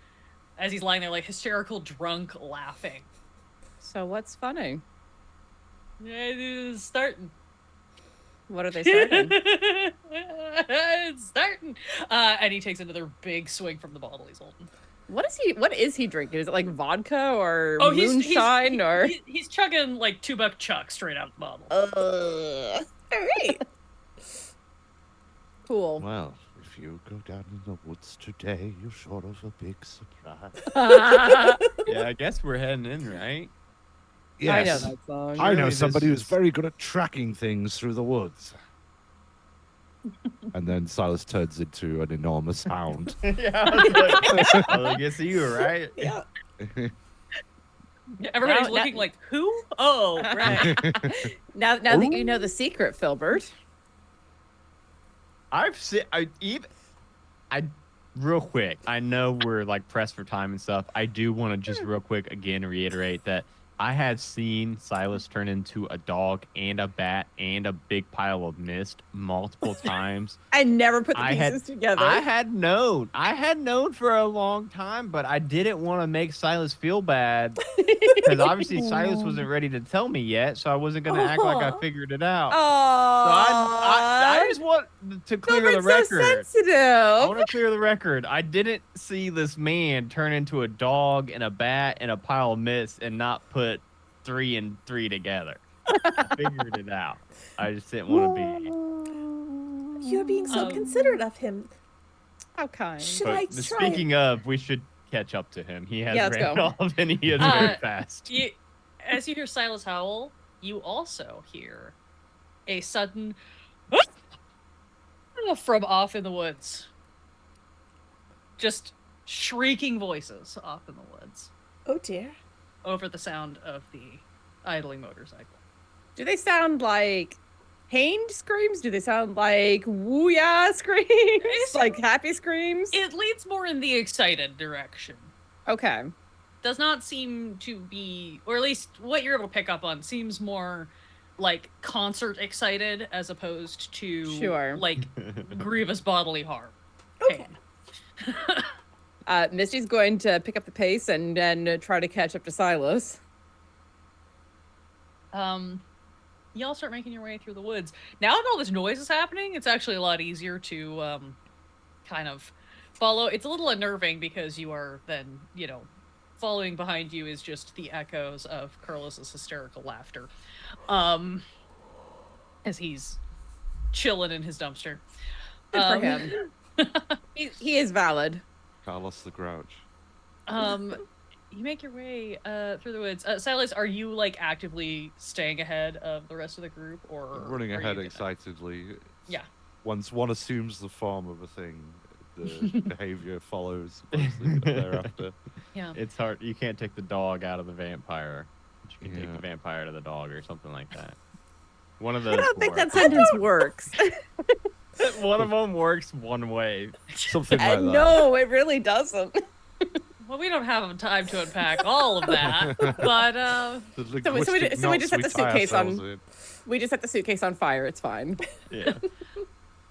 as he's lying there, like hysterical drunk laughing. So what's funny? It is starting. What are they starting? It's starting. And he takes another big swing from the bottle he's holding. What is he drinking? Is it like vodka or Oh, moonshine or? he's chugging like $2 chuck straight out the bottle. Ugh. All right. Cool. Well, if you go down in the woods today, you're sort of a big surprise. Yeah, I guess we're heading in, right? I know Yes, that song. I know Surely somebody this who's is- very good at tracking things through the woods. And then Silas turns into an enormous hound. Yeah, I was like, I guess you, right? Yeah. Everybody's Now- looking like, who? Oh, right. Now that you know the secret, Filbert. Real quick. I know we're like pressed for time and stuff. I do want to just real quick again reiterate that I had seen Silas turn into a dog and a bat and a big pile of mist multiple times. I never put the I had- pieces together. I had known for a long time, but I didn't want to make Silas feel bad because obviously Silas wasn't ready to tell me yet, so I wasn't gonna act like I Aw. figured it out. Oh, So I just want to clear the Filbert's so record. I sensitive. want to clear the record. I didn't see this man turn into a dog and a bat and a pile of mist and not put 3 and 3 together. I figured it out. I just didn't want to be. You're being so Um, considerate of him. How kind. Should I But try? speaking of, we should catch up to him. He has Yeah, let's ran go. off and he is Uh, very fast. As you hear Silas howl, you also hear a sudden from off in the woods. Just shrieking voices off in the woods Oh dear. over the sound of the idling motorcycle. Do they sound like pained screams? Do they sound like woo-ya screams? Like happy screams? It leads more in the excited direction. Okay. Does not seem to be, or at least what you're able to pick up on, seems more like concert excited as opposed to Sure. like grievous bodily harm. Okay. Misty's going to pick up the pace and then try to catch up to Silas. Y'all start making your way through the woods. Now that all this noise is happening, it's actually a lot easier to kind of follow. It's a little unnerving because you are then, following behind you is just the echoes of Carlos's hysterical laughter. As he's chilling in his dumpster. Good for him. He is valid. Carlos the Grouch. You make your way through the woods. Silas, are you like actively staying ahead of the rest of the group, or Running are you ahead gonna- excitedly. Yeah. Once one assumes the form of a thing, the behavior follows closely thereafter. Yeah. It's hard. You can't take the dog out of the vampire. But you can take Yeah. the vampire to the dog or something like that. One of those. I don't think that works. sentence works. One of them works one way. Something like that. No, it really doesn't. Well, we don't have time to unpack all of that, but The So we linguistic so we just knots set the tie suitcase ourselves on. in. We just set the suitcase on fire. It's fine. Yeah.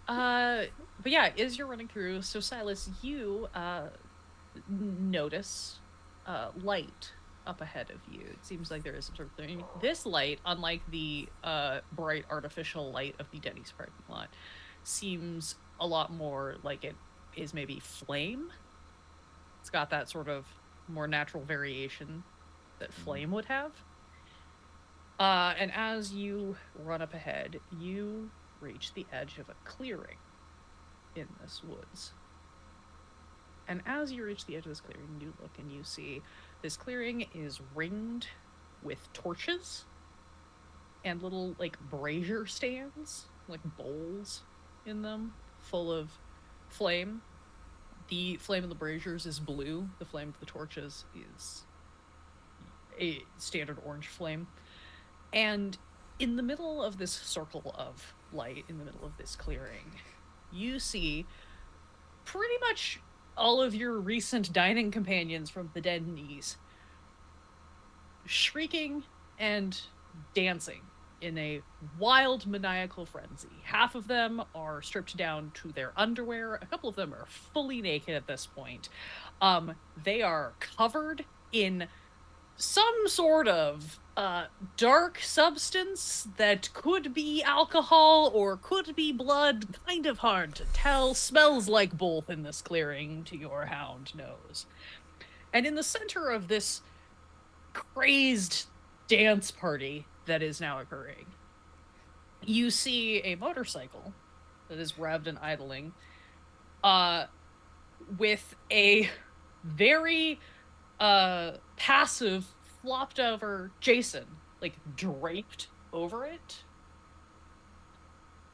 but yeah, as you're running through, so Silas, you notice light up ahead of you. It seems like there is some sort of thing. This light, unlike the bright artificial light of the Denny's parking lot, seems a lot more like it is maybe flame. It's got that sort of more natural variation that flame would have. And as you run up ahead, you reach the edge of a clearing. in this woods. And as you reach the edge of this clearing, you look and you see this clearing is ringed with torches and little, like, brazier stands, like bowls in them, full of flame. The flame of the braziers is blue. The flame of the torches is a standard orange flame. And in the middle of this circle of light, in the middle of this clearing, you see pretty much all of your recent dining companions from the Denny's shrieking and dancing in a wild maniacal frenzy. Half of them are stripped down to their underwear. A couple of them are fully naked at this point. They are covered in some sort of dark substance that could be alcohol or could be blood. Kind of hard to tell. Smells like both in this clearing to your hound nose. And in the center of this crazed dance party that is now occurring, you see a motorcycle that is revved and idling with a very passive, flopped over Jason, like draped over it.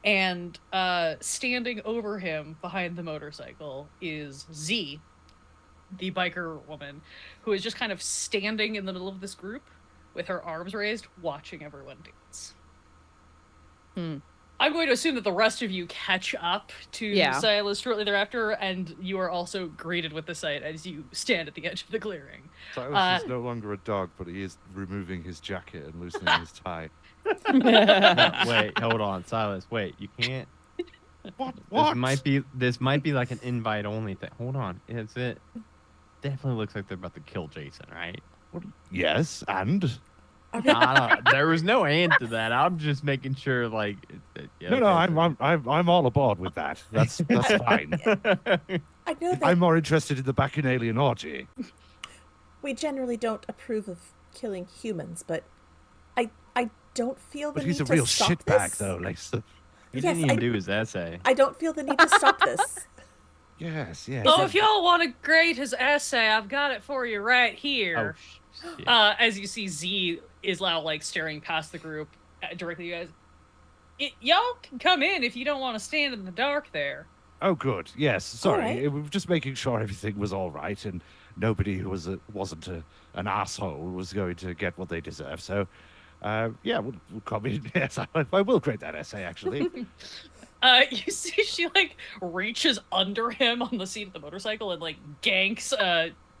And standing over him behind the motorcycle is Z, the biker woman, who is just kind of standing in the middle of this group with her arms raised, watching everyone dance. I'm going to assume that the rest of you catch up to Silas shortly thereafter, and you are also greeted with the sight as you stand at the edge of the clearing. Silas is no longer a dog, but he is removing his jacket and loosening his tie. No, wait, hold on, Silas. Wait, you can't. What? This might be like an invite only thing. Hold on, is it? Definitely looks like they're about to kill Jason, right? Yes, and There was no end to that. I'm just making sure, like. Yeah, no, I'm all aboard with that. That's fine. I know that I'm more interested in the Bacchanalian orgy. we generally don't approve of killing humans, but I don't feel the But need he's a to real stop shitbag, this. though, Lisa. He Yes, didn't even do his essay. I don't feel the need to stop this. Yes, yes. Oh, if y'all want to grade his essay, I've got it for you right here. shit. As you see, Z is now, like, staring past the group directly at you guys. Y'all can come in if you don't want to stand in the dark there. Oh, good. Yes. Sorry. right. We were just making sure everything was all right and nobody who wasn't an asshole was going to get what they deserve. So, yeah, we'll come in. Yes, I will grade that essay, actually. You see she, like, reaches under him on the seat of the motorcycle and, like, ganks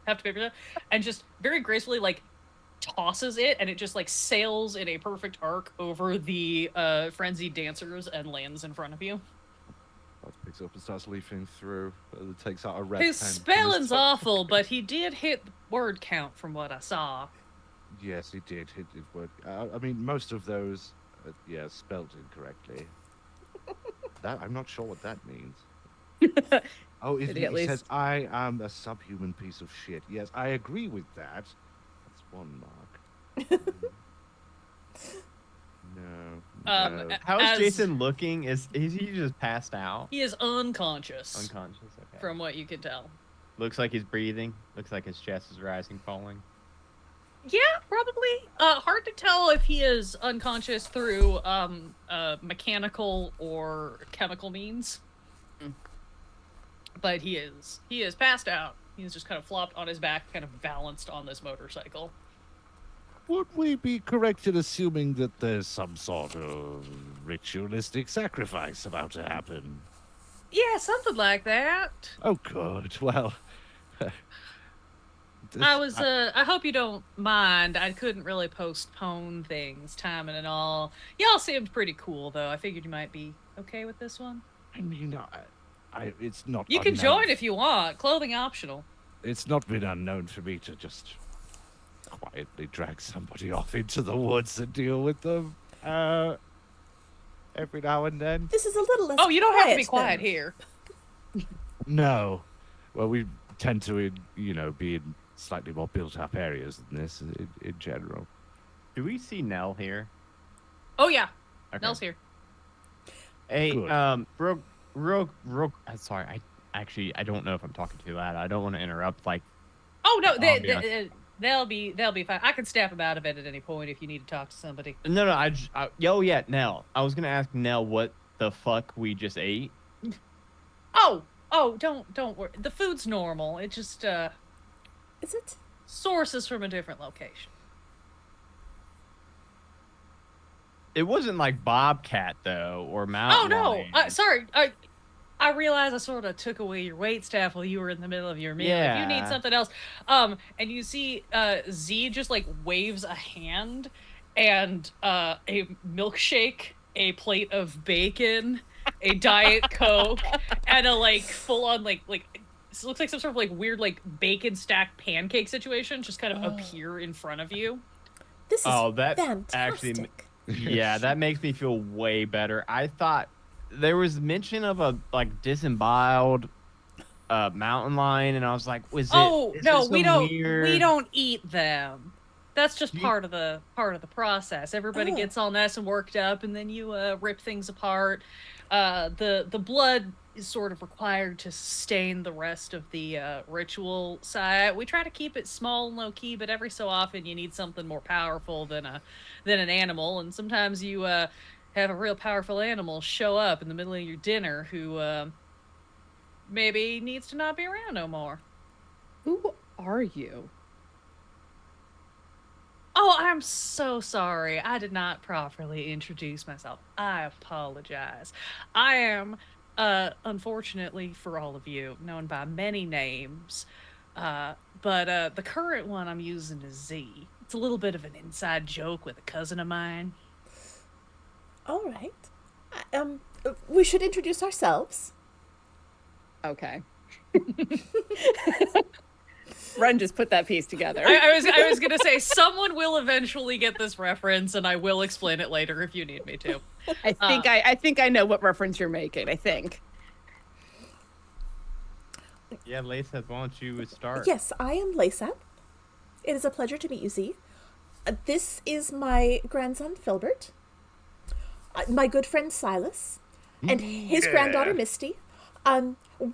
hefty paper and just very gracefully, like, tosses it, and it just, like, sails in a perfect arc over the frenzied dancers and lands in front of you. Picks up and starts leafing through. Takes out a red His pen. from spelling's top awful, but he did hit the word count from what I saw. Yes, he did hit it word. I mean, most of those, spelled incorrectly. That I'm not sure what that means. Oh, Did it he at least- says I am a subhuman piece of shit. Yes, I agree with that. That's one mark. No. How is As- Jason looking? Is he just passed out? He is unconscious, Unconscious. Okay. from what you can tell. Looks like he's breathing. Looks like his chest is rising, falling. Yeah, probably. Hard to tell if he is unconscious through mechanical or chemical means. But he is passed out. He's just kind of flopped on his back, kind of balanced on this motorcycle. Would we be correct in assuming that there's some sort of ritualistic sacrifice about to happen? Yeah, something like that. Oh, good. Well, I hope you don't mind. I couldn't really postpone things, timing and all. Y'all seemed pretty cool, though. I figured you might be okay with this one. I mean, it's not. You can unknown. join if you want. Clothing optional. It's not been unknown for me to just quietly drag somebody off into the woods and deal with them every now and then. This is a little less. Oh, you don't have to be quiet than- here. No. Well, we tend to, be in slightly more built-up areas than this in general. Do we see Nell here? Oh yeah, Okay. Nell's here. Hey, Good. bro, Sorry, I don't know if I'm talking too loud. I don't want to interrupt. Like, Oh no, ambiance. they'll be fine. I can snap them out of it at any point if you need to talk to somebody. No, yo, yeah, Nell. I was gonna ask Nell what the fuck we just ate. Oh, don't worry. The food's normal. It just Is it? sources from a different location. It wasn't like bobcat though, or mountain Oh lion. no, sorry. I realize I sort of took away your wait staff while you were in the middle of your meal. If you need Yeah. something else, and you see Z just like waves a hand, and a milkshake, a plate of bacon, a diet coke, and a like full on like it looks like some sort of like weird like bacon stacked pancake situation just kind of appear in front of you. This is Oh, that fantastic. actually, yeah, that makes me feel way better. I thought there was mention of a like disemboweled mountain lion, and I was like, was it? Oh is no, it we some don't. weird... We don't eat them. That's just You- part of the process. Everybody Oh. gets all nice and worked up, and then you rip things apart. The blood is sort of required to sustain the rest of the ritual side. We try to keep it small and low key, but every so often you need something more powerful than an animal, and sometimes you have a real powerful animal show up in the middle of your dinner who maybe needs to not be around no more. Who are you? Oh, I'm so sorry. I did not properly introduce myself. I apologize. I am, unfortunately for all of you, known by many names. But the current one I'm using is Z. It's a little bit of an inside joke with a cousin of mine. All right. We should introduce ourselves. Okay. Ren just put that piece together. I was gonna say someone will eventually get this reference, and I will explain it later if you need me to. I think I know what reference you're making. I think. Yeah, Lace says, why don't you start? Yes, I am Lisa. It is a pleasure to meet you, Z. This is my grandson, Filbert. My good friend, Silas. And his granddaughter, Misty.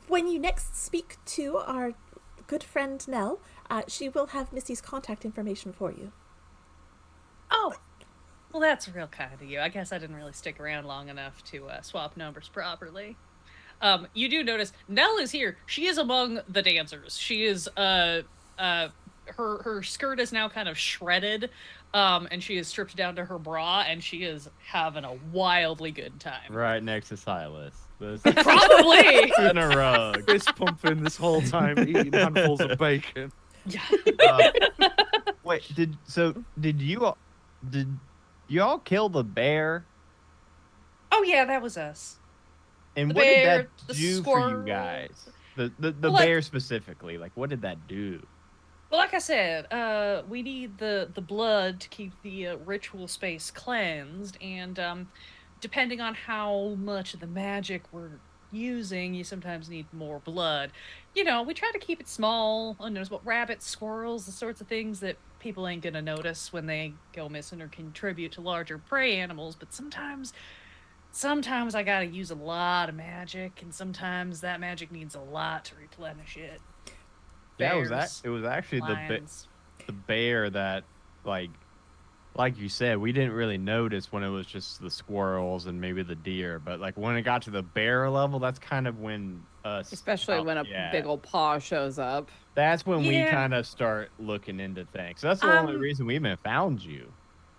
When you next speak to our good friend, Nell, she will have Misty's contact information for you. Oh, well, that's real kind of you. I guess I didn't really stick around long enough to swap numbers properly. You do notice Nell is here. She is among the dancers. She is her skirt is now kind of shredded, and she is stripped down to her bra, and she is having a wildly good time. Right next to Silas. Probably. In a rug. Fist pumping this whole time, eating handfuls of bacon. Yeah. Wait, did you all kill the bear? Oh yeah, that was us. And The what did bear, that the do for squirrel. you guys? The Well, like- bear specifically. Like, what did that do? Well, like I said, we need the blood to keep the ritual space cleansed, and depending on how much of the magic we're using, you sometimes need more blood. You know, we try to keep it small, unnoticeable. Rabbits, squirrels, the sorts of things that people ain't gonna notice when they go missing or contribute to larger prey animals. But sometimes I gotta use a lot of magic, and sometimes that magic needs a lot to replenish it. Yeah, Bears, it was actually lions. the bear that, like you said, we didn't really notice when it was just the squirrels and maybe the deer, but like when it got to the bear level, that's kind of when Especially when a big old paw shows up. That's when we Yeah. kind of start looking into things. So that's the only reason we even found you.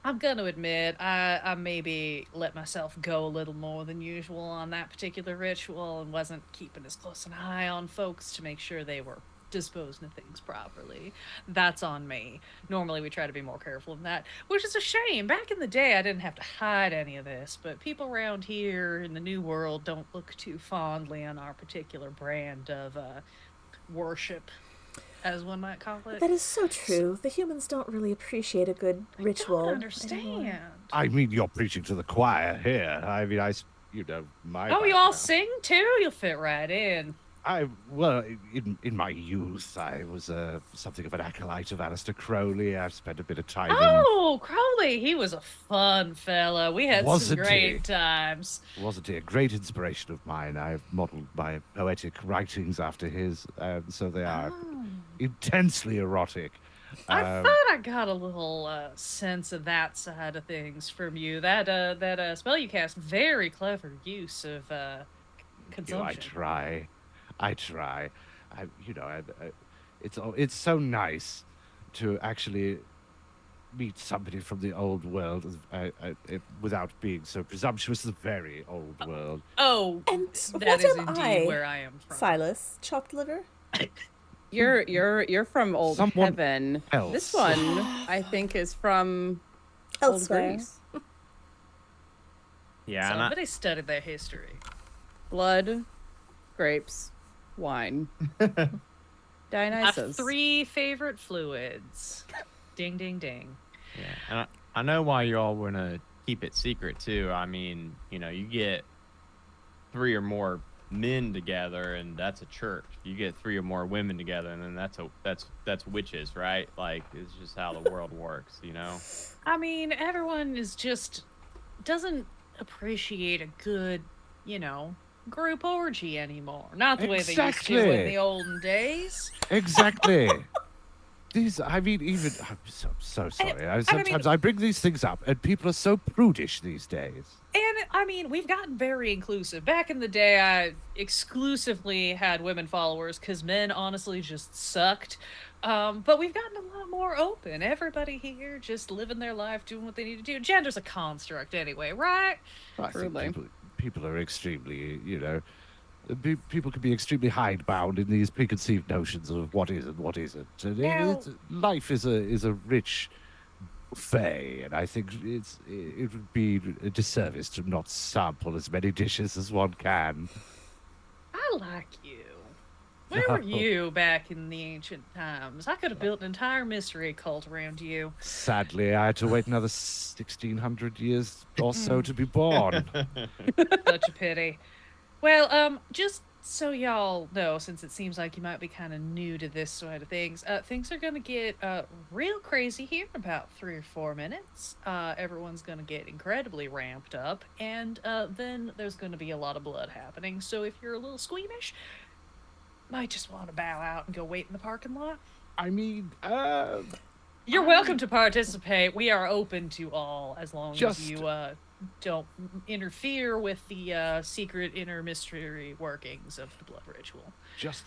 I'm gonna admit, I maybe let myself go a little more than usual on that particular ritual and wasn't keeping as close an eye on folks to make sure they were disposing of things properly. That's on me. Normally we try to be more careful than that, which is a shame. Back in the day, I didn't have to hide any of this, but people around here in the new world don't look too fondly on our particular brand of worship, as one might call it. That is so true. The humans don't really appreciate a good ritual. I don't anymore. understand. I mean, you're preaching to the choir here. I mean, you know, my Oh, you all background. sing too? You'll fit right in. Well, in my youth, I was something of an acolyte of Aleister Crowley. I've spent a bit of time Oh, Crowley, he was a fun fella. We had some Wasn't he? great times. Wasn't he a great inspiration of mine? I've modelled my poetic writings after his, so they are Oh. intensely erotic. I Um, thought I got a little sense of that side of things from you. That spell you cast, very clever use of consumption. I try. It's so nice to actually meet somebody from the old world without being so presumptuous. The very old world. Oh, And that what is am indeed I, where I am from. Silas? Chopped liver? You're from old Someone heaven. This else. one, I think, is from old Elsewhere. Greece. Yeah, and Somebody studied their history. Blood, grapes, wine. I Dionysus. have 3 favorite fluids. Ding, ding, ding. yeah, and I know why you all want to keep it secret too. I mean, you get 3 or more men together, and that's a church. You get 3 or more women together, and then that's witches, right? Like, it's just how the world works, I mean, everyone is just doesn't appreciate a good, group orgy anymore. Not the way they used to in Exactly. the olden days. Exactly. Even I'm so sorry. Sometimes I bring these things up, and people are so prudish these days. And I mean, we've gotten very inclusive. Back in the day, I exclusively had women followers because men honestly just sucked. But we've gotten a lot more open. Everybody here just living their life, doing what they need to do. Gender's a construct anyway, right? I think Truly. people are extremely, people can be extremely hidebound in these preconceived notions of what is and what isn't. And life is a rich buffet, and I think it would be a disservice to not sample as many dishes as one can. I like you. Where were you back in the ancient times? I could have built an entire mystery cult around you. Sadly, I had to wait another 1,600 years or so to be born. Such a pity. Well, just so y'all know, since it seems like you might be kind of new to this side of things are gonna get real crazy here in about 3 or 4 minutes. Everyone's gonna get incredibly ramped up, and then there's gonna be a lot of blood happening. So if you're a little squeamish, might just want to bow out and go wait in the parking lot. I mean, You're welcome to participate. We are open to all, as long as Just- you don't interfere with the secret inner mystery workings of the blood ritual. just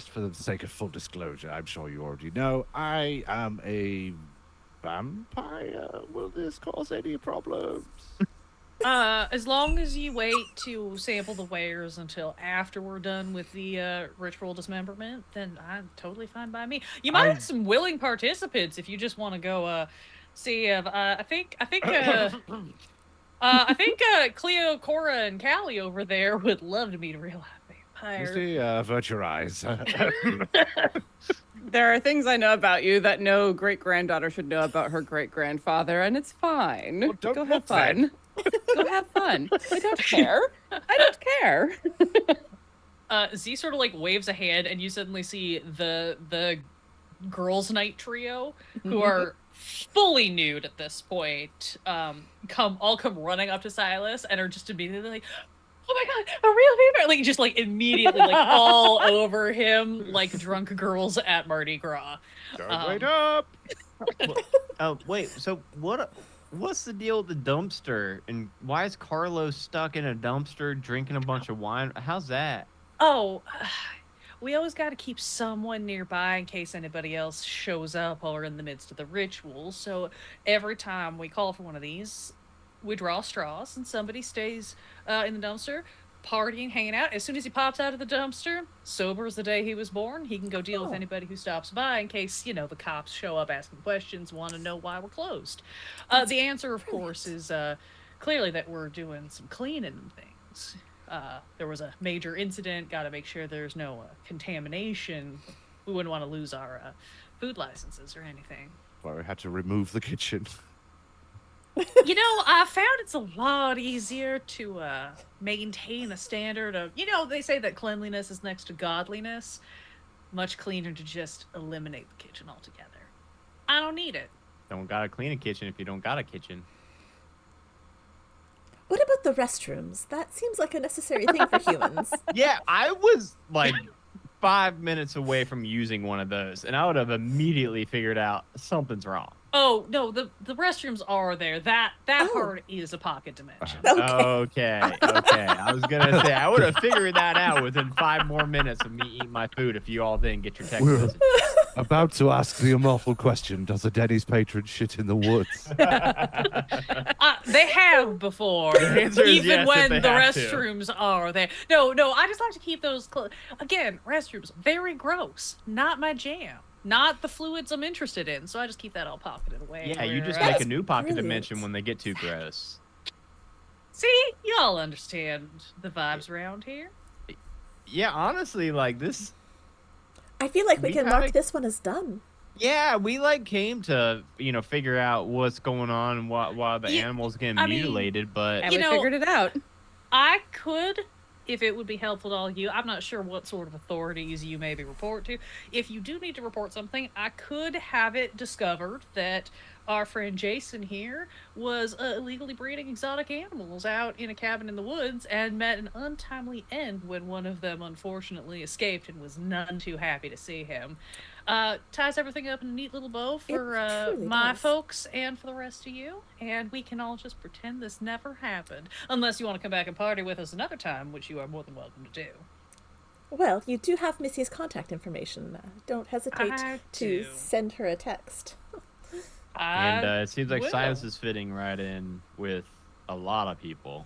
for the sake of full disclosure, I'm sure you already know, I am a vampire. Will this cause any problems? As long as you wait to sample the wares until after we're done with the ritual dismemberment, then I'm totally fine by me. You might have some willing participants if you just want to go see. I think Cleo, Cora, and Callie over there would love to meet a real vampire. Misty, avert your eyes. There are things I know about you that no great granddaughter should know about her great grandfather, and it's fine. Well, don't Go have look then. fun. Go have fun. I don't care. I don't care. Z sort of like waves a hand, and you suddenly see the girls' night trio, who are fully nude at this point, come running up to Silas and are just immediately like, "Oh my god, a real vampire!" Like just like immediately like all over him like drunk girls at Mardi Gras. Don't wait up. Oh, wait. So what's the deal with the dumpster? And why is Carlos stuck in a dumpster drinking a bunch of wine? How's that? Oh, we always got to keep someone nearby in case anybody else shows up or in the midst of the ritual. So every time we call for one of these, we draw straws and somebody stays in the dumpster, partying, hanging out. As soon as he pops out of the dumpster, sober as the day he was born, he can go deal with anybody who stops by in case, the cops show up asking questions, want to know why we're closed. The answer, of course, is clearly that we're doing some cleaning and things. There was a major incident, got to make sure there's no contamination. We wouldn't want to lose our food licenses or anything. Well, we had to remove the kitchen. I found it's a lot easier to maintain a standard of, they say that cleanliness is next to godliness. Much cleaner to just eliminate the kitchen altogether. I don't need it. Don't gotta clean a kitchen if you don't got a kitchen. What about the restrooms? That seems like a necessary thing for humans. Yeah, I was like 5 minutes away from using one of those, and I would have immediately figured out something's wrong. Oh, no, the restrooms are there. That Oh. part is a pocket dimension. Okay. I was gonna say I would have figured that out within 5 more minutes of me eating my food if you all didn't get your text We're- message. About to ask the immortal question: does a Denny's patron shit in the woods? They have before, The answer is even yes, if when they the have to. restrooms are there. No, I just like to keep those again, restrooms, very gross. Not my jam. Not the fluids I'm interested in. So I just keep that all pocketed away. Yeah, you just where, make a new pocket brilliant. dimension when they get too gross. See, y'all understand the vibes around here. Yeah, honestly, like this. I feel like we We can kinda- mark this one as done. Yeah, we like came to figure out what's going on and why the Yeah, animals getting I mean, mutilated, but And You we know- figured it out. I could, if it would be helpful to all of you. I'm not sure what sort of authorities you maybe report to. If you do need to report something, I could have it discovered that our friend Jason here was illegally breeding exotic animals out in a cabin in the woods and met an untimely end when one of them unfortunately escaped and was none too happy to see him. Ties everything up in a neat little bow for truly my does. folks and for the rest of you, and we can all just pretend this never happened. Unless you want to come back and party with us another time, which you are more than welcome to do. Well, you do have Missy's contact information. Don't hesitate I to do. send her a text. and I it seems like will. Silas is fitting right in with a lot of people.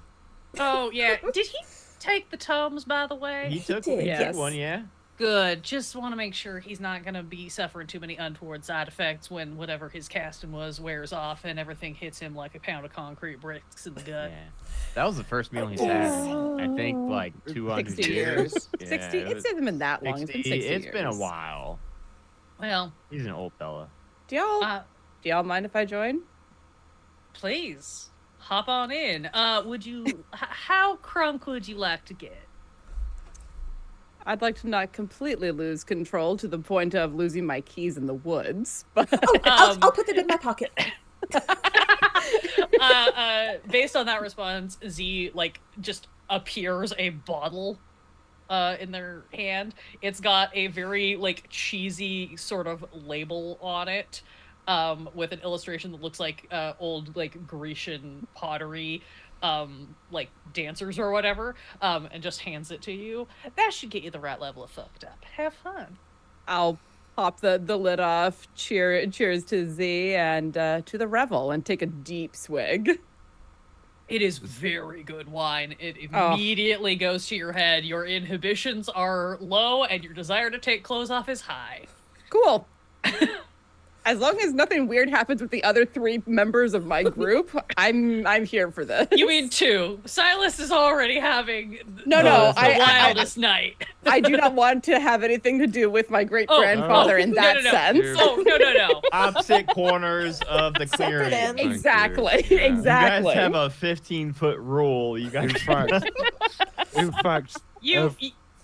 Oh, yeah. Did he take the Tums, by the way? He took did, yes. one, yeah. Good. Just want to make sure he's not going to be suffering too many untoward side effects when whatever his casting was wears off and everything hits him like a pound of concrete bricks in the gut. Yeah. That was the first meal he's had in, I think, like 200 60 years. years. Yeah, 60. it It was hasn't been that long. 60 It's been 60 It's been a years. while. Well, He's an old fella. Do y'all uh, do y'all mind if I join? please hop on in. Would you? How crunk would you like to get? I'd like to not completely lose control to the point of losing my keys in the woods, but Oh, I'll put them in my pocket. Based on that response, Z just appears a bottle in their hand. It's got a very cheesy sort of label on it, with an illustration that looks like old Grecian pottery, dancers or whatever, and just hands it to you. That should get you the right level of fucked up. Have fun. I'll pop the lid off. Cheers to Z and to the revel, and take a deep swig. It is very good wine. It Oh. immediately goes to your head. Your inhibitions are low, and your desire to take clothes off is high. Cool. As long as nothing weird happens with the other 3 members of my group, I'm here for this. You mean 2? Silas is already having No, the, no, the I- wildest night. I do not want to have anything to do with my great grandfather in no, that no, no. sense. Oh, no. Opposite corners of the Separate clearing. ends. Exactly. Yeah. You Exactly. You guys have a 15-foot rule. You In guys fact, You,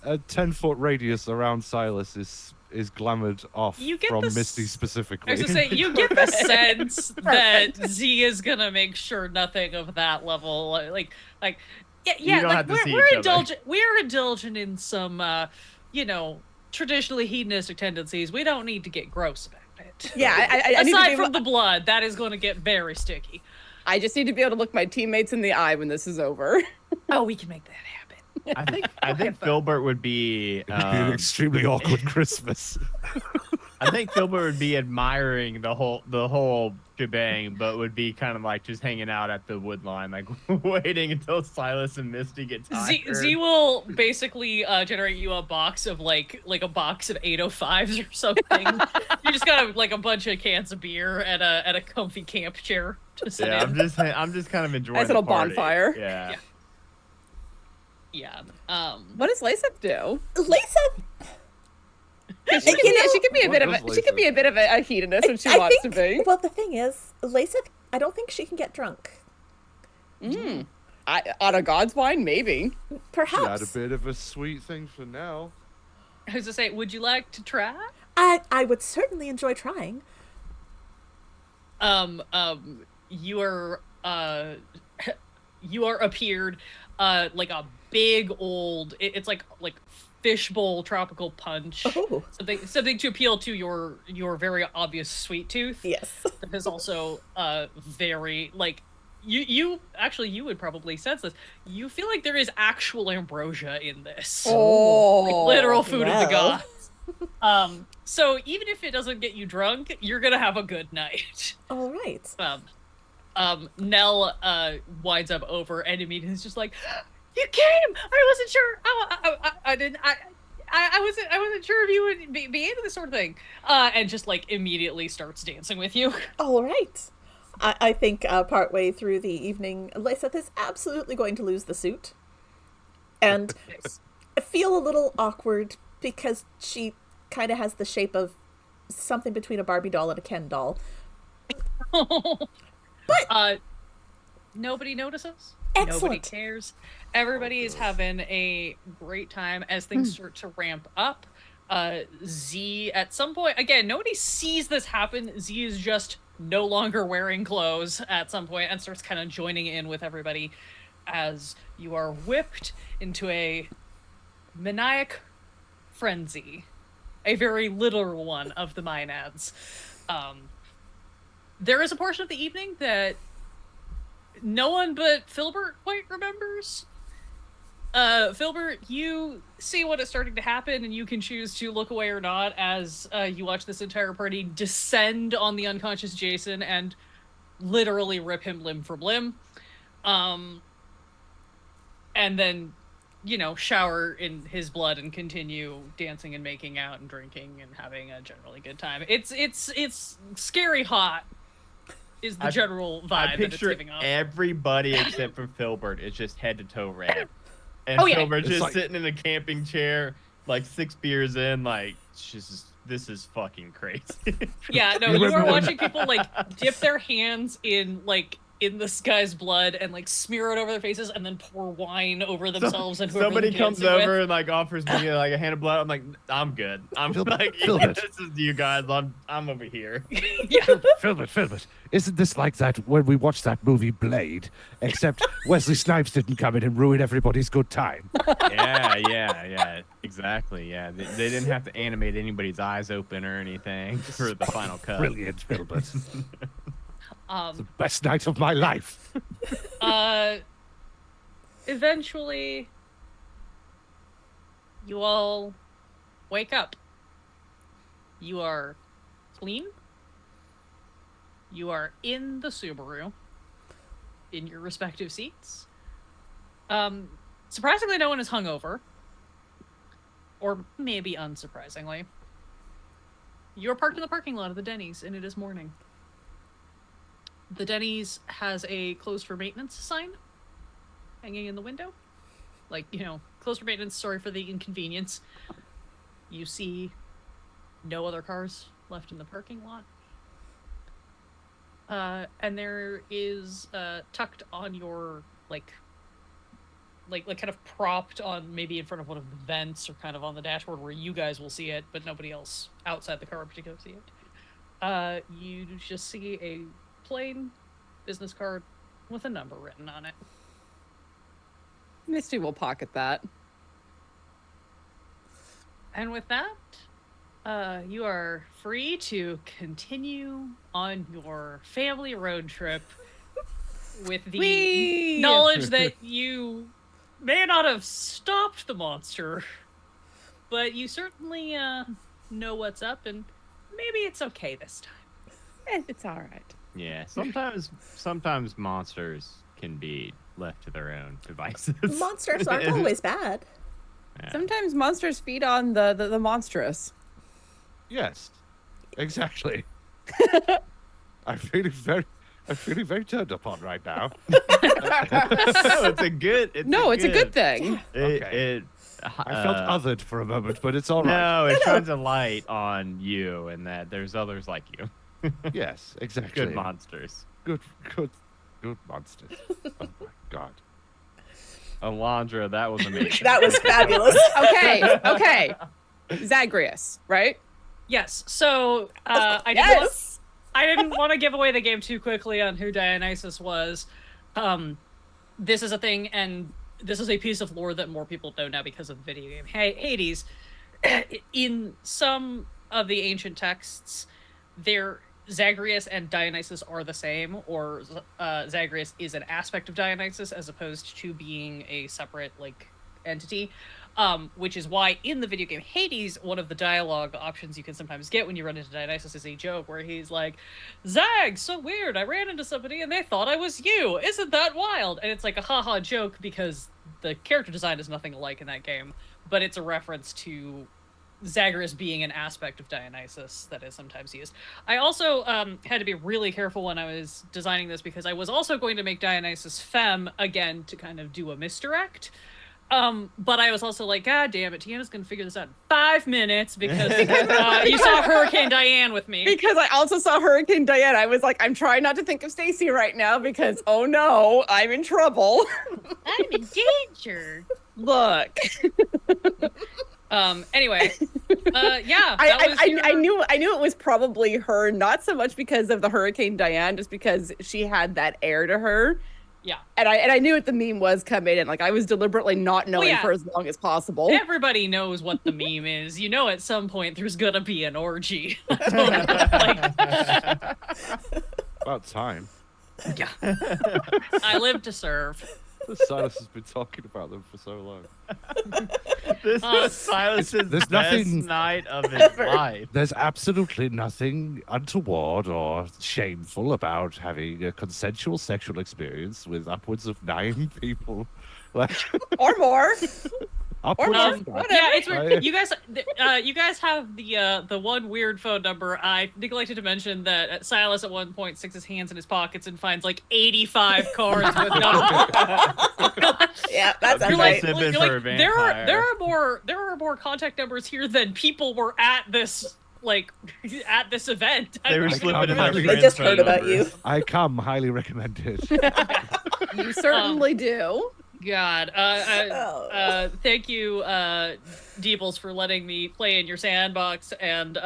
a 10-foot radius around Silas is glamoured off You get from this- Misty I specifically. was gonna say, you get the sense that Z is gonna make sure nothing of that level, yeah, don't have to see we're each other. we're indulgent in some, traditionally hedonistic tendencies. We don't need to get gross about it. Yeah, I need to Aside be, from the blood, that is going to get very sticky. I just need to be able to look my teammates in the eye when this is over. Oh, we can make that happen. I think Filbert would be. It'd be an extremely awkward Christmas. I think Filbert would be admiring the whole shebang, but would be kind of like just hanging out at the wood line, like waiting until Silas and Misty get tired. Z will basically generate you a box of like a box of 805s or something. You just got a bunch of cans of beer and a comfy camp chair to sit Yeah, in. I'm just kind of enjoying Nice the little party. bonfire. Yeah. Yeah. What does Laceth do? Lisa, 'Cause she can be a bit of What does she can be a bit of a hedonist when she I wants think, to be. Well, the thing is, Lisa, I don't think she can get drunk. On a god's wine, maybe. She had a Perhaps. bit of a sweet thing for now. I was to say, would you like to try? I would certainly enjoy trying. You are appeared like a big old it's like fishbowl tropical punch. Oh. Something to appeal to your very obvious sweet tooth. Yes. That is also very like you actually you would probably sense this. You feel like there is actual ambrosia in this. Oh, Like literal food of the well. gods. So even if it doesn't get you drunk, you're gonna have a good night. All right. Nell winds up over and immediately is just like, "You came! I wasn't sure. I didn't. I wasn't sure if you would be into this sort of thing." And just like immediately starts dancing with you. All right. I think partway through the evening, Lyseth is absolutely going to lose the suit. And feel a little awkward because she kind of has the shape of something between a Barbie doll and a Ken doll. But nobody notices. Nobody Excellent. cares. Everybody is having a great time as things start to ramp up. Z at some point, again, nobody sees this happen. Z is just no longer wearing clothes at some point and starts kind of joining in with everybody as you are whipped into a maniac frenzy, a very literal one of the Maenads. There is a portion of the evening that no one but Filbert quite remembers. Filbert, you see what is starting to happen, and you can choose to look away or not as you watch this entire party descend on the unconscious Jason and literally rip him limb from limb. And then, shower in his blood and continue dancing and making out and drinking and having a generally good time. It's scary hot is the general vibe I that it's picture giving off. everybody except for Filbert is just head to toe red. And Oh, yeah. Filbert's It's just like- sitting in a camping chair, like 6 beers in, like, this is fucking crazy. Yeah, no, You you are remember when- watching people like dip their hands in this guy's blood and like smear it over their faces and then pour wine over themselves and whoever Somebody they're comes dancing over with. and like offers me like a hand of blood. I'm like, I'm good. I'm Filbert, like, Filbert. this is you guys. I'm over here. Yeah. Filbert, isn't this like that when we watched that movie Blade? Except Wesley Snipes didn't come in and ruin everybody's good time. Yeah, exactly. Yeah, they didn't have to animate anybody's eyes open or anything for the final cut. Brilliant, Filbert. The Um, best night of my life. eventually, you all wake up. You are clean. You are in the Subaru, in your respective seats. Surprisingly, no one is hungover. Or maybe unsurprisingly. You're parked in the parking lot of the Denny's, and it is morning. The Denny's has a closed for maintenance sign hanging in the window. Like, closed for maintenance, sorry for the inconvenience. You see no other cars left in the parking lot. And there is tucked on your like kind of propped on maybe in front of one of the vents or kind of on the dashboard where you guys will see it, but nobody else outside the car in particular see it. You just see a plain business card with a number written on it. Misty will pocket that. And with that, you are free to continue on your family road trip with the Whee! knowledge that you may not have stopped the monster, but you certainly know what's up, and maybe it's okay this time. It's all right. Yeah, sometimes monsters can be left to their own devices. Monsters aren't always bad. Yeah. Sometimes monsters feed on the monstrous. Yes, exactly. I'm feeling very turned up on right now. No, it's a good. No, it's a good thing. It, Okay. it I felt othered for a moment, but it's all right. No, it shines a light on you, and that there's others like you. Yes, exactly. Good monsters. Good monsters. Oh my god. Alondra, that was amazing. That was fabulous. Okay. Zagreus, right? Yes. So Yes. I didn't want to give away the game too quickly on who Dionysus was. This is a thing, and this is a piece of lore that more people know now because of the video game Hades. In some of the ancient texts, Zagreus and Dionysus are the same, or Zagreus is an aspect of Dionysus as opposed to being a separate entity. Which is why in the video game Hades, one of the dialogue options you can sometimes get when you run into Dionysus is a joke where he's like, "Zag, so weird, I ran into somebody and they thought I was you. Isn't that wild?" And it's like a haha joke because the character design is nothing alike in that game, but it's a reference to Zagreus being an aspect of Dionysus that is sometimes used. I also had to be really careful when I was designing this because I was also going to make Dionysus femme again to kind of do a misdirect. But I was also like, God damn it, Tiana's gonna figure this out in 5 minutes because you saw Hurricane Diane with me. Because I also saw Hurricane Diane. I was like, I'm trying not to think of Stacy right now because, oh no, I'm in trouble. I'm in danger. Look. Anyway, yeah. I knew it was probably her, not so much because of the Hurricane Diane, just because she had that air to her. Yeah. And I knew what the meme was coming in. I was deliberately not knowing for as long as possible. Everybody knows what the meme is. You know at some point there's gonna be an orgy. About time. Yeah. I live to serve. Silas has been talking about them for so long. This is Silas's There's best nothing- night of his life. There's absolutely nothing untoward or shameful about having a consensual sexual experience with upwards of 9 people. Or more. Upwards more. of 9. Whatever. Yeah, it's weird. You guys have the one weird phone number. I neglected to mention that Silas at one point sticks his hands in his pockets and finds 85 cards with numbers. Yeah, that's You're right. like, for a there are more contact numbers here than people were at this at this event. They were I slipping in They their They just friends' heard about numbers. you. I come highly recommended. You certainly do. God. Thank you, Deebles, for letting me play in your sandbox, and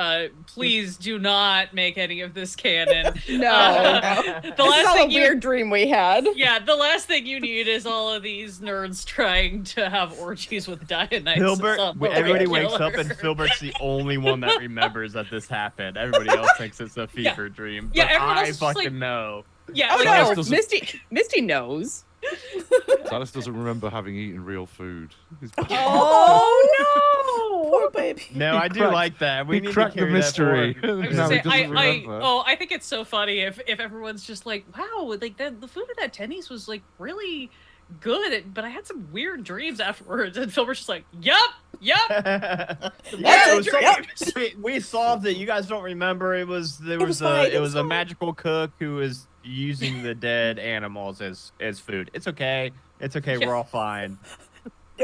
please do not make any of this canon. No. The It's last all a thing weird dream we had. Yeah, the last thing you need is all of these nerds trying to have orgies with Dionysus. Filbert, on the everybody regular. wakes up and Filbert's the only one that remembers that this happened. Everybody else thinks it's a fever dream. Yeah, But everyone else I is just fucking know. Yeah, Oh Silas no, doesn't- Misty knows. Silas doesn't remember having eaten real food. Oh Poor baby. No, I do cracked- like that. We he need to cracked the carry that mystery. forward. I was Now gonna he say, doesn't remember. I think it's so funny if everyone's just like, wow, the food at that Denny's was really good, but I had some weird dreams afterwards, and Filbert's just like, yup. Yeah, Yep, it was yep. we solved it. You guys don't remember. It was was fine, it was a fine. magical cook who was using the dead animals as food. It's okay. It's okay. Yeah. We're all fine.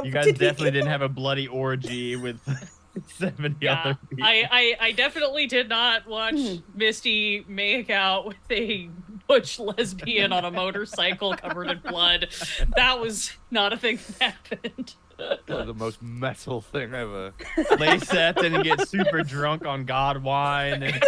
You guys definitely didn't have a bloody orgy with 70 Yeah, other people. I definitely did not watch Misty make out with a butch lesbian on a motorcycle covered in blood. That was not a thing that happened. Like the most metal thing ever. Layseth didn't get super drunk on God wine. And...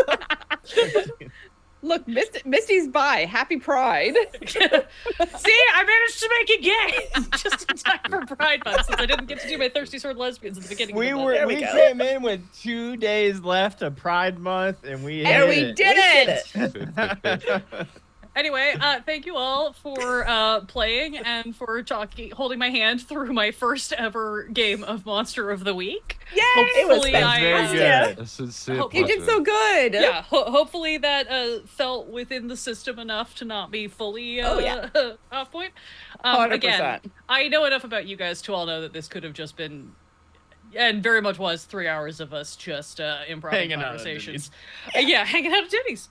Look, Misty's bi. Happy Pride. See, I managed to make it gay just in time for Pride Month, since I didn't get to do my Thirsty Sword lesbians at the beginning. we of the month. There we we go. came in with 2 days left of Pride Month, and we And we hit did We it. it. Anyway, thank you all for playing and for holding my hand through my first ever game of Monster of the Week. Yay! It was Hopefully That's very fantastic. good. A sincere Hope You pleasure. did so good. Yeah, hopefully that felt within the system enough to not be fully Oh, yeah. off point. 100%. Again, I know enough about you guys to all know that this could have just been, and very much was, 3 hours of us just improv Hanging out at conversations. Yeah, hanging out at Denny's,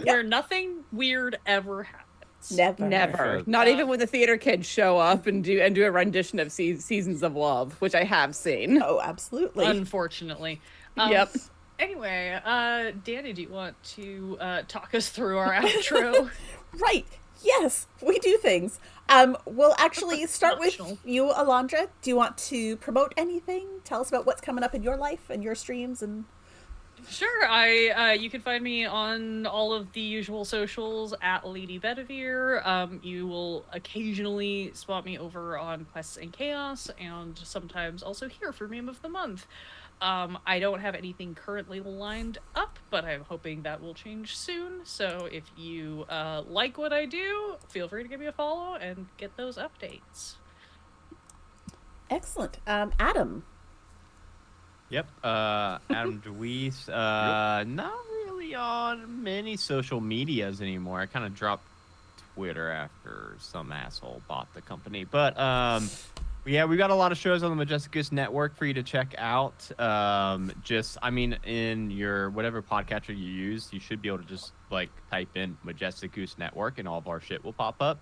where nothing weird ever happened. Never. Not even when the theater kids show up and do a rendition of Seasons of Love, which I have seen. Oh, absolutely. Unfortunately. Yep. Anyway, Danny, do you want to talk us through our outro? Right. Yes, we do things. We'll actually start with you, Alondra. Do you want to promote anything? Tell us about what's coming up in your life and your streams and... Sure. You can find me on all of the usual socials at Lady Bedivere. You will occasionally spot me over on Quests and Chaos, and sometimes also here for Meme of the Month. I don't have anything currently lined up, but I'm hoping that will change soon. So if you like what I do, feel free to give me a follow and get those updates. Excellent. Adam. Yep. Adam DeWeese. Not really on many social medias anymore. I kind of dropped Twitter after some asshole bought the company. But yeah, we got a lot of shows on the Majestic Goose Network for you to check out. In your whatever podcatcher you use, you should be able to just like type in Majestic Goose Network and all of our shit will pop up.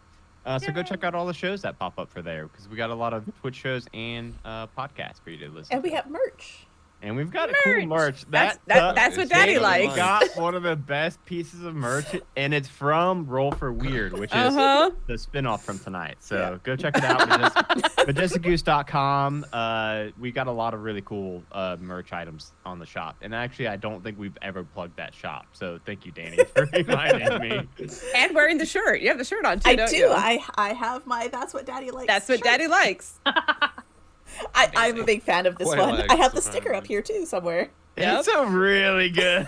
So go check out all the shows that pop up for there, because we got a lot of Twitch shows and podcasts for you to listen to. And we have merch. And we've got a cool merch. That's what Daddy likes. We got one of the best pieces of merch, and it's from Roll for Weird, which is the spinoff from tonight. So go check it out. MajesticGoose.com. We got a lot of really cool merch items on the shop. And actually, I don't think we've ever plugged that shop. So thank you, Danny, for reminding me. And wearing the shirt. You have the shirt on, too, I don't do. you? I have my That's What Daddy Likes That's what shirt. Daddy likes. I'm a big fan of this Quite one. like I have the some sticker up here too somewhere. It's a really good.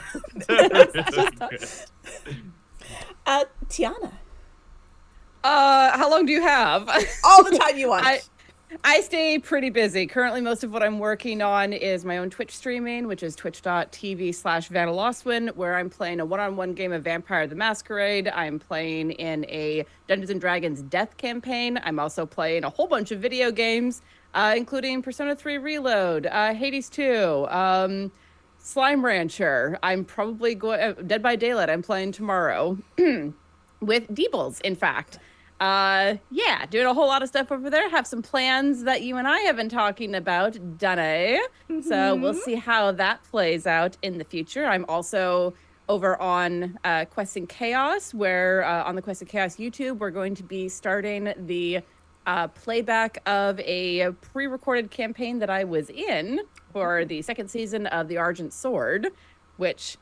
Tiana. How long do you have? All the time you want. I stay pretty busy. Currently, most of what I'm working on is my own Twitch streaming, which is twitch.tv/VandelOswin, where I'm playing a one-on-one game of Vampire the Masquerade. I'm playing in a Dungeons & Dragons death campaign. I'm also playing a whole bunch of video games, including Persona 3 Reload, Hades 2, Slime Rancher. I'm probably going... Dead by Daylight I'm playing tomorrow. With Deebles, in fact. Doing a whole lot of stuff over there. Have some plans that you and I have been talking about, Denny. So we'll see how that plays out in the future. I'm also over on Quest and Chaos, where on the Quest and Chaos YouTube, we're going to be starting the playback of a pre-recorded campaign that I was in for the second season of The Argent Sword, which...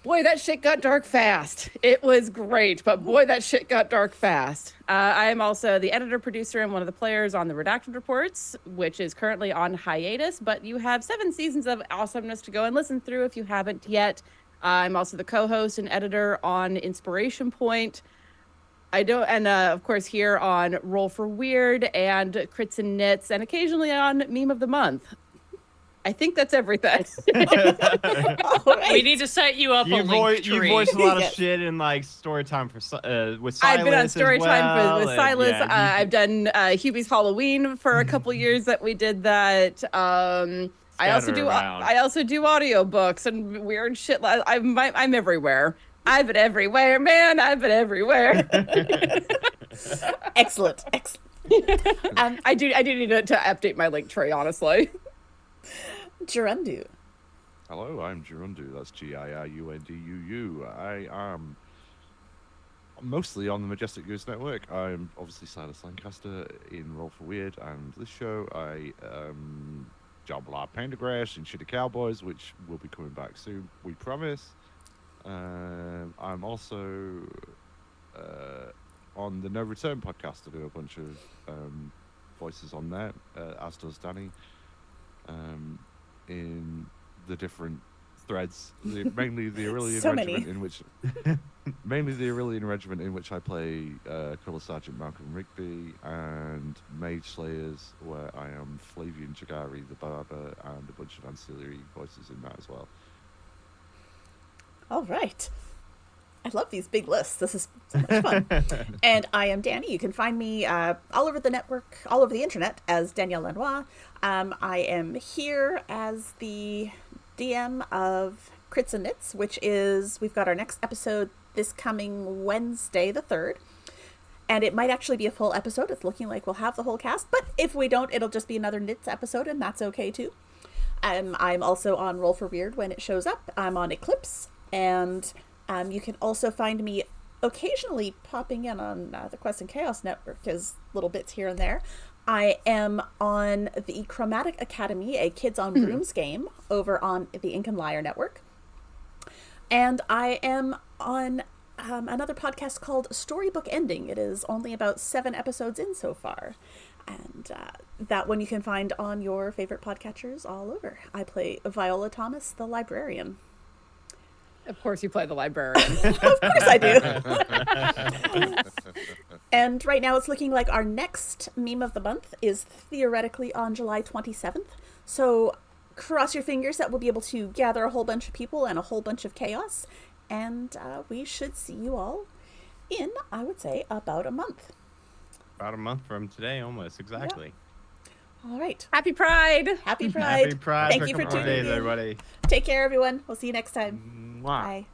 Boy, that shit got dark fast. It was great, but boy, that shit got dark fast. I am also the editor, producer, and one of the players on the Redacted Reports, which is currently on hiatus, but you have 7 seasons of awesomeness to go and listen through if you haven't yet. I'm also the co-host and editor on Inspiration Point. Of course, here on Roll for Weird and Crits and Knits, and occasionally on Meme of the Month. I think that's everything. Right. We need to set you up a link tree. You voiced a lot of shit in like Storytime with Silas. I've been on Storytime with Silas. Yeah, I've done Hubie's Halloween for a couple years that we did that. I also do audiobooks and weird shit. I'm everywhere. I've been everywhere, man. I've been everywhere. Excellent. I do need to update my link tree, honestly. Gerundu. Hello, I'm Gerundu. That's GIRUNDUU. I am mostly on the Majestic Goose Network. I'm obviously Silas Lancaster in Roll for Weird and this show. I Jabla Pendergrass and Shitty Cowboys, which will be coming back soon, we promise. I'm also on the No Return podcast. I do a bunch of voices on there, as does Danny. In the different threads, mainly the Aurelian regiment in which I play Colour Sergeant Malcolm Rigby, and Mage Slayers, where I am Flavian Jagari the Barber, and a bunch of ancillary voices in that as well. All right. I love these big lists. This is so much fun. And I am Danny. You can find me all over the network, all over the internet as Danielle Lanois. I am here as the DM of Crits and Knits, which is, we've got our next episode this coming Wednesday, the 3rd. And it might actually be a full episode. It's looking like we'll have the whole cast, but if we don't, it'll just be another Knits episode, and that's okay too. I'm also on Roll for Weird when it shows up. I'm on Eclipse, and you can also find me occasionally popping in on the Quest and Chaos Network as little bits here and there. I am on the Chromatic Academy, a Kids on Brooms game over on the Ink and Lyre Network. And I am on another podcast called Storybook Ending. It is only about 7 episodes in so far. And that one you can find on your favorite podcatchers all over. I play Viola Thomas, the librarian. Of course you play the librarian. Of course I do. And right now it's looking like our next meme of the month is theoretically on July 27th. So cross your fingers that we'll be able to gather a whole bunch of people and a whole bunch of chaos. And we should see you all in, I would say, about a month. About a month from today, almost exactly. All right. Happy Pride. Happy Pride. Happy Pride. Thank you for a couple more tuning days, in. everybody. Take care, everyone. We'll see you next time. Mwah. Bye.